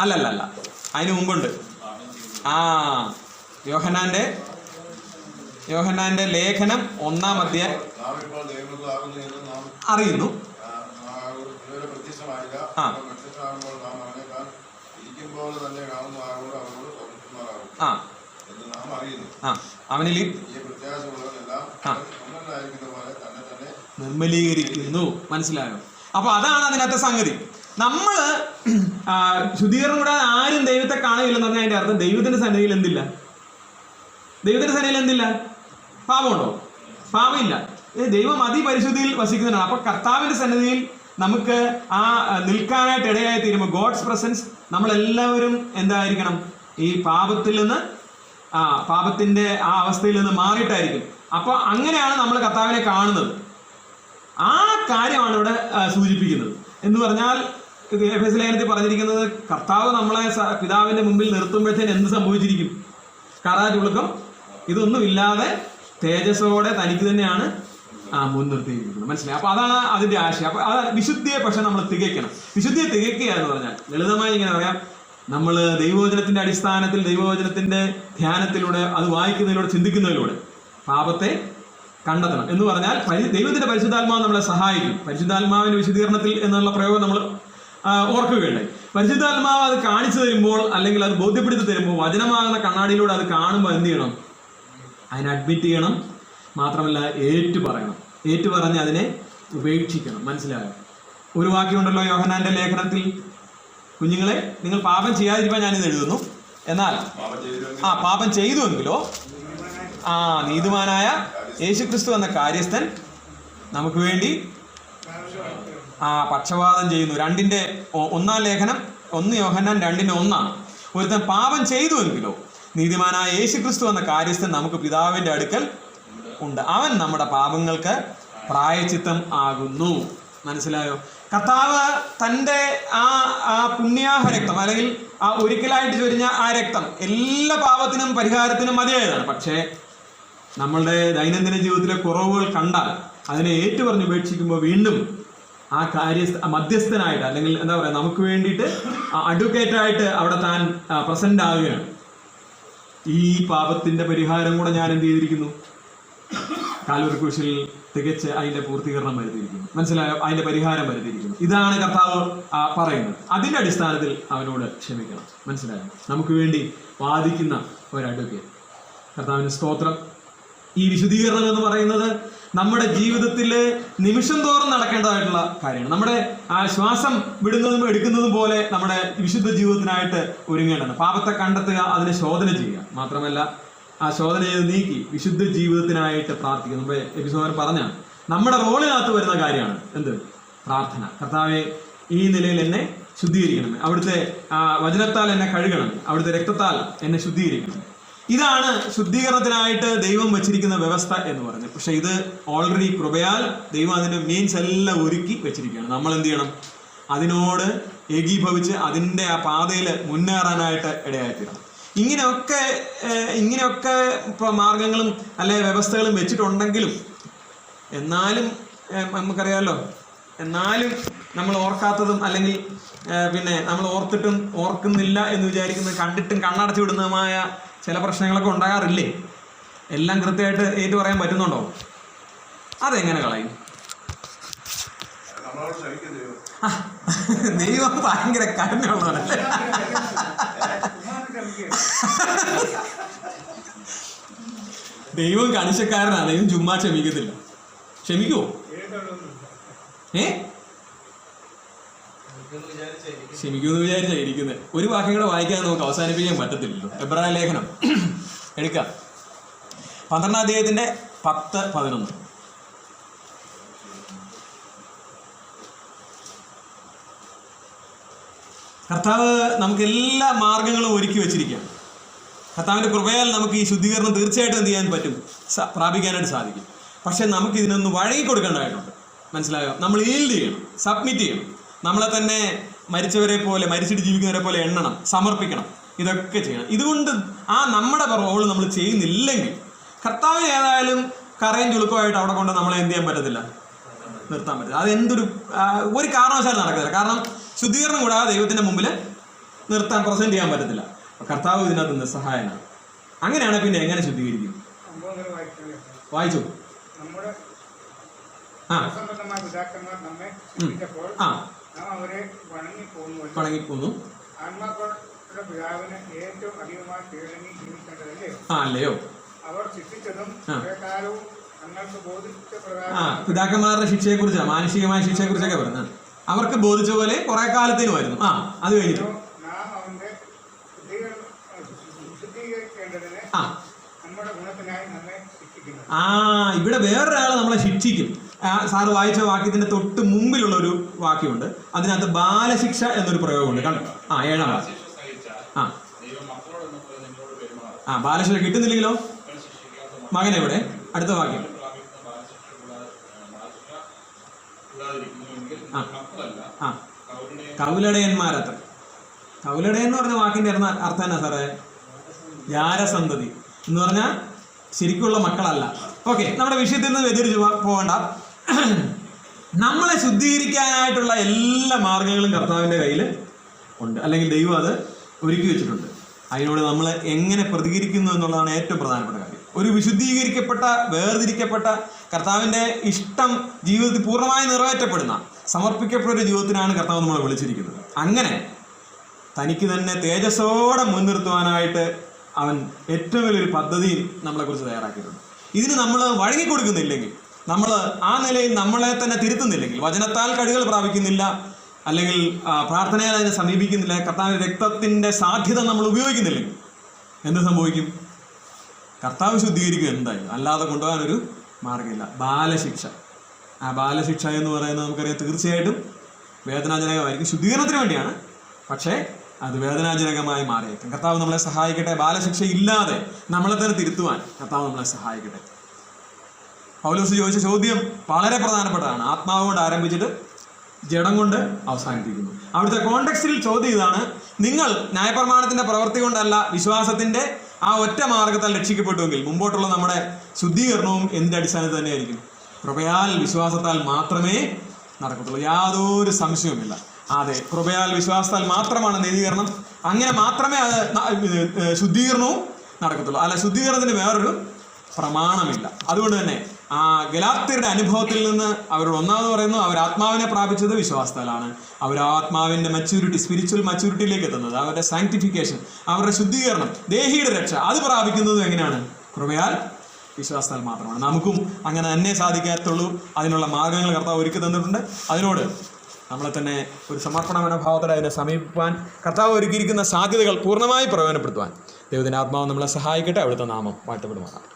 അല്ലല്ല, അതിന് മുമ്പുണ്ട്. യോഹന്നാന്റെ ലേഖനം 1-ാം അധ്യായം അറിയുന്നു. അവനിൽ നിർമ്മലീകരിക്കുന്നു. മനസ്സിലായോ? അപ്പൊ അതാണ് അതിനകത്തെ സംഗതി. നമ്മള് ശുദ്ധീകരണം കൂടാതെ ആരും ദൈവത്തെ കാണുകയില്ലെന്ന് പറഞ്ഞാൽ അതിന്റെ അർത്ഥം ദൈവത്തിന്റെ സന്നിധിയിൽ എന്തില്ല? പാപമുണ്ടോ? പാപമില്ല. ദൈവം അതിപരിശുദ്ധിയിൽ വസിക്കുന്നതാണ്. അപ്പൊ കർത്താവിന്റെ സന്നിധിയിൽ നമുക്ക് നിൽക്കാനായിട്ട് ഇടയായി തീരുമ്പോൾ, ഗോഡ്സ് പ്രസൻസ് നമ്മളെല്ലാവരും എന്തായിരിക്കണം? ഈ പാപത്തിന്റെ ആ അവസ്ഥയിൽ നിന്ന് മാറിയിട്ടായിരിക്കും. അപ്പോൾ അങ്ങനെയാണ് നമ്മൾ കർത്താവിനെ കാണുന്നത്. ആ കാര്യമാണ് ഇവിടെ സൂചിപ്പിക്കുന്നത്. എന്ന് പറഞ്ഞാൽ എഫെസ്യ ലേഖനത്തിൽ പറഞ്ഞിരിക്കുന്നത്, കർത്താവ് നമ്മളെ പിതാവിന്റെ മുമ്പിൽ നിർത്തുമ്പോഴത്തേന് എന്ത് സംഭവിച്ചിരിക്കും? കറാചുളുക്കം ഇതൊന്നും ഇല്ലാതെ തേജസ്സോടെ തനിക്ക് തന്നെയാണ് മുൻനിർത്തിയിരിക്കുന്നത്. മനസ്സിലായി? അപ്പൊ അതാണ് അതിന്റെ ആശയം. അപ്പൊ അത് വിശുദ്ധിയെ പക്ഷെ നമ്മൾ തികയ്ക്കണം. വിശുദ്ധിയെ തികയ്ക്കുക എന്ന് പറഞ്ഞാൽ ലളിതമായി ഇങ്ങനെ പറയാം, നമ്മൾ ദൈവവചനത്തിന്റെ അടിസ്ഥാനത്തിൽ, ദൈവവചനത്തിന്റെ ധ്യാനത്തിലൂടെ, അത് വായിക്കുന്നതിലൂടെ, ചിന്തിക്കുന്നതിലൂടെ പാപത്തെ കണ്ടെത്തണം. എന്ന് പറഞ്ഞാൽ ദൈവത്തിന്റെ പരിശുദ്ധാത്മാവ് നമ്മളെ സഹായിക്കും. പരിശുദ്ധാത്മാവിന്റെ വിശദീകരണത്തിൽ എന്നുള്ള പ്രയോഗം നമ്മൾ ഓർക്കുകയുണ്ടായി. പരിശുദ്ധാത്മാവ് അത് കാണിച്ചു തരുമ്പോൾ, അല്ലെങ്കിൽ അത് ബോധ്യപ്പെടുത്തി തരുമ്പോൾ, വചനമാകുന്ന കണ്ണാടിയിലൂടെ അത് കാണുമ്പോൾ എന്ത് ചെയ്യണം? അതിനെ അഡ്മിറ്റ് ചെയ്യണം. മാത്രമല്ല ഏറ്റുപറയണം. ഏറ്റുപറഞ്ഞ് അതിനെ ഉപേക്ഷിക്കണം. മനസ്സിലായോ? ഒരു വാക്യമുണ്ടല്ലോ യോഹന്നാന്റെ ലേഖനത്തിൽ, കുഞ്ഞുങ്ങളെ നിങ്ങൾ പാപം ചെയ്യാതിരിക്കാൻ ഞാനിത് എഴുതുന്നു, എന്നാൽ പാപം ചെയ്തുവെങ്കിലോ നീതിമാനായ യേശുക്രിസ്തു എന്ന കാര്യസ്ഥൻ നമുക്ക് വേണ്ടി പക്ഷപാതം ചെയ്യുന്നു. 1 ലേഖനം 1 യോഹന്നാൻ 2:1. ഒരുത്തൻ പാപം ചെയ്തുവെങ്കിലോ നീതിമാനായ യേശുക്രിസ്തു എന്ന കാര്യസ്ഥൻ നമുക്ക് പിതാവിന്റെ അടുക്കൽ ഉണ്ട്. അവൻ നമ്മുടെ പാപങ്ങൾക്ക് പ്രായശ്ചിത്തം ആകുന്നു. മനസ്സിലായോ? കർത്താവ് തൻ്റെ ആ പുണ്യാഹ രക്തം, അല്ലെങ്കിൽ ആ ഒരിക്കലായിട്ട് ചൊരിഞ്ഞ ആ രക്തം എല്ലാ പാപത്തിനും പരിഹാരത്തിനും മതിയായതാണ്. പക്ഷേ നമ്മളുടെ ദൈനംദിന ജീവിതത്തിലെ കുറവുകൾ കണ്ടാൽ അതിനെ ഏറ്റുപറഞ്ഞ് ഉപേക്ഷിക്കുമ്പോൾ വീണ്ടും ആ മധ്യസ്ഥനായിട്ട്, അല്ലെങ്കിൽ എന്താ പറയുക, നമുക്ക് വേണ്ടിയിട്ട് അഡ്വക്കേറ്റായിട്ട് അവിടെ താൻ പ്രസന്റ് ആവുകയാണ്. ഈ പാപത്തിന്റെ പരിഹാരം കൂടെ ഞാൻ എന്ത് ചെയ്തിരിക്കുന്നു? കാൽവരി ക്രൂശിൽ തികച്ച് അതിന്റെ പൂർത്തീകരണം വരുത്തിയിരിക്കുന്നു. മനസ്സിലായോ? അതിന്റെ പരിഹാരം വരുത്തിയിരിക്കുന്നു. ഇതാണ് കർത്താവ് പറയുന്നത്. അതിന്റെ അടിസ്ഥാനത്തിൽ അവനോട് ക്ഷമിക്കണം. മനസ്സിലായോ? നമുക്ക് വേണ്ടി വാദിക്കുന്ന ഒരു അഡ്വക്കേറ്റ്. കർത്താവിന് സ്തോത്രം. ഈ വിശുദ്ധീകരണം എന്ന് പറയുന്നത് നമ്മുടെ ജീവിതത്തിൽ നിമിഷം തോറും നടക്കേണ്ടതായിട്ടുള്ള കാര്യമാണ്. നമ്മുടെ ശ്വാസം വിടുന്നതും എടുക്കുന്നതും പോലെ നമ്മുടെ വിശുദ്ധ ജീവിതത്തിനായിട്ട് ഒരുങ്ങേണ്ടതാണ്. പാപത്തെ കണ്ടെത്തുക, അതിനെ ശോധന ചെയ്യുക. മാത്രമല്ല ആ ശോധന ചെയ്ത് നീക്കി വിശുദ്ധ ജീവിതത്തിനായിട്ട് പ്രാർത്ഥിക്കുക. മുമ്പ് എപ്പിസോഡിൽ പറഞ്ഞ നമ്മുടെ റോളിനകത്ത് വരുന്ന കാര്യമാണ് എന്ത്? പ്രാർത്ഥന. കർത്താവെ, ഈ നിലയിൽ എന്നെ ശുദ്ധീകരിക്കണം, അവിടുത്തെ വചനത്താൽ എന്നെ കഴുകണം, അവിടുത്തെ രക്തത്താൽ എന്നെ ശുദ്ധീകരിക്കണം. ഇതാണ് ശുദ്ധീകരണത്തിനായിട്ട് ദൈവം വെച്ചിരിക്കുന്ന വ്യവസ്ഥ എന്ന് പറഞ്ഞത്. പക്ഷെ ഇത് ഓൾറെഡി കൃപയാൽ ദൈവം അതിന്റെ മീൻസ് എല്ലാം ഒരുക്കി വെച്ചിരിക്കുകയാണ്. നമ്മൾ എന്ത് ചെയ്യണം? അതിനോട് ഏകീഭവിച്ച് അതിൻ്റെ ആ പാതയിൽ മുന്നേറാനായിട്ട് ഇടയായിത്തീരണം. ഇങ്ങനെയൊക്കെ മാർഗങ്ങളും അല്ലെ വ്യവസ്ഥകളും വെച്ചിട്ടുണ്ടെങ്കിലും എന്നാലും നമുക്കറിയാമല്ലോ, എന്നാലും നമ്മൾ ഓർക്കാത്തതും, അല്ലെങ്കിൽ പിന്നെ നമ്മൾ ഓർത്തിട്ടും ഓർക്കുന്നില്ല എന്ന് വിചാരിക്കുന്നത്, കണ്ടിട്ടും കണ്ണടച്ചു വിടുന്നതുമായ ചില പ്രശ്നങ്ങളൊക്കെ ഉണ്ടാകാറില്ലേ? എല്ലാം കൃത്യമായിട്ട് ഏറ്റു പറയാൻ പറ്റുന്നുണ്ടോ? അതെങ്ങനെ കളയും? ദൈവം ഭയങ്കര കരുണയുള്ളവരല്ലേ? ദൈവം കണിശക്കാരനാണ്. ദൈവം ചുമ്മാ ക്ഷമിക്കത്തില്ല. ക്ഷമിക്കുവോ? ക്ഷമിക്കുമെന്ന് വിചാരിച്ചായിരിക്കുന്നത്. ഒരു വാക്യം കൂടെ വായിക്കാതെ നമുക്ക് അവസാനിപ്പിക്കാൻ പറ്റത്തില്ലല്ലോ. എബ്രായ ലേഖനം എടുക്കാം, 12-ാം അധ്യായത്തിന്റെ 10-11. കർത്താവ് നമുക്ക് എല്ലാ മാർഗങ്ങളും ഒരുക്കി വെച്ചിരിക്കുകയാണ്. കർത്താവിൻ്റെ കൃപയാൽ നമുക്ക് ഈ ശുദ്ധീകരണം തീർച്ചയായിട്ടും എന്ത് ചെയ്യാൻ പറ്റും? പ്രാപിക്കാനായിട്ട് സാധിക്കും. പക്ഷെ നമുക്ക് ഇതിനൊന്ന് വഴങ്ങി കൊടുക്കേണ്ടതായിട്ടുണ്ട്. മനസ്സിലായോ? നമ്മൾ ഈൽഡ് ചെയ്യണം, സബ്മിറ്റ് ചെയ്യണം. നമ്മളെ തന്നെ മരിച്ചവരെ പോലെ, മരിച്ചിട്ട് ജീവിക്കുന്നവരെ പോലെ എണ്ണണം, സമർപ്പിക്കണം. ഇതൊക്കെ ചെയ്യണം. ഇതുകൊണ്ട് നമ്മുടെ റോള് നമ്മൾ ചെയ്യുന്നില്ലെങ്കിൽ കർത്താവിന് ഏതായാലും കറയും ചുളുക്കമായിട്ട് അവിടെ കൊണ്ട് നമ്മളെ എന്ത് ചെയ്യാൻ പറ്റത്തില്ല, നിർത്താൻ പറ്റില്ല. അതെന്തൊരു ഒരു കാരണവശാലും നടക്കത്തില്ല. കാരണം ശുദ്ധീകരണം കൂടാതെ ദൈവത്തിന്റെ മുമ്പിൽ നിർത്താൻ, പ്രസന്റ് ചെയ്യാൻ പറ്റത്തില്ല. കർത്താവ് ഇതിനകത്ത് നിസ്സഹായനാണ്. അങ്ങനെയാണ് പിന്നെ എങ്ങനെ ശുദ്ധീകരിക്കും? വായിച്ചു. വണങ്ങിപ്പോന്നു. അല്ലയോ? പിതാക്കന്മാരുടെ ശിക്ഷയെ കുറിച്ചാണ്, മാനുഷികമായ ശിക്ഷയെ കുറിച്ചൊക്കെ പറയുന്നത്. അവർക്ക് ബോധിച്ച പോലെ കുറെ കാലത്തിന് വരുന്നു. അത് കഴിഞ്ഞിട്ട് ഇവിടെ വേറൊരാൾ നമ്മളെ ശിക്ഷിക്കും. സാറ് വായിച്ച വാക്യത്തിന്റെ തൊട്ട് മുമ്പിലുള്ള ഒരു വാക്യമുണ്ട്. അതിനകത്ത് ബാലശിക്ഷ എന്നൊരു പ്രയോഗമുണ്ട്. കണ്ടോ? 7-ാം വാക്യം. ബാലശിക്ഷ കിട്ടുന്നില്ലെങ്കിലോ മകനെവിടെ? അടുത്ത വാക്യം. കൗലടയന്മാരത്ര. കൗലടയൻ എന്ന് പറഞ്ഞ വാക്കിന്റെ അർത്ഥം എന്നാ സാറേ? യാരസന്തതി എന്ന് പറഞ്ഞാൽ ശരിക്കുള്ള മക്കളല്ല. ഓക്കെ, നമ്മുടെ വിഷയത്തിൽ നിന്ന് വ്യതിരിച്ച് പോകണ്ട. നമ്മളെ ശുദ്ധീകരിക്കാനായിട്ടുള്ള എല്ലാ മാർഗങ്ങളും കർത്താവിൻ്റെ കയ്യിൽ ഉണ്ട്, അല്ലെങ്കിൽ ദൈവം അത് ഒരുക്കി വെച്ചിട്ടുണ്ട്. അതിനോട് നമ്മൾ എങ്ങനെ പ്രതികരിക്കുന്നു എന്നുള്ളതാണ് ഏറ്റവും പ്രധാനപ്പെട്ട കാര്യം. ഒരു വിശുദ്ധീകരിക്കപ്പെട്ട, വേർതിരിക്കപ്പെട്ട, കർത്താവിൻ്റെ ഇഷ്ടം ജീവിതത്തിൽ പൂർണ്ണമായി നിറവേറ്റപ്പെടുന്ന, സമർപ്പിക്കപ്പെട്ട ഒരു ജീവിതത്തിനാണ് കർത്താവ് നമ്മളെ വിളിച്ചിരിക്കുന്നത്. അങ്ങനെ തനിക്ക് തന്നെ തേജസ്സോടെ മുൻനിർത്തുവാനായിട്ട് അവൻ ഏറ്റവും വലിയൊരു പദ്ധതിയും നമ്മളെക്കുറിച്ച് തയ്യാറാക്കിയിട്ടുണ്ട്. ഇതിന് നമ്മൾ വഴങ്ങിക്കൊടുക്കുന്നില്ലെങ്കിൽ, നമ്മൾ ആ നിലയിൽ നമ്മളെ തന്നെ തിരുത്തുന്നില്ലെങ്കിൽ, വചനത്താൽ കഴിവുകൾ പ്രാപിക്കുന്നില്ല, അല്ലെങ്കിൽ പ്രാർത്ഥനയാൽ അതിനെ സമീപിക്കുന്നില്ല, കർത്താവിൻ്റെ രക്തത്തിൻ്റെ സാധ്യത നമ്മൾ ഉപയോഗിക്കുന്നില്ലെങ്കിൽ എന്ത് സംഭവിക്കും? കർത്താവ് ശുദ്ധീകരിക്കും എന്തായാലും, അല്ലാതെ കൊണ്ടുപോകാനൊരു മാർഗമില്ല. ബാലശിക്ഷ, ആ ബാലശിക്ഷ എന്ന് പറയുന്നത് നമുക്കറിയാം തീർച്ചയായിട്ടും വേദനാജനകമായിരിക്കും. ശുദ്ധീകരണത്തിന് വേണ്ടിയാണ്, പക്ഷേ അത് വേദനാജനകമായി മാറിയേക്കും. കർത്താവ് നമ്മളെ സഹായിക്കട്ടെ. ബാലശിക്ഷ ഇല്ലാതെ നമ്മളെ തന്നെ തിരുത്തുവാൻ കർത്താവ് നമ്മളെ സഹായിക്കട്ടെ. പൗലോസ് ചോദിച്ച ചോദ്യം വളരെ പ്രധാനപ്പെട്ടതാണ്. ആത്മാവ് കൊണ്ട് ആരംഭിച്ചിട്ട് ജഡം കൊണ്ട് അവസാനിപ്പിക്കുന്നു. അവിടുത്തെ കോണ്ടെക്സ്റ്റിൽ ചോദ്യം ഇതാണ്: നിങ്ങൾ ന്യായപ്രമാണത്തിന്റെ പ്രവൃത്തി കൊണ്ടല്ല, വിശ്വാസത്തിന്റെ ആ ഒറ്റ മാർഗത്താൽ രക്ഷിക്കപ്പെട്ടുവെങ്കിൽ മുമ്പോട്ടുള്ള നമ്മുടെ ശുദ്ധീകരണവും എന്തിന്റെ അടിസ്ഥാനത്തിൽ തന്നെയായിരിക്കും? കൃപയാൽ വിശ്വാസത്താൽ മാത്രമേ നടക്കത്തുള്ളൂ. യാതൊരു സംശയവുമില്ല. അതെ, കൃപയാൽ വിശ്വാസത്താൽ മാത്രമാണ് നീതീകരണം. അങ്ങനെ മാത്രമേ അത് ശുദ്ധീകരണവും നടക്കത്തുള്ളൂ. അല്ല, ശുദ്ധീകരണത്തിന് വേറൊരു പ്രമാണമില്ല. അതുകൊണ്ട് തന്നെ ആ ഗലാത്യരുടെ അനുഭവത്തിൽ നിന്ന് അവരോട് ഒന്നാമത് പറയുന്നു, അവർ ആത്മാവിനെ പ്രാപിച്ചത് വിശ്വാസത്താലാണ്. അവർ ആത്മാവിൻ്റെ മച്യൂരിറ്റി, സ്പിരിച്വൽ മച്യൂരിറ്റിയിലേക്ക് എത്തുന്നത്, അവരുടെ സാങ്ക്ടിഫിക്കേഷൻ, അവരുടെ ശുദ്ധീകരണം, ദേഹിയുടെ രക്ഷ, അത് പ്രാപിക്കുന്നതും എങ്ങനെയാണ്? കൃപയാൽ വിശ്വാസത്താൽ മാത്രമാണ്. നമുക്കും അങ്ങനെ തന്നെ സാധിക്കാത്തുള്ളൂ. അതിനുള്ള മാർഗങ്ങൾ കർത്താവ് ഒരുക്കി തന്നിട്ടുണ്ട്. അതിനോട് നമ്മളെ തന്നെ ഒരു സമർപ്പണ മനോഭാവത്തോടെ അതിനെ സമീപിക്കാൻ കർത്താവ് ഒരുക്കിയിരിക്കുന്ന സാധ്യതകൾ പൂർണ്ണമായി പ്രയോജനപ്പെടുത്തുവാൻ ദൈവത്തിൻ്റെ ആത്മാവ് നമ്മളെ സഹായിക്കട്ടെ. അവിടുത്തെ നാമം വാഴ്ത്തപ്പെടുമാറാകട്ടെ.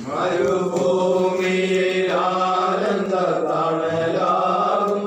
മരുഭൂമിയിൽ ആനന്ദ തണലാകും